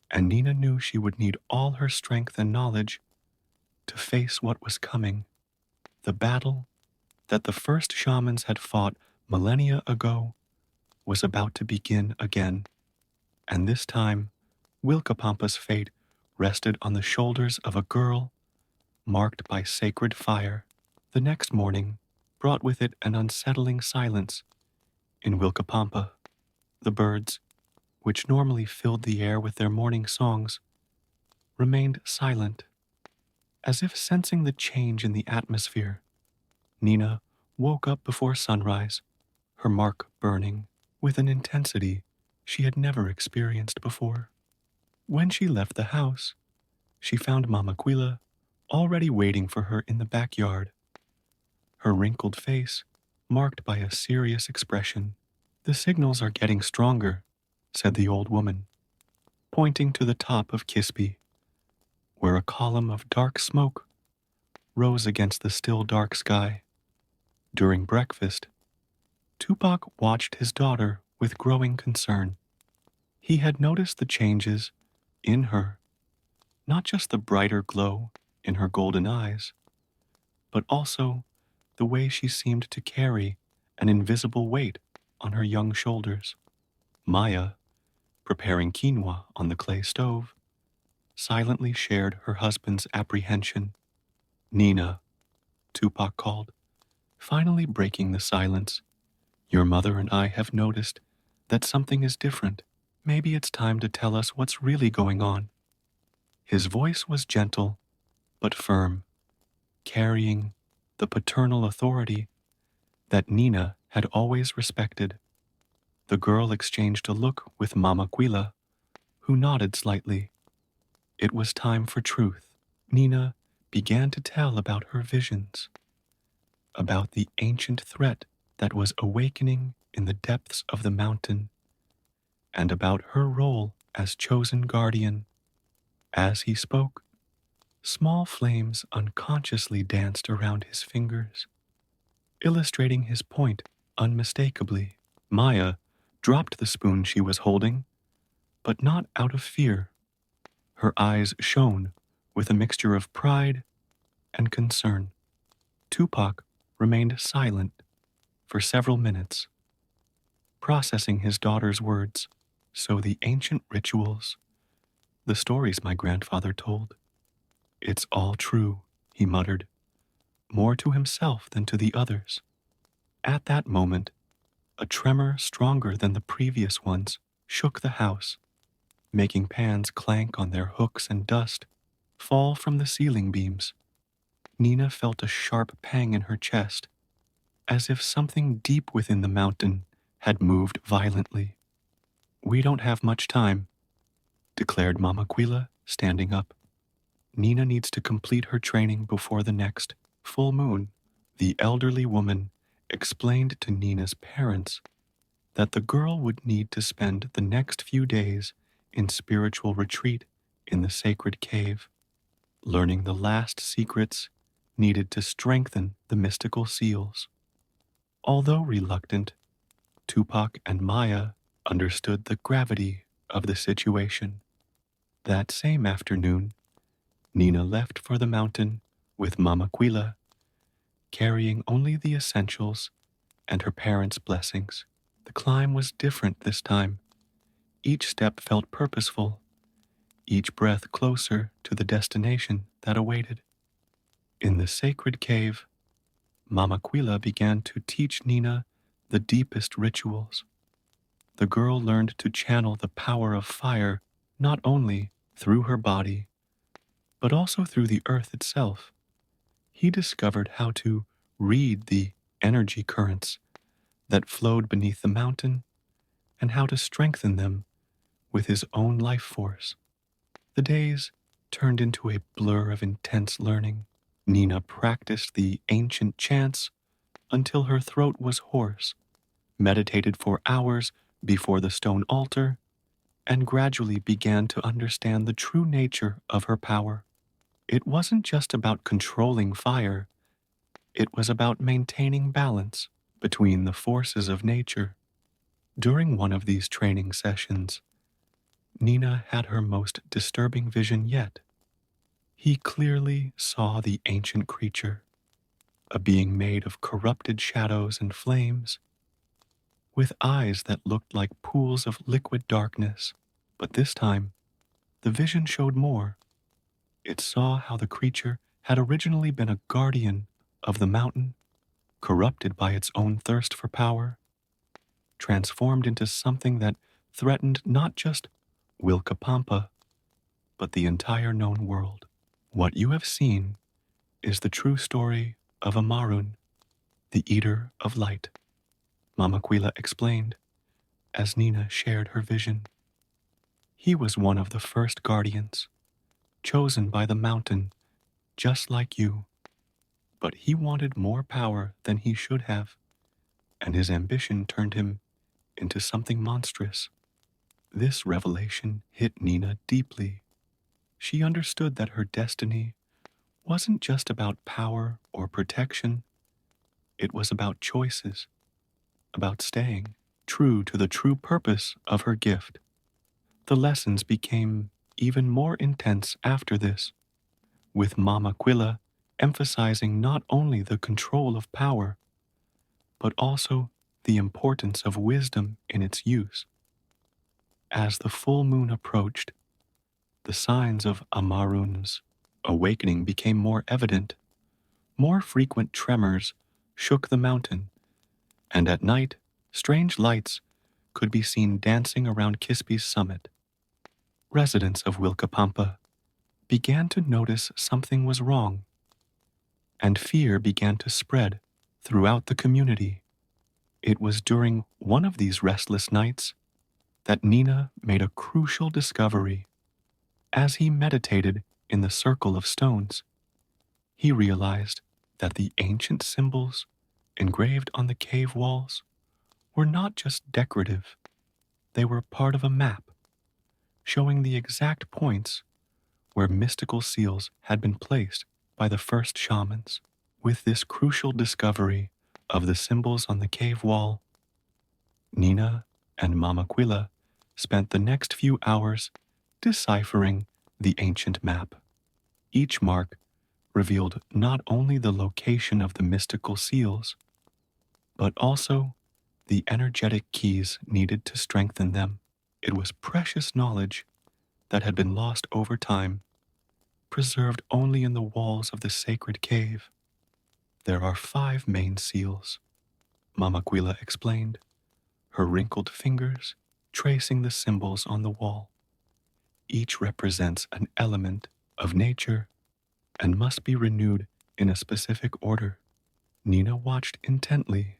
and Nina knew she would need all her strength and knowledge to face what was coming. The battle that the first shamans had fought millennia ago was about to begin again, and this time Wilcapampa's fate rested on the shoulders of a girl marked by sacred fire. The next morning brought with it an unsettling silence in Wilcapampa. The birds, which normally filled the air with their morning songs, remained silent, as if sensing the change in the atmosphere. Nina woke up before sunrise, her mark burning with an intensity she had never experienced before. When she left the house, she found Mama Quilla already waiting for her in the backyard, her wrinkled face marked by a serious expression. "The signals are getting stronger," said the old woman, pointing to the top of Kispi, where a column of dark smoke rose against the still dark sky. During breakfast, Tupac watched his daughter with growing concern. He had noticed the changes in her, not just the brighter glow in her golden eyes, but also the way she seemed to carry an invisible weight on her young shoulders. Maya, preparing quinoa on the clay stove, silently shared her husband's apprehension. "Nina," Tupac called, finally breaking the silence. Your mother and I have noticed that something is different. Maybe it's time to tell us what's really going on. His voice was gentle but firm, carrying the paternal authority that Nina had always respected. The girl exchanged a look with Mama Quila, who nodded slightly. It was time for truth. Nina began to tell about her visions, about the ancient threat that was awakening in the depths of the mountain, and about her role as chosen guardian. As he spoke, small flames unconsciously danced around his fingers, illustrating his point unmistakably. Maya dropped the spoon she was holding, but not out of fear. Her eyes shone with a mixture of pride and concern. Tupac remained silent for several minutes, processing his daughter's words. So the ancient rituals, the stories my grandfather told, it's all true, he muttered, more to himself than to the others. At that moment, a tremor stronger than the previous ones shook the house, making pans clank on their hooks and dust fall from the ceiling beams. Nina felt a sharp pang in her chest, as if something deep within the mountain had moved violently. We don't have much time, declared Mama Quila, standing up. Nina needs to complete her training before the next full moon. The elderly woman explained to Nina's parents that the girl would need to spend the next few days in spiritual retreat in the sacred cave, learning the last secrets needed to strengthen the mystical seals. Although reluctant, Tupac and Maya understood the gravity of the situation. That same afternoon, Nina left for the mountain with Mama Quila, carrying only the essentials and her parents' blessings. The climb was different this time. Each step felt purposeful, each breath closer to the destination that awaited. In the sacred cave, Mama Quila began to teach Nina the deepest rituals. The girl learned to channel the power of fire not only through her body, but also through the earth itself. He discovered how to read the energy currents that flowed beneath the mountain and how to strengthen them with his own life force. The days turned into a blur of intense learning. Nina practiced the ancient chants until her throat was hoarse, meditated for hours before the stone altar, and gradually began to understand the true nature of her power. It wasn't just about controlling fire, it was about maintaining balance between the forces of nature. During one of these training sessions, Nina had her most disturbing vision yet. He clearly saw the ancient creature, a being made of corrupted shadows and flames, with eyes that looked like pools of liquid darkness. But this time, the vision showed more. It saw how the creature had originally been a guardian of the mountain, corrupted by its own thirst for power, transformed into something that threatened not just Wilcapampa, but the entire known world. What you have seen is the true story of Amarun, the Eater of Light, Mama Quila explained as Nina shared her vision. He was one of the first guardians, chosen by the mountain, just like you. But he wanted more power than he should have, and his ambition turned him into something monstrous. This revelation hit Nina deeply. She understood that her destiny wasn't just about power or protection, it was about choices, about staying true to the true purpose of her gift. The lessons became even more intense after this, with Mama Quilla emphasizing not only the control of power, but also the importance of wisdom in its use. As the full moon approached, the signs of Amarun's awakening became more evident. More frequent tremors shook the mountain, and at night, strange lights could be seen dancing around Kispi's summit. Residents of Wilcapampa began to notice something was wrong, and fear began to spread throughout the community. It was during one of these restless nights that Nina made a crucial discovery. As he meditated in the circle of stones, he realized that the ancient symbols engraved on the cave walls were not just decorative, they were part of a map showing the exact points where mystical seals had been placed by the first shamans. With this crucial discovery of the symbols on the cave wall, Nina and Mama Quilla spent the next few hours deciphering the ancient map. Each mark revealed not only the location of the mystical seals, but also the energetic keys needed to strengthen them. It was precious knowledge that had been lost over time, preserved only in the walls of the sacred cave. There are 5 main seals, Mama Quilla explained, her wrinkled fingers tracing the symbols on the wall. Each represents an element of nature and must be renewed in a specific order. Nina watched intently,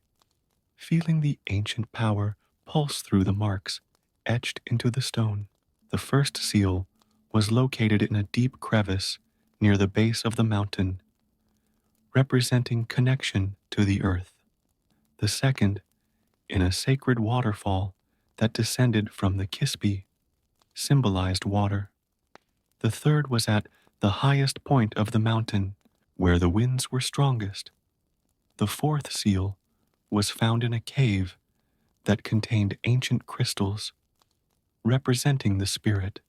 feeling the ancient power pulse through the marks etched into the stone. The first seal was located in a deep crevice near the base of the mountain, representing connection to the earth. The second, in a sacred waterfall that descended from the Kispi, symbolized water. The third was at the highest point of the mountain, where the winds were strongest. The fourth seal was found in a cave that contained ancient crystals, representing the spirit.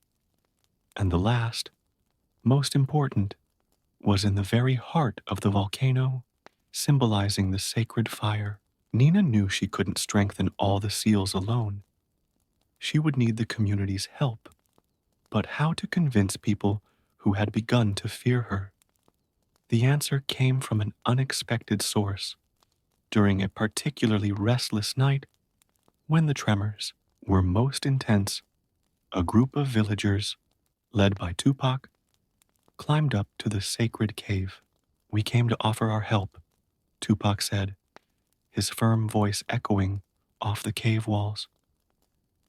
And the last, most important, was in the very heart of the volcano, symbolizing the sacred fire. Nina knew she couldn't strengthen all the seals alone. She would need the community's help. But how to convince people who had begun to fear her? The answer came from an unexpected source. During a particularly restless night, when the tremors were most intense, a group of villagers, led by Tupac, climbed up to the sacred cave. "We came to offer our help," Tupac said, his firm voice echoing off the cave walls.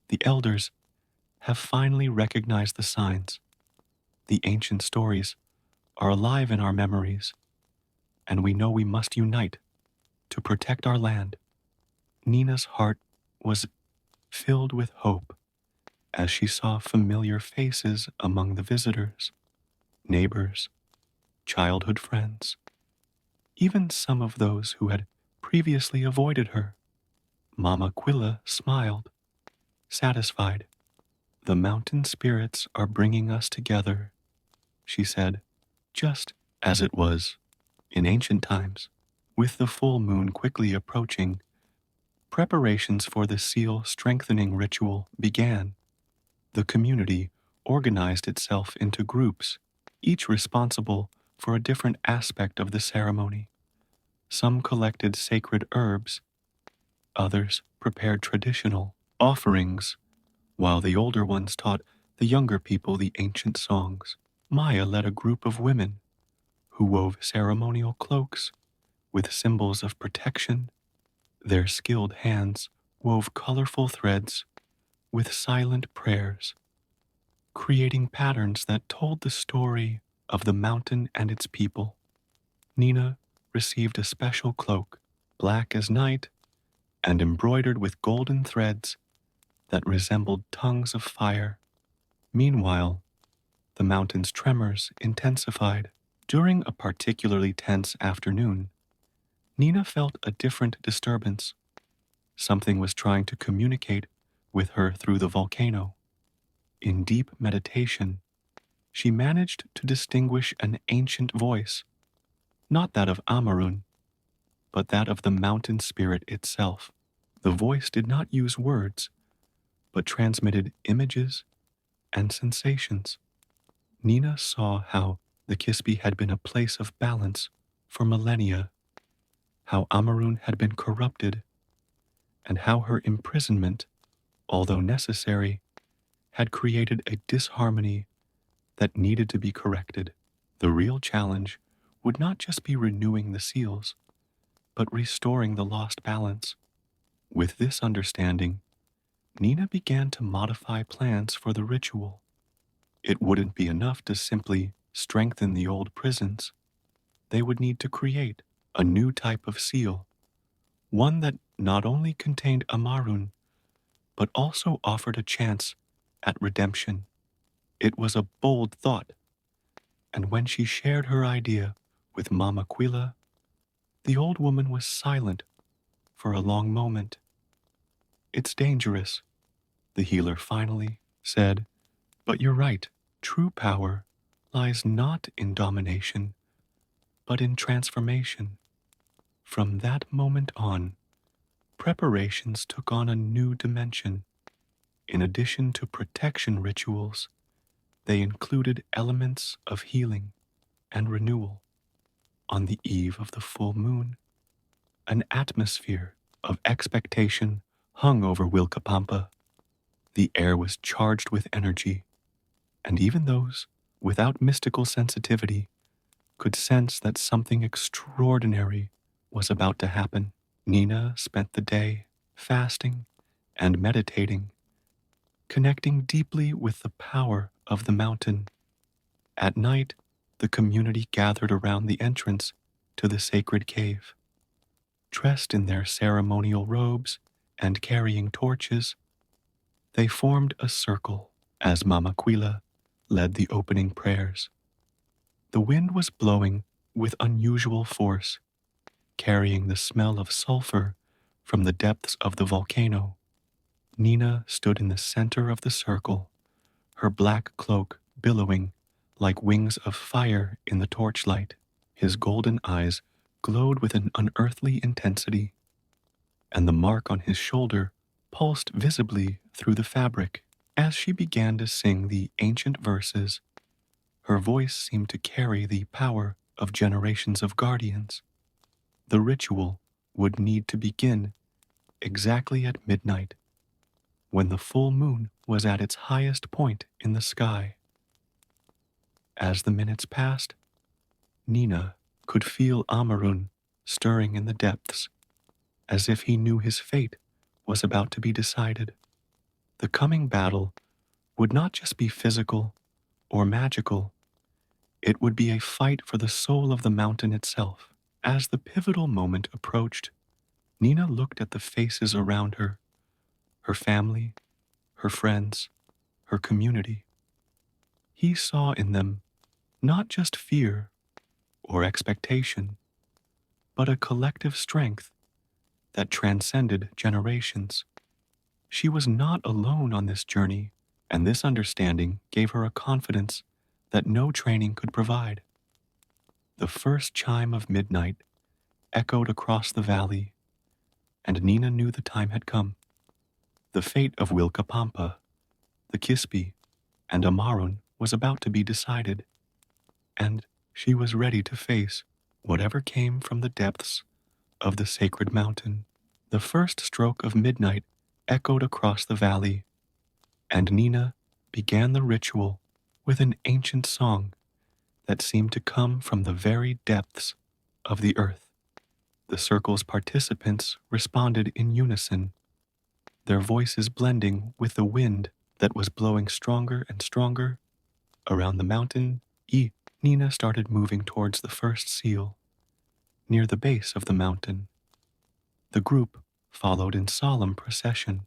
"The elders have finally recognized the signs. The ancient stories are alive in our memories, and we know we must unite to protect our land." Nina's heart was filled with hope as she saw familiar faces among the visitors, neighbors, childhood friends, even some of those who had previously avoided her. Mama Quilla smiled, satisfied. "The mountain spirits are bringing us together," she said, just as it was in ancient times. With the full moon quickly approaching, preparations for the seal strengthening ritual began. The community organized itself into groups, each responsible for a different aspect of the ceremony. Some collected sacred herbs, others prepared traditional offerings, while the older ones taught the younger people the ancient songs. Maya led a group of women who wove ceremonial cloaks with symbols of protection. Their skilled hands wove colorful threads with silent prayers, creating patterns that told the story of the mountain and its people. Nina received a special cloak, black as night and embroidered with golden threads that resembled tongues of fire. Meanwhile, the mountain's tremors intensified. During a particularly tense afternoon, Nina felt a different disturbance. Something was trying to communicate with her through the volcano. In deep meditation, she managed to distinguish an ancient voice, not that of Amarun, but that of the mountain spirit itself. The voice did not use words, but transmitted images and sensations. Nina saw how the Kispi had been a place of balance for millennia, how Amarun had been corrupted, and how her imprisonment, although necessary, had created a disharmony that needed to be corrected. The real challenge would not just be renewing the seals, but restoring the lost balance. With this understanding, Nina began to modify plans for the ritual. It wouldn't be enough to simply strengthen the old prisons. They would need to create a new type of seal, one that not only contained Amarun, but also offered a chance at redemption. It was a bold thought, and when she shared her idea with Mama Quila, the old woman was silent for a long moment. "It's dangerous," the healer finally said, "but you're right. True power lies not in domination, but in transformation." From that moment on, preparations took on a new dimension. In addition to protection rituals, they included elements of healing and renewal. On the eve of the full moon, an atmosphere of expectation hung over Wilcapampa. The air was charged with energy, and even those without mystical sensitivity could sense that something extraordinary was about to happen. Nina spent the day fasting and meditating, connecting deeply with the power of the mountain. At night, the community gathered around the entrance to the sacred cave. Dressed in their ceremonial robes and carrying torches, they formed a circle as Mama Quila led the opening prayers. The wind was blowing with unusual force, carrying the smell of sulfur from the depths of the volcano. Nina stood in the center of the circle, her black cloak billowing like wings of fire in the torchlight. His golden eyes glowed with an unearthly intensity, and the mark on his shoulder pulsed visibly through the fabric. As she began to sing the ancient verses, her voice seemed to carry the power of generations of guardians. The ritual would need to begin exactly at midnight, when the full moon was at its highest point in the sky. As the minutes passed, Nina could feel Amarun stirring in the depths, as if he knew his fate was about to be decided. The coming battle would not just be physical or magical, it would be a fight for the soul of the mountain itself. As the pivotal moment approached, Nina looked at the faces around her, her family, her friends, her community. He saw in them not just fear or expectation, but a collective strength that transcended generations. She was not alone on this journey, and this understanding gave her a confidence that no training could provide. The first chime of midnight echoed across the valley, and Nina knew the time had come. The fate of Wilcapampa, the Kispi, and Amarun was about to be decided, and she was ready to face whatever came from the depths of the sacred mountain. The first stroke of midnight echoed across the valley, and Nina began the ritual with an ancient song that seemed to come from the very depths of the earth. The circle's participants responded in unison, their voices blending with the wind that was blowing stronger and stronger around the mountain. Nina started moving towards the first seal, near the base of the mountain. The group followed in solemn procession,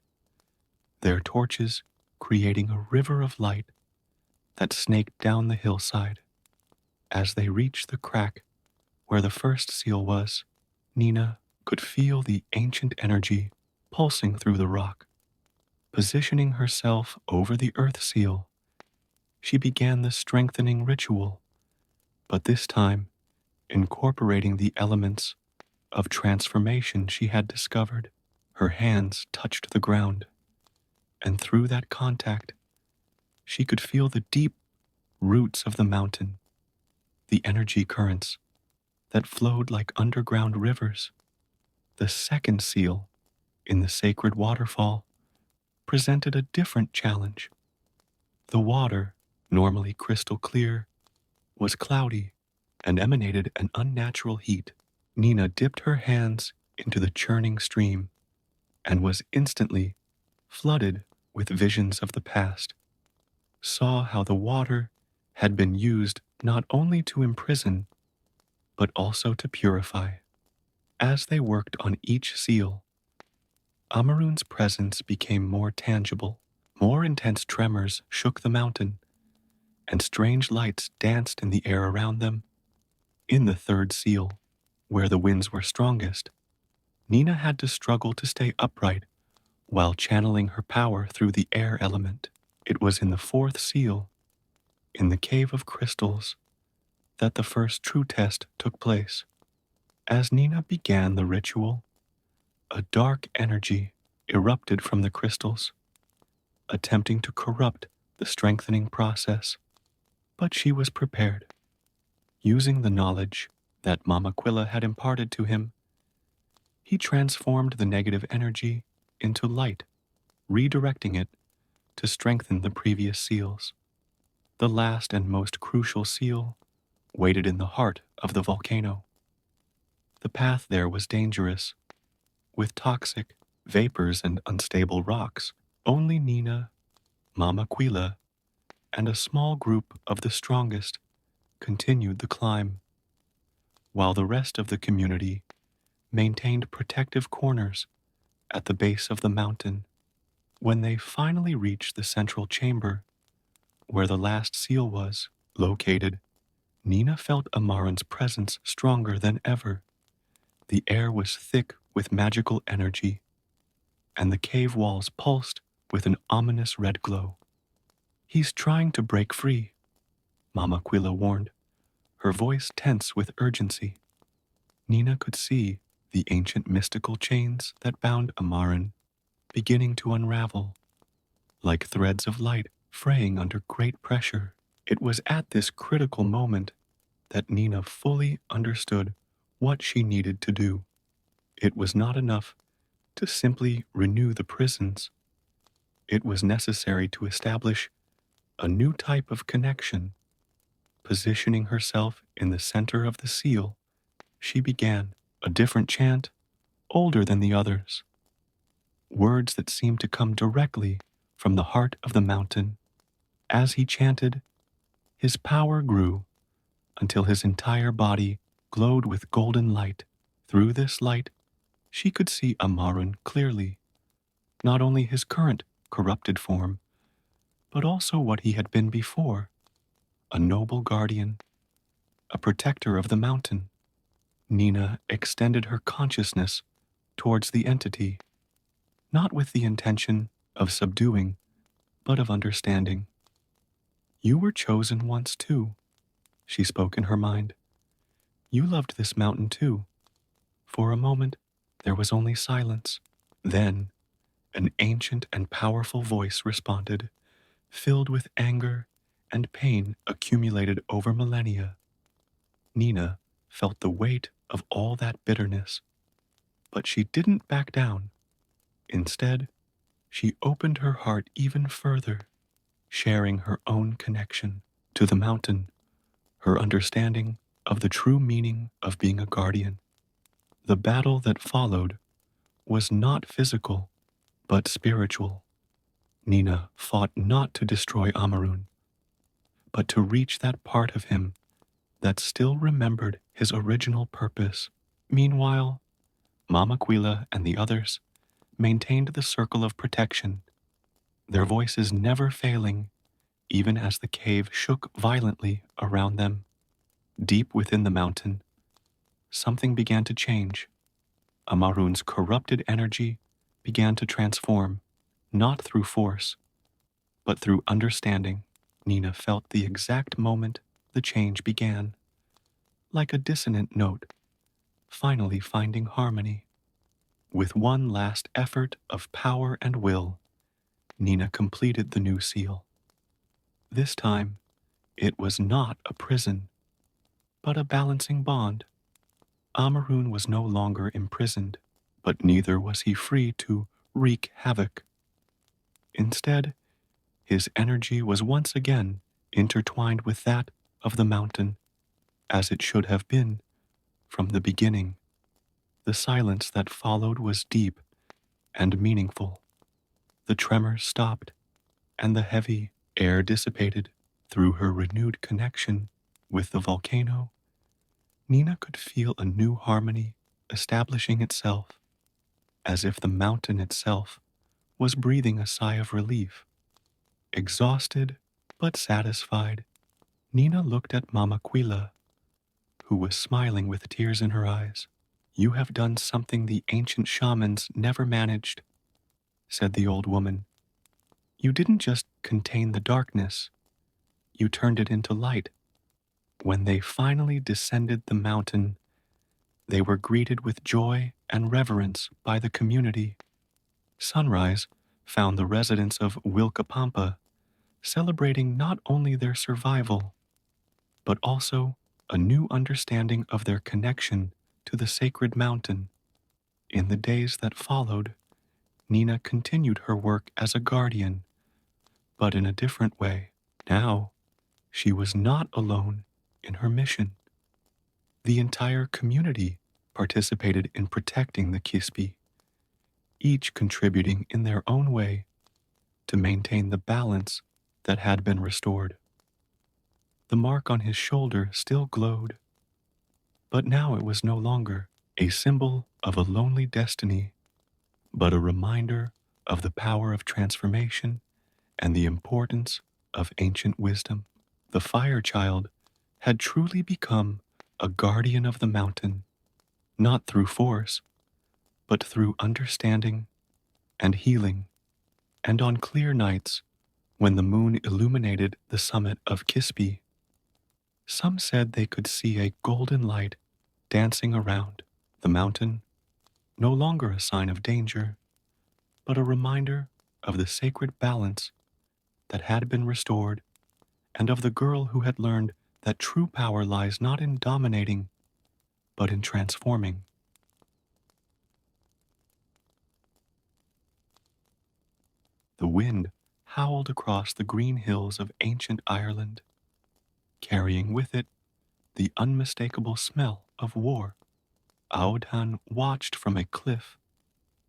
their torches creating a river of light that snaked down the hillside. As they reached the crack where the first seal was, Nina could feel the ancient energy pulsing through the rock. Positioning herself over the earth seal, she began the strengthening ritual, but this time incorporating the elements of transformation she had discovered. Her hands touched the ground, and through that contact, she could feel the deep roots of the mountain, the energy currents that flowed like underground rivers. The second seal, in the sacred waterfall, presented a different challenge. The water, normally crystal clear, was cloudy and emanated an unnatural heat. Nina dipped her hands into the churning stream and was instantly flooded with visions of the past, saw how the water had been used not only to imprison, but also to purify. As they worked on each seal, Amarun's presence became more tangible. More intense tremors shook the mountain, and strange lights danced in the air around them. In the third seal, where the winds were strongest, Nina had to struggle to stay upright while channeling her power through the air element. It was in the fourth seal, in the cave of crystals, that the first true test took place. As Nina began the ritual, a dark energy erupted from the crystals, attempting to corrupt the strengthening process. But she was prepared. Using the knowledge that Mama Quilla had imparted to him, he transformed the negative energy into light, redirecting it to strengthen the previous seals. The last and most crucial seal waited in the heart of the volcano. The path there was dangerous, with toxic vapors and unstable rocks. Only Nina, Mama Quilla, and a small group of the strongest continued the climb, while the rest of the community maintained protective corners at the base of the mountain. When they finally reached the central chamber, where the last seal was located, Nina felt Amaran's presence stronger than ever. The air was thick with magical energy, and the cave walls pulsed with an ominous red glow. "He's trying to break free," Mama Quilla warned, her voice tense with urgency. Nina could see the ancient mystical chains that bound Amaran beginning to unravel, like threads of light fraying under great pressure. It was at this critical moment that Nina fully understood what she needed to do. It was not enough to simply renew the prisons. It was necessary to establish a new type of connection. Positioning herself in the center of the seal, she began a different chant, older than the others. Words that seemed to come directly from the heart of the mountain. As he chanted, his power grew until his entire body glowed with golden light. Through this light, she could see Amarun clearly, not only his current corrupted form, but also what he had been before, a noble guardian, a protector of the mountain. Nina extended her consciousness towards the entity, not with the intention of subduing, but of understanding. "You were chosen once too," she spoke in her mind. "You loved this mountain too." For a moment, there was only silence. Then, an ancient and powerful voice responded, filled with anger and pain accumulated over millennia. Nina felt the weight of all that bitterness, but she didn't back down. Instead, she opened her heart even further, sharing her own connection to the mountain, her understanding of the true meaning of being a guardian. The battle that followed was not physical, but spiritual. Nina fought not to destroy Amarun, but to reach that part of him that still remembered his original purpose. Meanwhile, Mama Quilla and the others maintained the circle of protection, their voices never failing, even as the cave shook violently around them. Deep within the mountain, something began to change. Amarun's corrupted energy began to transform, not through force, but through understanding. Nina felt the exact moment the change began, like a dissonant note, finally finding harmony. With one last effort of power and will, Nina completed the new seal. This time, it was not a prison, but a balancing bond. Amarun was no longer imprisoned. but neither was he free to wreak havoc. Instead, his energy was once again intertwined with that of the mountain, as it should have been from the beginning. The silence that followed was deep and meaningful. The tremors stopped, and the heavy air dissipated. Through her renewed connection with the volcano, Nina could feel a new harmony establishing itself, as if the mountain itself was breathing a sigh of relief. Exhausted but satisfied, Nina looked at Mama Quila, who was smiling with tears in her eyes. "You have done something the ancient shamans never managed," said the old woman. "You didn't just contain the darkness, you turned it into light." When they finally descended the mountain, they were greeted with joy and reverence by the community. Sunrise found the residents of Wilcapampa celebrating not only their survival, but also a new understanding of their connection to the sacred mountain. In the days that followed, Nina continued her work as a guardian, but in a different way. Now, she was not alone in her mission. The entire community participated in protecting the Kispi, each contributing in their own way to maintain the balance that had been restored. The mark on his shoulder still glowed, but now it was no longer a symbol of a lonely destiny, but a reminder of the power of transformation and the importance of ancient wisdom. The fire child had truly become a guardian of the mountain, not through force, but through understanding and healing. And on clear nights, when the moon illuminated the summit of Kispi, some said they could see a golden light dancing around the mountain, no longer a sign of danger, but a reminder of the sacred balance that had been restored, and of the girl who had learned that true power lies not in dominating, but in transforming. The wind howled across the green hills of ancient Ireland, carrying with it the unmistakable smell of war. Aodhan watched from a cliff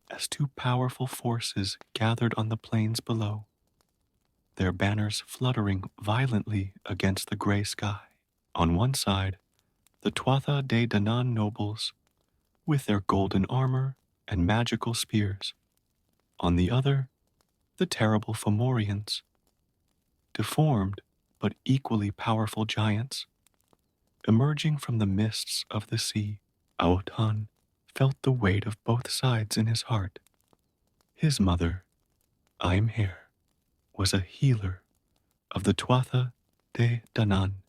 as two powerful forces gathered on the plains below, their banners fluttering violently against the gray sky. On one side, the Tuatha De Danann nobles, with their golden armor and magical spears. On the other, the terrible Fomorians, deformed but equally powerful giants. Emerging from the mists of the sea, Aodhan felt the weight of both sides in his heart. His mother, Imher, was a healer of the Tuatha De Danann,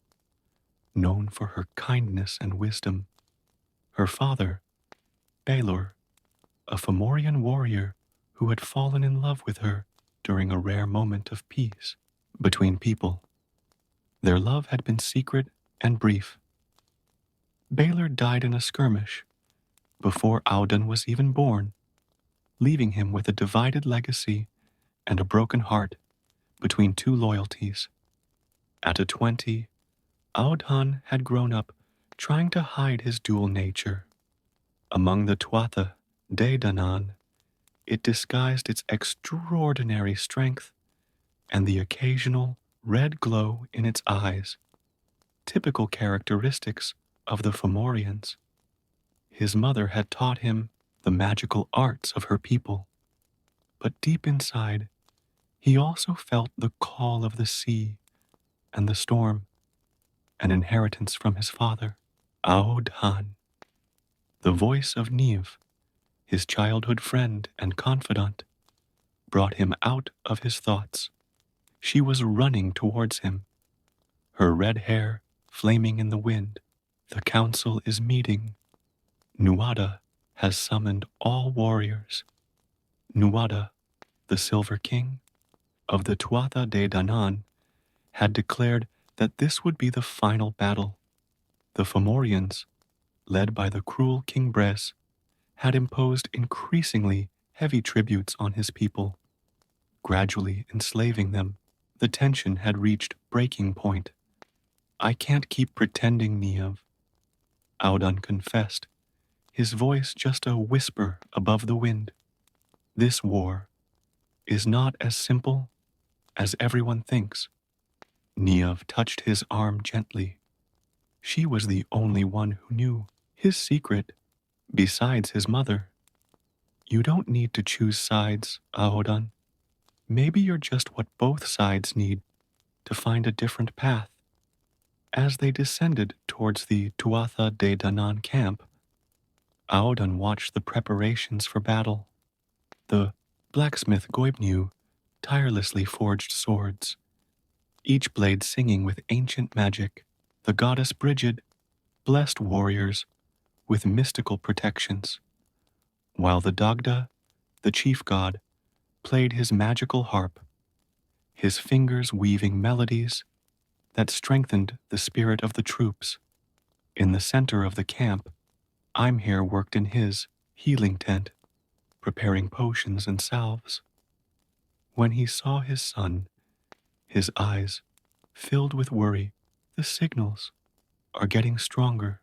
known for her kindness and wisdom. Her father, Balor, a Fomorian warrior who had fallen in love with her during a rare moment of peace between people. Their love had been secret and brief. Balor died in a skirmish before Aodhan was even born, leaving him with a divided legacy and a broken heart between two loyalties. At 20, Aodhan had grown up trying to hide his dual nature. Among the Tuatha De Danann, it disguised its extraordinary strength and the occasional red glow in its eyes, typical characteristics of the Fomorians. His mother had taught him the magical arts of her people, but deep inside, he also felt the call of the sea and the storm, an inheritance from his father, Aodhan. The voice of Niamh, his childhood friend and confidant, brought him out of his thoughts. She was running towards him, her red hair flaming in the wind. "The council is meeting. Nuada has summoned all warriors." Nuada, the Silver King of the Tuatha De Danann, had declared that this would be the final battle. The Fomorians, led by the cruel King Bres, had imposed increasingly heavy tributes on his people, gradually enslaving them. The tension had reached breaking point. I can't keep pretending, Niev, Audan confessed, his voice just a whisper above the wind. This war is not as simple as everyone thinks. Niev touched his arm gently. She was the only one who knew his secret, besides his mother. You don't need to choose sides, Audan. Maybe you're just what both sides need to find a different path. As they descended towards the Tuatha De Danann camp, Audan watched the preparations for battle. The blacksmith Goibniu tirelessly forged swords, each blade singing with ancient magic. The goddess Brigid blessed warriors with mystical protections, while the Dagda, the chief god, played his magical harp, his fingers weaving melodies that strengthened the spirit of the troops. In the center of the camp, Imher worked in his healing tent, preparing potions and salves. When he saw his son, his eyes filled with worry. The signals are getting stronger,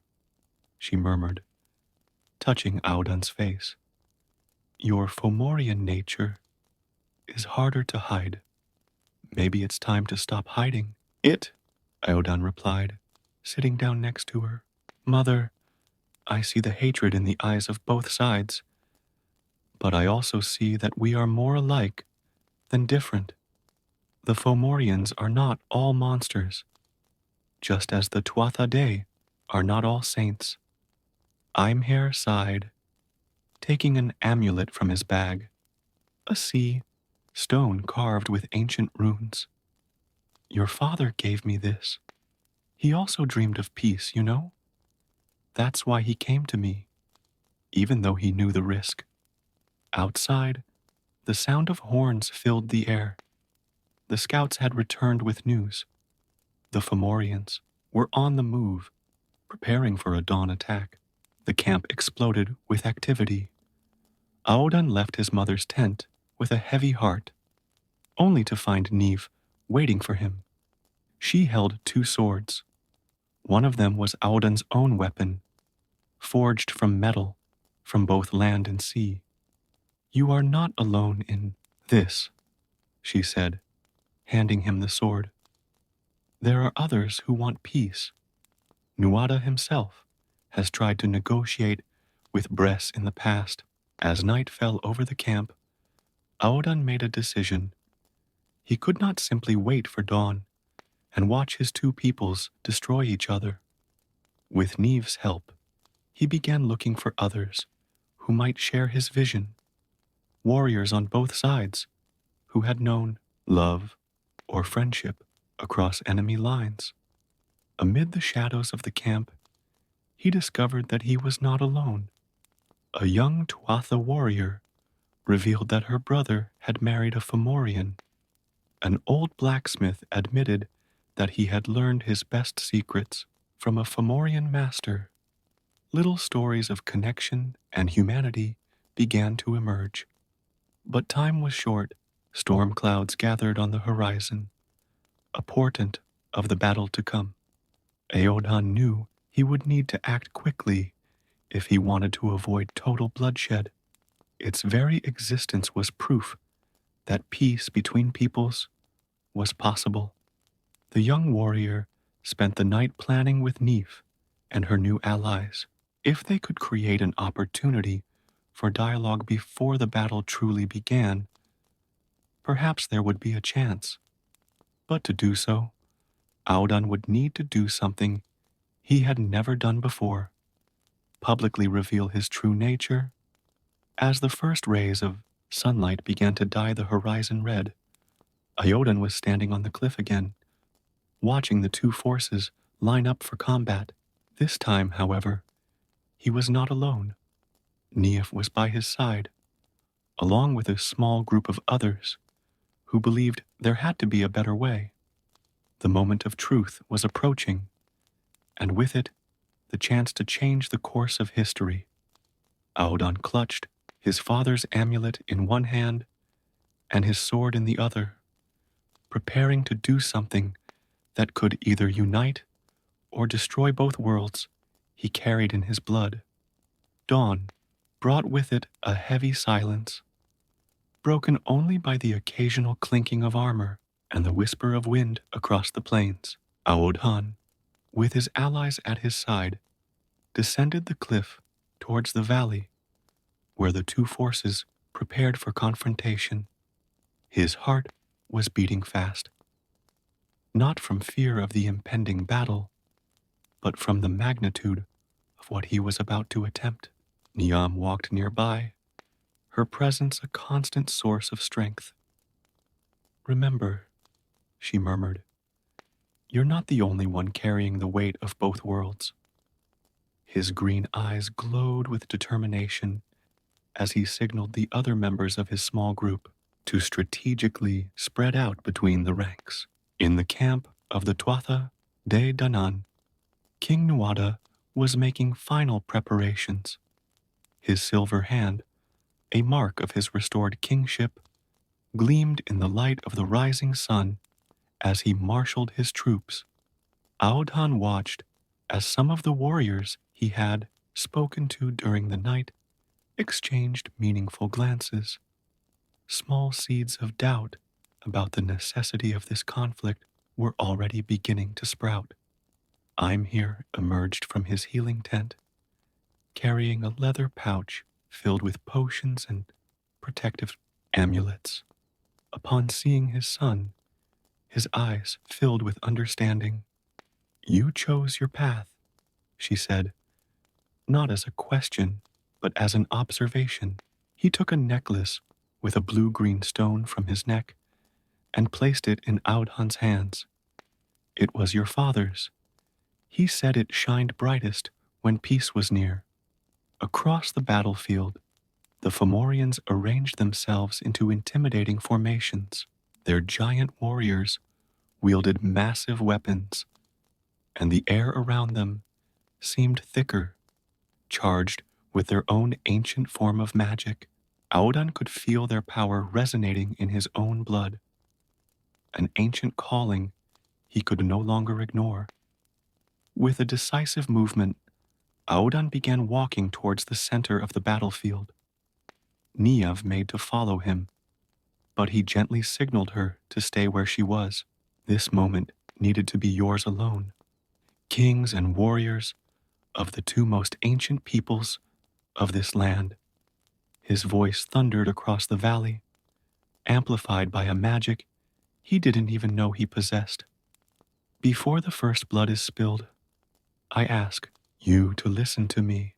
she murmured, touching Audan's face. Your Fomorian nature is harder to hide. Maybe it's time to stop hiding it, Audan replied, sitting down next to her. Mother, I see the hatred in the eyes of both sides, but I also see that we are more alike than different. The Fomorians are not all monsters, just as the Tuatha De are not all saints. Imher sighed, taking an amulet from his bag, a sea stone carved with ancient runes. Your father gave me this. He also dreamed of peace, you know? That's why he came to me, even though he knew the risk. Outside, the sound of horns filled the air. The scouts had returned with news. The Fomorians were on the move, preparing for a dawn attack. The camp exploded with activity. Audan left his mother's tent with a heavy heart, only to find Niamh waiting for him. She held two swords. One of them was Audan's own weapon, forged from metal from both land and sea. You are not alone in this, she said, handing him the sword. There are others who want peace. Nuada himself has tried to negotiate with Bress in the past. As night fell over the camp, Audan made a decision. He could not simply wait for dawn and watch his two peoples destroy each other. With Niamh's help, he began looking for others who might share his vision, warriors on both sides who had known love or friendship across enemy lines. Amid the shadows of the camp, he discovered that he was not alone. A young Tuatha warrior revealed that her brother had married a Fomorian. An old blacksmith admitted that he had learned his best secrets from a Fomorian master. Little stories of connection and humanity began to emerge. But time was short. Storm clouds gathered on the horizon, a portent of the battle to come. Audan knew he would need to act quickly if he wanted to avoid total bloodshed. Its very existence was proof that peace between peoples was possible. The young warrior spent the night planning with Niamh and her new allies. If they could create an opportunity for dialogue before the battle truly began, perhaps there would be a chance. But to do so, Audan would need to do something he had never done before, publicly reveal his true nature. As the first rays of sunlight began to dye the horizon red, Audan was standing on the cliff again, watching the two forces line up for combat. This time, however, he was not alone. Niamh was by his side, along with a small group of others who believed there had to be a better way. The moment of truth was approaching, and with it, the chance to change the course of history. Aodan clutched his father's amulet in one hand and his sword in the other, preparing to do something that could either unite or destroy both worlds he carried in his blood. Dawn brought with it a heavy silence, broken only by the occasional clinking of armor and the whisper of wind across the plains. Aodhan, with his allies at his side, descended the cliff towards the valley where the two forces prepared for confrontation. His heart was beating fast, not from fear of the impending battle, but from the magnitude of what he was about to attempt. Niam walked nearby, her presence a constant source of strength. "Remember," she murmured, "you're not the only one carrying the weight of both worlds." His green eyes glowed with determination as he signaled the other members of his small group to strategically spread out between the ranks. In the camp of the Tuatha De Danann, King Nuada was making final preparations. His silver hand, a mark of his restored kingship, gleamed in the light of the rising sun as he marshaled his troops. Aodhan watched as some of the warriors he had spoken to during the night exchanged meaningful glances. Small seeds of doubt about the necessity of this conflict were already beginning to sprout. I'm Here emerged from his healing tent, carrying a leather pouch filled with potions and protective amulets. Upon seeing his son, his eyes filled with understanding. "You chose your path," she said, not as a question, but as an observation. He took a necklace with a blue-green stone from his neck and placed it in Aodhan's hands. "It was your father's. He said it shined brightest when peace was near." Across the battlefield, the Fomorians arranged themselves into intimidating formations. Their giant warriors wielded massive weapons, and the air around them seemed thicker, charged with their own ancient form of magic. Aodan could feel their power resonating in his own blood, an ancient calling he could no longer ignore. With a decisive movement, Aodan began walking towards the center of the battlefield. Niav made to follow him, but he gently signaled her to stay where she was. "This moment needed to be yours alone. Kings and warriors of the two most ancient peoples of this land." His voice thundered across the valley, amplified by a magic he didn't even know he possessed. "Before the first blood is spilled, I ask you to listen to me."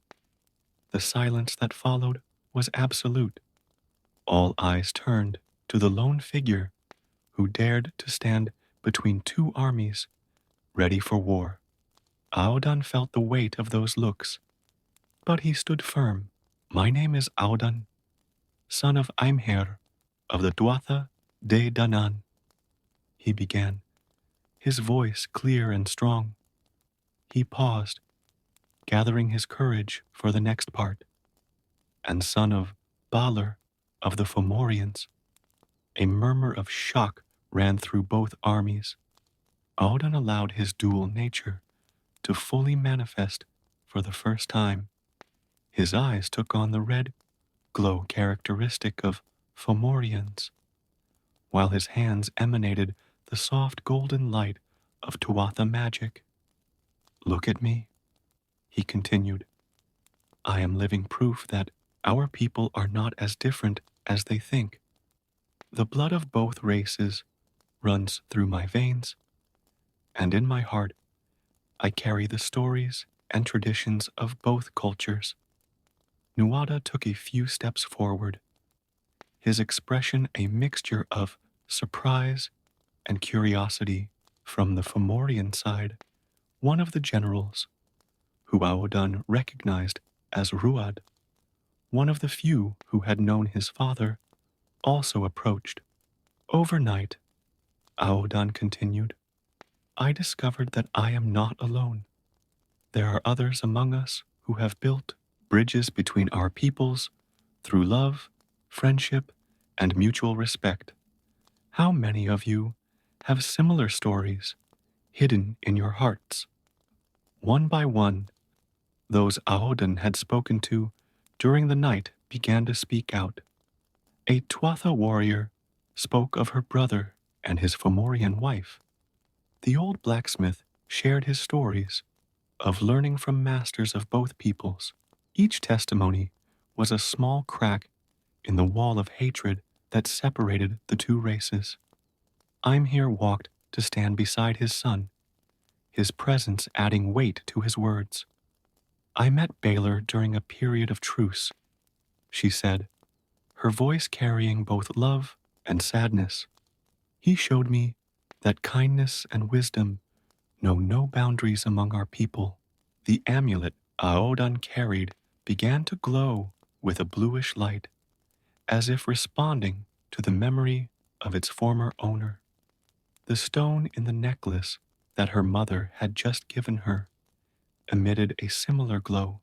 The silence that followed was absolute. All eyes turned to the lone figure who dared to stand between two armies ready for war. Aodan felt the weight of those looks, but he stood firm. "My name is Aodan, son of Imher of the Tuatha De Danann," he began, his voice clear and strong. He paused, gathering his courage for the next part. "And son of Balor of the Fomorians." A murmur of shock ran through both armies. Aodan allowed his dual nature to fully manifest for the first time. His eyes took on the red glow characteristic of Fomorians, while his hands emanated the soft golden light of Tuatha magic. "Look at me," he continued. "I am living proof that our people are not as different as they think. The blood of both races runs through my veins, and in my heart I carry the stories and traditions of both cultures." Nuada took a few steps forward, his expression a mixture of surprise and curiosity. From the Fomorian side, one of the generals, who Aodan recognized as Ruad, one of the few who had known his father, also approached. "Overnight," Aodan continued, "I discovered that I am not alone. There are others among us who have built bridges between our peoples through love, friendship, and mutual respect. How many of you have similar stories hidden in your hearts? One by one, those Ahodan had spoken to during the night began to speak out. A Tuatha warrior spoke of her brother and his Fomorian wife. The old blacksmith shared his stories of learning from masters of both peoples. Each testimony was a small crack in the wall of hatred that separated the two races. I'm here walked to stand beside his son, his presence adding weight to his words. I met Baylor during a period of truce, she said, her voice carrying both love and sadness. He showed me that kindness and wisdom know no boundaries among our people. The amulet Aodan carried began to glow with a bluish light, as if responding to the memory of its former owner. The stone in the necklace that her mother had just given her emitted a similar glow,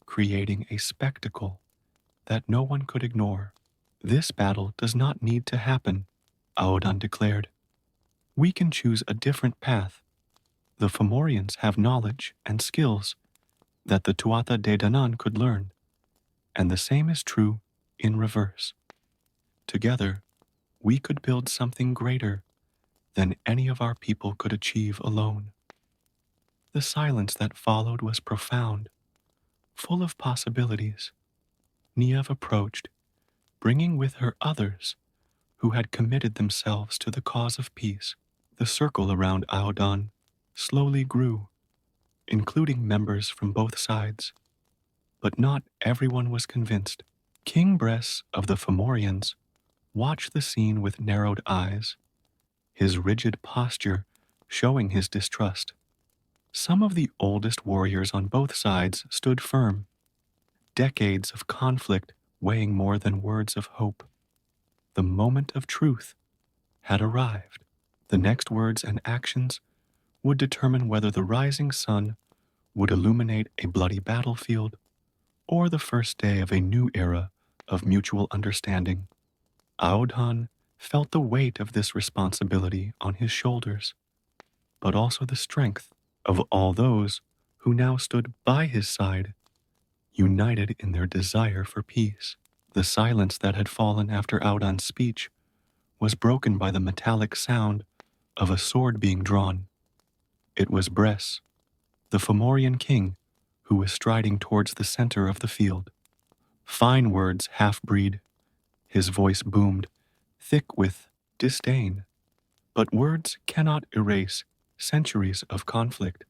creating a spectacle that no one could ignore. This battle does not need to happen, Aodan declared. We can choose a different path. The Fomorians have knowledge and skills that the Tuatha De Danann could learn, and the same is true in reverse. Together, we could build something greater than any of our people could achieve alone. The silence that followed was profound, full of possibilities. Niev approached, bringing with her others who had committed themselves to the cause of peace. The circle around Aodan slowly grew, including members from both sides. But not everyone was convinced. King Bress of the Fomorians watched the scene with narrowed eyes, his rigid posture showing his distrust. Some of the oldest warriors on both sides stood firm, decades of conflict weighing more than words of hope. The moment of truth had arrived. The next words and actions would determine whether the rising sun would illuminate a bloody battlefield or the first day of a new era of mutual understanding. Aodhan felt the weight of this responsibility on his shoulders, but also the strength of all those who now stood by his side, united in their desire for peace. The silence that had fallen after Aodhan's speech was broken by the metallic sound of a sword being drawn. It was Bress, the Fomorian king, who was striding towards the center of the field. Fine words, half-breed. His voice boomed, thick with disdain. But words cannot erase centuries of conflict.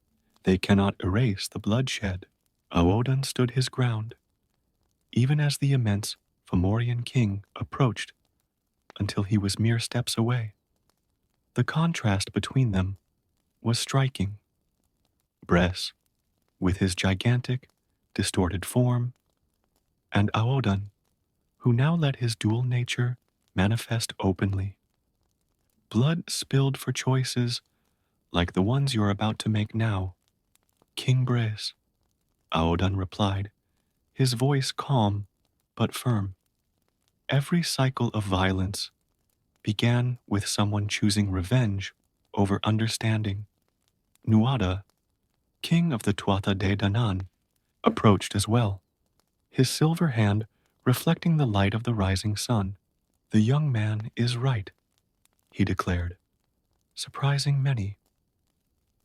They cannot erase the bloodshed. Aodan stood his ground, even as the immense Fomorian king approached until he was mere steps away. The contrast between them was striking. Bress, with his gigantic, distorted form, and Aodan, who now let his dual nature manifest openly. Blood spilled for choices like the ones you're about to make now. King Bress, Aodan replied, his voice calm but firm. Every cycle of violence began with someone choosing revenge over understanding. Nuada, king of the Tuatha De Danann, approached as well, his silver hand reflecting the light of the rising sun. The young man is right, he declared, surprising many.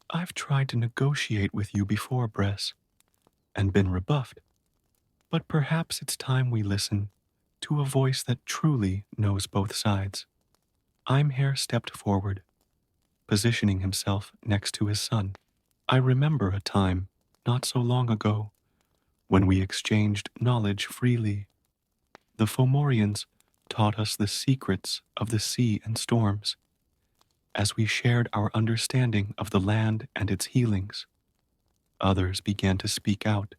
I've tried to negotiate with you before, Bress, and been rebuffed, but perhaps it's time we listen to a voice that truly knows both sides. Imher stepped forward, positioning himself next to his son. I remember a time, not so long ago, when we exchanged knowledge freely. The Fomorians taught us the secrets of the sea and storms. As we shared our understanding of the land and its healings, others began to speak out.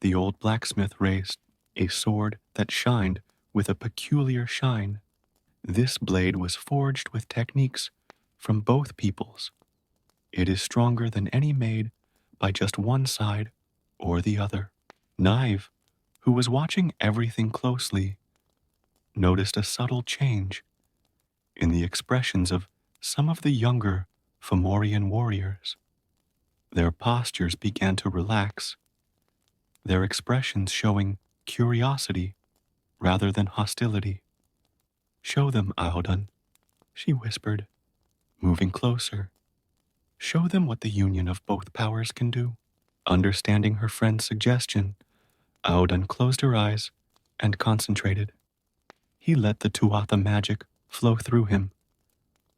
The old blacksmith raised a sword that shined with a peculiar shine. This blade was forged with techniques from both peoples. It is stronger than any made by just one side or the other. Nive, who was watching everything closely, noticed a subtle change in the expressions of some of the younger Fomorian warriors. Their postures began to relax, their expressions showing curiosity rather than hostility. "Show them, Aodan," she whispered, moving closer. "Show them what the union of both powers can do." Understanding her friend's suggestion, Aodan closed her eyes and concentrated. He let the Tuatha magic flow through him,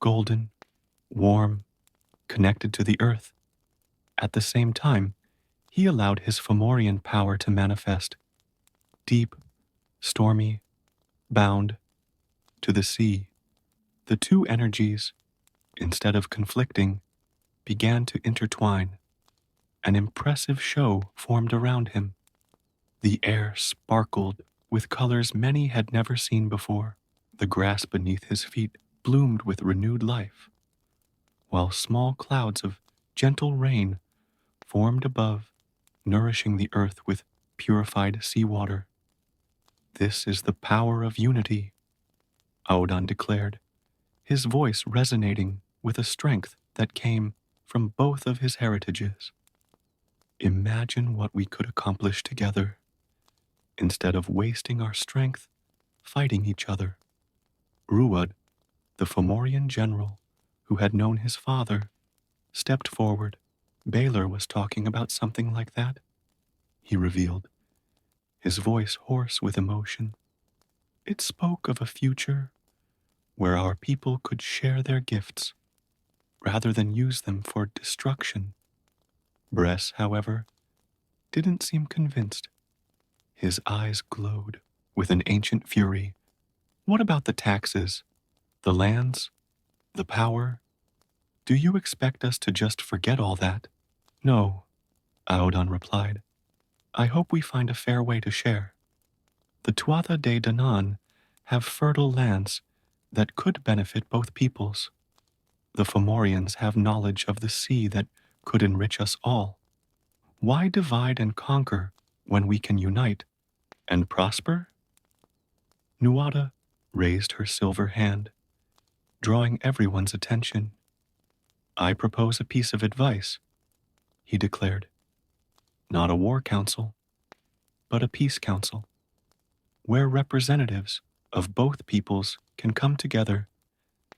golden, warm, connected to the earth. At the same time, he allowed his Fomorian power to manifest, deep, stormy, bound to the sea. The two energies, instead of conflicting, began to intertwine. An impressive show formed around him. The air sparkled with colors many had never seen before. The grass beneath his feet bloomed with renewed life, while small clouds of gentle rain formed above, nourishing the earth with purified seawater. "This is the power of unity," Aodan declared, his voice resonating with a strength that came from both of his heritages. "Imagine what we could accomplish together, instead of wasting our strength fighting each other." Ruad, the Fomorian general who had known his father, stepped forward. "Baylor was talking about something like that," he revealed, his voice hoarse with emotion. "It spoke of a future where our people could share their gifts rather than use them for destruction." Bress, however, didn't seem convinced. His eyes glowed with an ancient fury. "What about the taxes, the lands, the power? Do you expect us to just forget all that?" "No," Aodan replied. "I hope we find a fair way to share. The Tuatha De Danann have fertile lands that could benefit both peoples. The Fomorians have knowledge of the sea that could enrich us all. Why divide and conquer when we can unite and prosper?" Nuada raised her silver hand, drawing everyone's attention. "I propose a piece of advice," he declared. "Not a war council, but a peace council, where representatives of both peoples can come together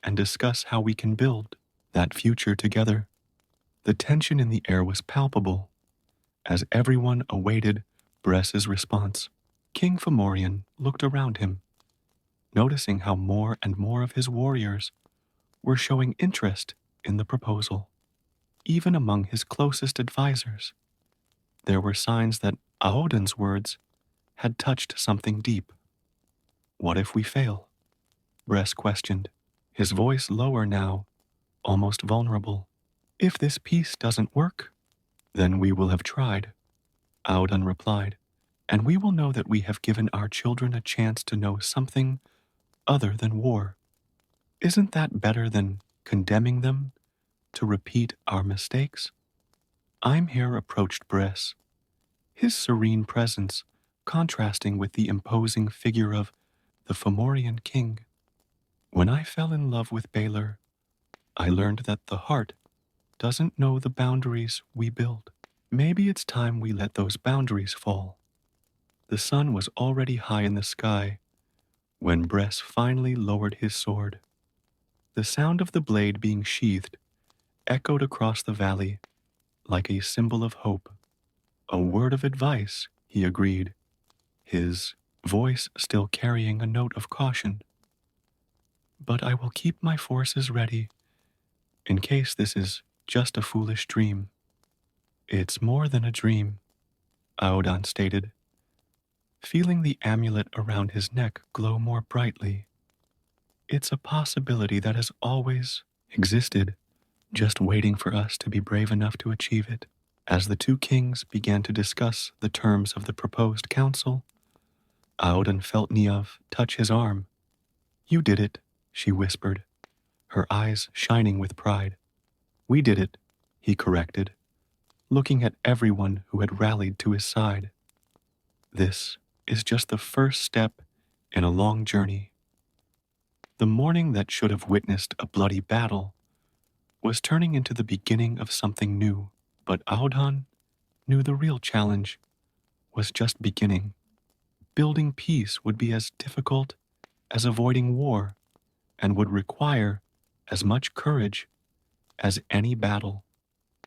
and discuss how we can build that future together." The tension in the air was palpable as everyone awaited Bress's response. King Fomorian looked around him, noticing how more and more of his warriors were showing interest in the proposal. Even among his closest advisors, there were signs that Aodan's words had touched something deep. "What if we fail?" Bress questioned, his voice lower now, almost vulnerable. "If this peace doesn't work, then we will have tried," Aodan replied, "and we will know that we have given our children a chance to know something other than war. Isn't that better than condemning them to repeat our mistakes?" Imher approached Bress, his serene presence contrasting with the imposing figure of the Fomorian king. "When I fell in love with Baylor, I learned that the heart doesn't know the boundaries we build. Maybe it's time we let those boundaries fall." The sun was already high in the sky when Bress finally lowered his sword. The sound of the blade being sheathed echoed across the valley like a symbol of hope. "A word of advice," he agreed, his voice still carrying a note of caution. "But I will keep my forces ready in case this is just a foolish dream." "It's more than a dream," Aodan stated, feeling the amulet around his neck glow more brightly. "It's a possibility that has always existed, just waiting for us to be brave enough to achieve it." As the two kings began to discuss the terms of the proposed council, Aodan felt Niamh touch his arm. "You did it," she whispered, her eyes shining with pride. "We did it," he corrected, looking at everyone who had rallied to his side. This is just the first step in a long journey. The morning that should have witnessed a bloody battle was turning into the beginning of something new, but Audhan knew the real challenge was just beginning. Building peace would be as difficult as avoiding war and would require as much courage as any battle.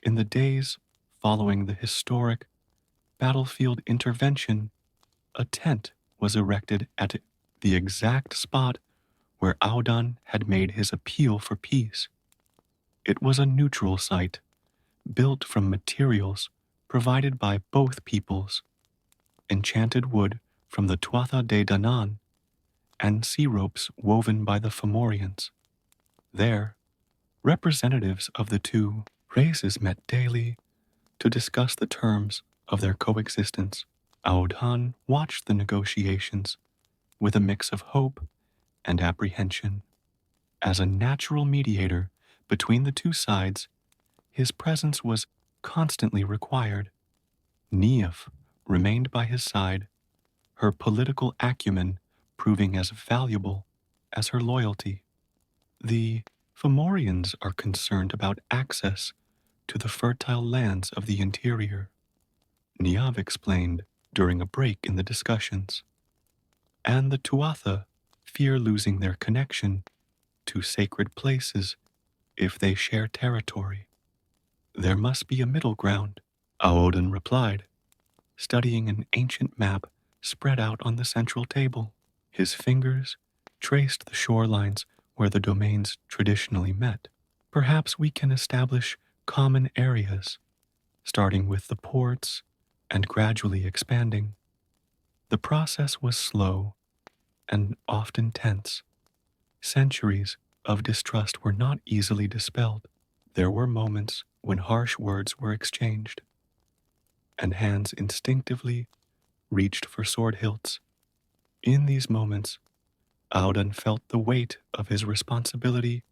In the days following the historic battlefield intervention, a tent was erected at the exact spot where Audhan had made his appeal for peace. It was a neutral site, built from materials provided by both peoples, enchanted wood from the Tuatha De Danann, and sea ropes woven by the Fomorians. There, representatives of the two races met daily to discuss the terms of their coexistence. Audhan watched the negotiations with a mix of hope and apprehension. As a natural mediator between the two sides, his presence was constantly required. Neef remained by his side, her political acumen proving as valuable as her loyalty. The Fomorians are concerned about access to the fertile lands of the interior, Niav explained during a break in the discussions. And the Tuatha fear losing their connection to sacred places if they share territory. There must be a middle ground, Aoden replied, studying an ancient map spread out on the central table. His fingers traced the shorelines where the domains traditionally met. Perhaps we can establish common areas, starting with the ports and gradually expanding. The process was slow and often tense. Centuries of distrust were not easily dispelled. There were moments when harsh words were exchanged, and hands instinctively reached for sword hilts. In these moments, Auden felt the weight of his responsibility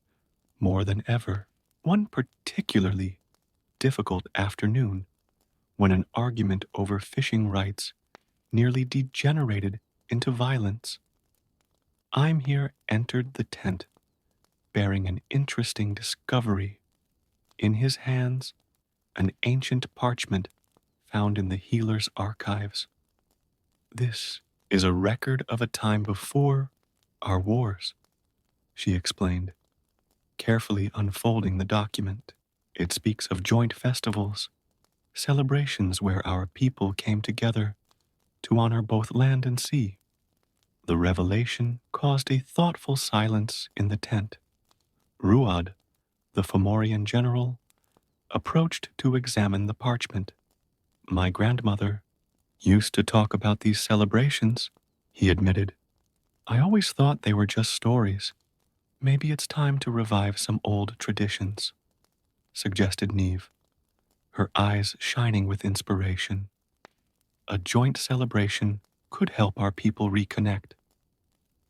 more than ever. One particularly difficult afternoon, when an argument over fishing rights nearly degenerated into violence, I'm Here entered the tent, bearing an interesting discovery. In his hands, an ancient parchment found in the healer's archives. This is a record of a time before our wars, she explained, carefully unfolding the document. It speaks of joint festivals, celebrations where our people came together to honor both land and sea. The revelation caused a thoughtful silence in the tent. Ruad, the Fomorian general, approached to examine the parchment. My grandmother used to talk about these celebrations, he admitted. I always thought they were just stories. Maybe it's time to revive some old traditions, suggested Neve, her eyes shining with inspiration. A joint celebration could help our people reconnect.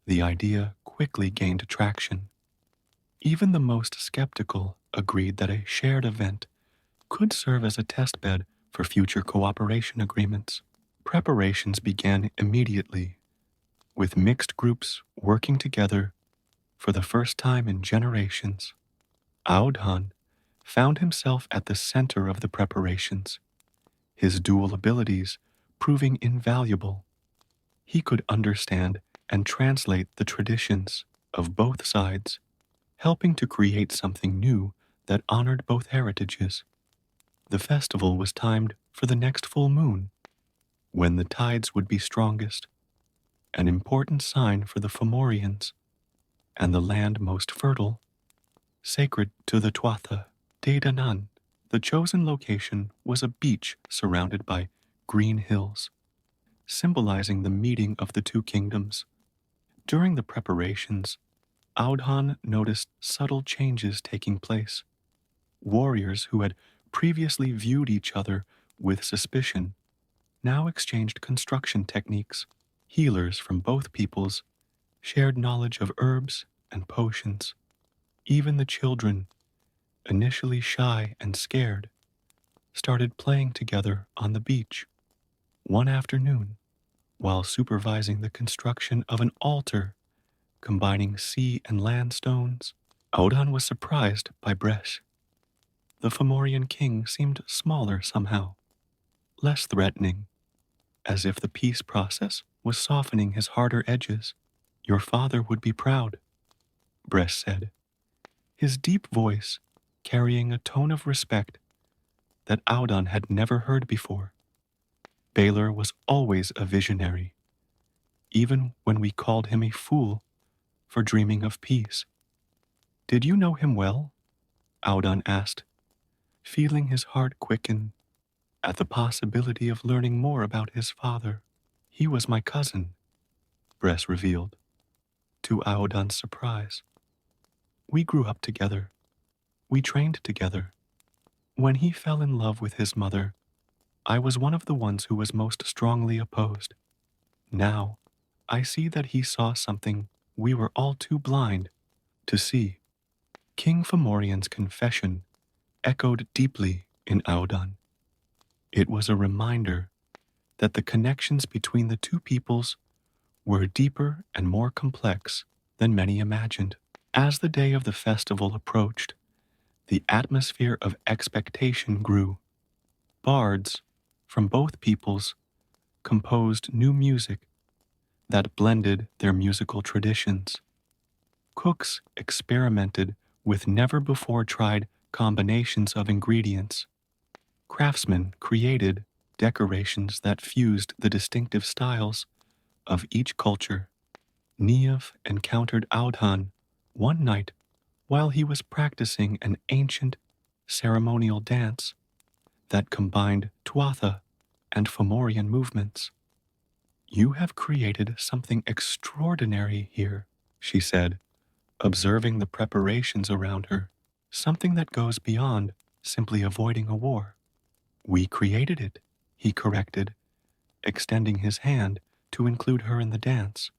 The idea quickly gained traction. Even the most skeptical agreed that a shared event could serve as a testbed for future cooperation agreements. Preparations began immediately, with mixed groups working together for the first time in generations. Audhan found himself at the center of the preparations, his dual abilities proving invaluable. He could understand and translate the traditions of both sides, helping to create something new that honored both heritages. The festival was timed for the next full moon, when the tides would be strongest, an important sign for the Fomorians, and the land most fertile, sacred to the Tuatha De Danann. The chosen location was a beach surrounded by green hills, symbolizing the meeting of the two kingdoms. During the preparations, Audhan noticed subtle changes taking place. Warriors who had previously viewed each other with suspicion now exchanged construction techniques. Healers from both peoples shared knowledge of herbs and potions. Even the children, initially shy and scared, started playing together on the beach. One afternoon, while supervising the construction of an altar combining sea and land stones. Audun was surprised by Bresh. The Fomorian king seemed smaller somehow, less threatening, as if the peace process was softening his harder edges. Your father would be proud, Bresh said, his deep voice carrying a tone of respect that Audun had never heard before. Baylor was always a visionary, even when we called him a fool for dreaming of peace. Did you know him well? Audun asked, feeling his heart quicken at the possibility of learning more about his father. He was my cousin, Bress revealed, to Audun's surprise. We grew up together. We trained together. When he fell in love with his mother, I was one of the ones who was most strongly opposed. Now, I see that he saw something we were all too blind to see. King Fomorian's confession echoed deeply in Audun. It was a reminder that the connections between the two peoples were deeper and more complex than many imagined. As the day of the festival approached, the atmosphere of expectation grew. Bards from both peoples composed new music that blended their musical traditions. Cooks experimented with never-before-tried combinations of ingredients. Craftsmen created decorations that fused the distinctive styles of each culture. Niev encountered Audun one night while he was practicing an ancient ceremonial dance that combined Tuatha and Fomorian movements. You have created something extraordinary here, she said, observing the preparations around her, something that goes beyond simply avoiding a war. We created it, he corrected, extending his hand to include her in the dance.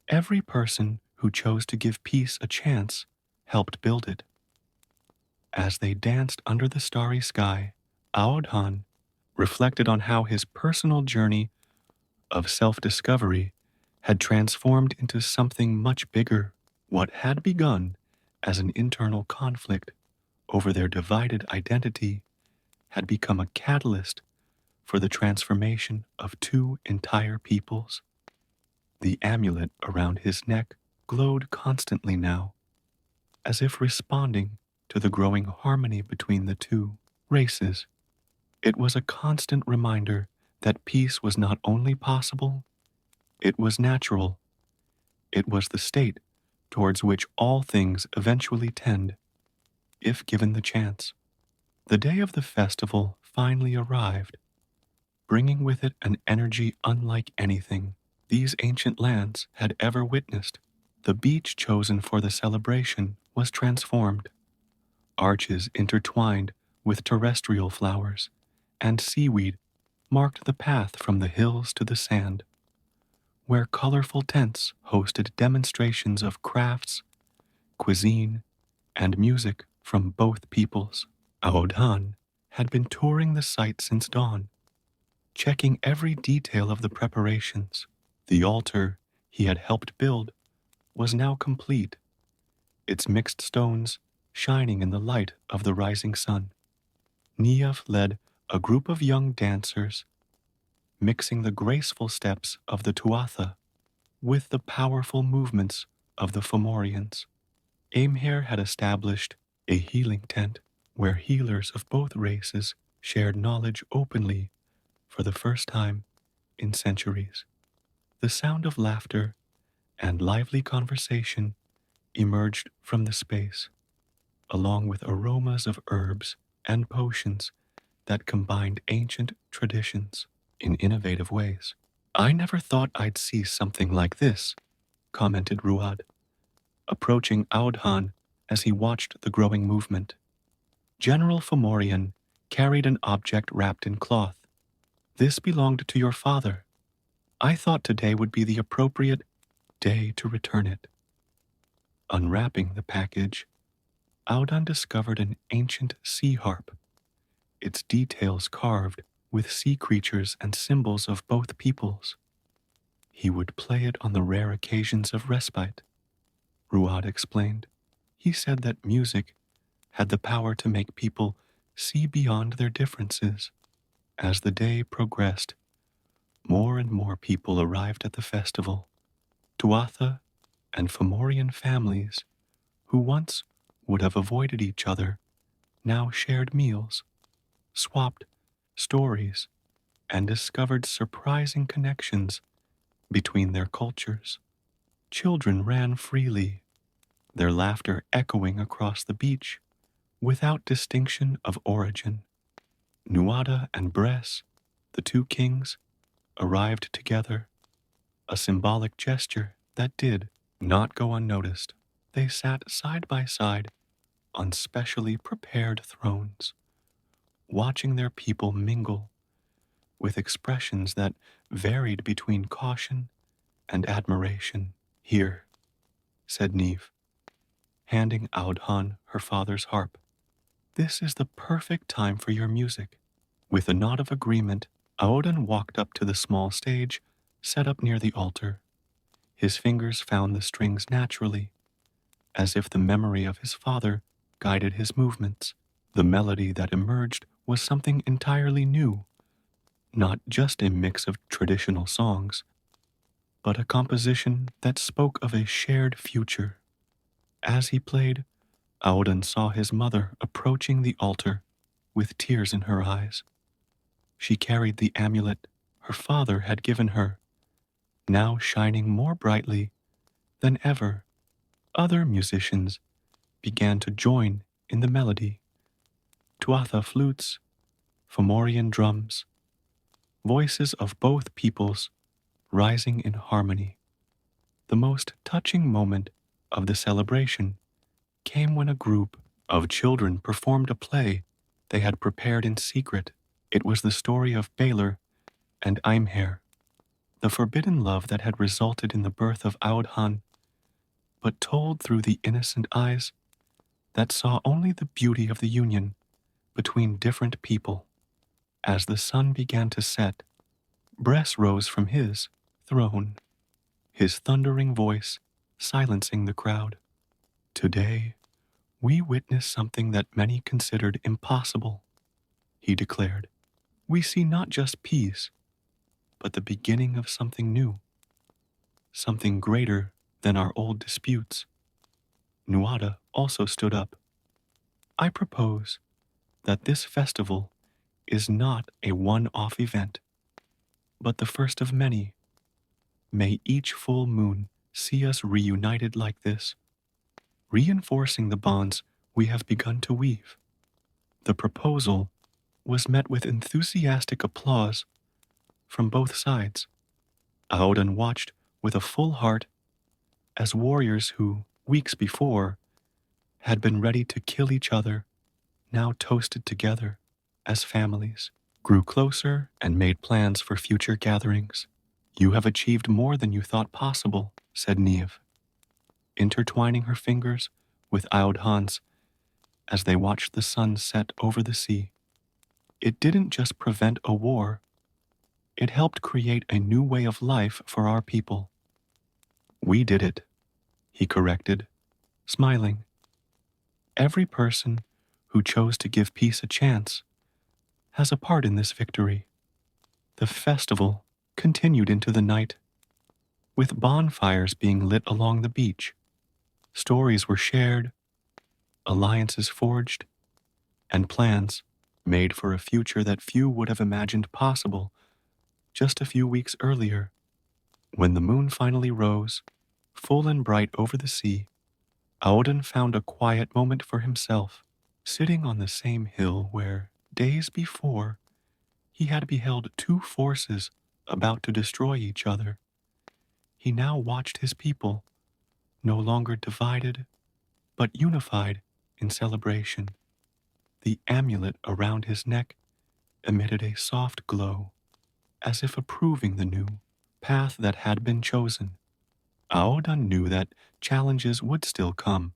Every person who chose to give peace a chance helped build it. As they danced under the starry sky, Audun reflected on how his personal journey of self-discovery had transformed into something much bigger. What had begun as an internal conflict over their divided identity had become a catalyst for the transformation of two entire peoples. The amulet around his neck glowed constantly now, as if responding to the growing harmony between the two races. It was a constant reminder that peace was not only possible, it was natural. It was the state towards which all things eventually tend, if given the chance. The day of the festival finally arrived, bringing with it an energy unlike anything these ancient lands had ever witnessed. The beach chosen for the celebration was transformed. Arches intertwined with terrestrial flowers, and seaweed marked the path from the hills to the sand, where colorful tents hosted demonstrations of crafts, cuisine, and music from both peoples. Audun had been touring the site since dawn, checking every detail of the preparations. The altar he had helped build was now complete, its mixed stones shining in the light of the rising sun. Niev led a group of young dancers, mixing the graceful steps of the Tuatha with the powerful movements of the Fomorians. Aimher had established a healing tent where healers of both races shared knowledge openly for the first time in centuries. The sound of laughter and lively conversation emerged from the space, along with aromas of herbs and potions that combined ancient traditions in innovative ways. I never thought I'd see something like this, commented Ruad, approaching Audun as he watched the growing movement. General Fomorian carried an object wrapped in cloth. This belonged to your father. I thought today would be the appropriate day to return it. Unwrapping the package, Audun discovered an ancient sea harp, its details carved with sea creatures and symbols of both peoples. He would play it on the rare occasions of respite, Ruad explained. He said that music had the power to make people see beyond their differences. As the day progressed, more and more people arrived at the festival. Tuatha and Fomorian families, who once would have avoided each other, now shared meals, swapped stories, and discovered surprising connections between their cultures. Children ran freely, their laughter echoing across the beach without distinction of origin. Nuada and Bress, the two kings, arrived together, a symbolic gesture that did not go unnoticed. They sat side by side on specially prepared thrones, watching their people mingle with expressions that varied between caution and admiration. Here, said Neve, handing Audhan her father's harp. This is the perfect time for your music. With a nod of agreement, Aodan walked up to the small stage set up near the altar. His fingers found the strings naturally, as if the memory of his father guided his movements. The melody that emerged was something entirely new, not just a mix of traditional songs, but a composition that spoke of a shared future. As he played, Aodan saw his mother approaching the altar with tears in her eyes. She carried the amulet her father had given her, now shining more brightly than ever. Other musicians began to join in the melody. Tuatha flutes, Fomorian drums, voices of both peoples rising in harmony. The most touching moment of the celebration came when a group of children performed a play they had prepared in secret. It was the story of Baylor and Imher, the forbidden love that had resulted in the birth of Audhan, but told through the innocent eyes that saw only the beauty of the union between different people. As the sun began to set, Bress rose from his throne, his thundering voice silencing the crowd. Today, we witness something that many considered impossible, he declared. We see not just peace, but the beginning of something new, something greater than our old disputes. Nuada also stood up. I propose that this festival is not a one-off event, but the first of many. May each full moon see us reunited like this, reinforcing the bonds we have begun to weave. The proposal was met with enthusiastic applause from both sides. Aodan watched with a full heart as warriors who, weeks before, had been ready to kill each other, now toasted together as families, grew closer and made plans for future gatherings. You have achieved more than you thought possible, said Neve, intertwining her fingers with Audhan's as they watched the sun set over the sea. It didn't just prevent a war, it helped create a new way of life for our people. We did it, he corrected, smiling. Every person who chose to give peace a chance has a part in this victory. The festival continued into the night, with bonfires being lit along the beach. Stories were shared, alliances forged, and plans made for a future that few would have imagined possible just a few weeks earlier. When the moon finally rose, full and bright over the sea, Aodan found a quiet moment for himself, sitting on the same hill where, days before, he had beheld two forces about to destroy each other. He now watched his people, no longer divided, but unified in celebration. The amulet around his neck emitted a soft glow, as if approving the new path that had been chosen. Aodan knew that challenges would still come.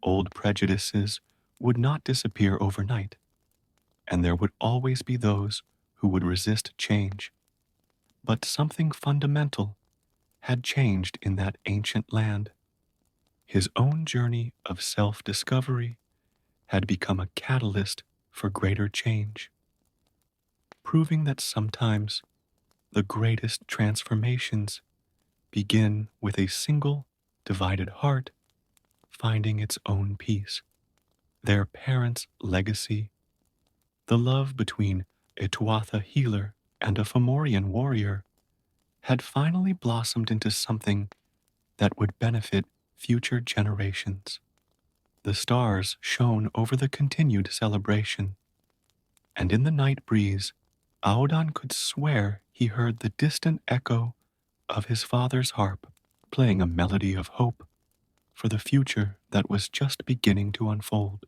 Old prejudices would not disappear overnight, and there would always be those who would resist change. But something fundamental had changed in that ancient land. His own journey of self-discovery had become a catalyst for greater change, proving that sometimes the greatest transformations begin with a single divided heart finding its own peace. Their parents' legacy, the love between a Tuatha healer and a Fomorian warrior, had finally blossomed into something that would benefit future generations. The stars shone over the continued celebration, and in the night breeze, Aodan could swear he heard the distant echo of his father's harp playing a melody of hope for the future that was just beginning to unfold.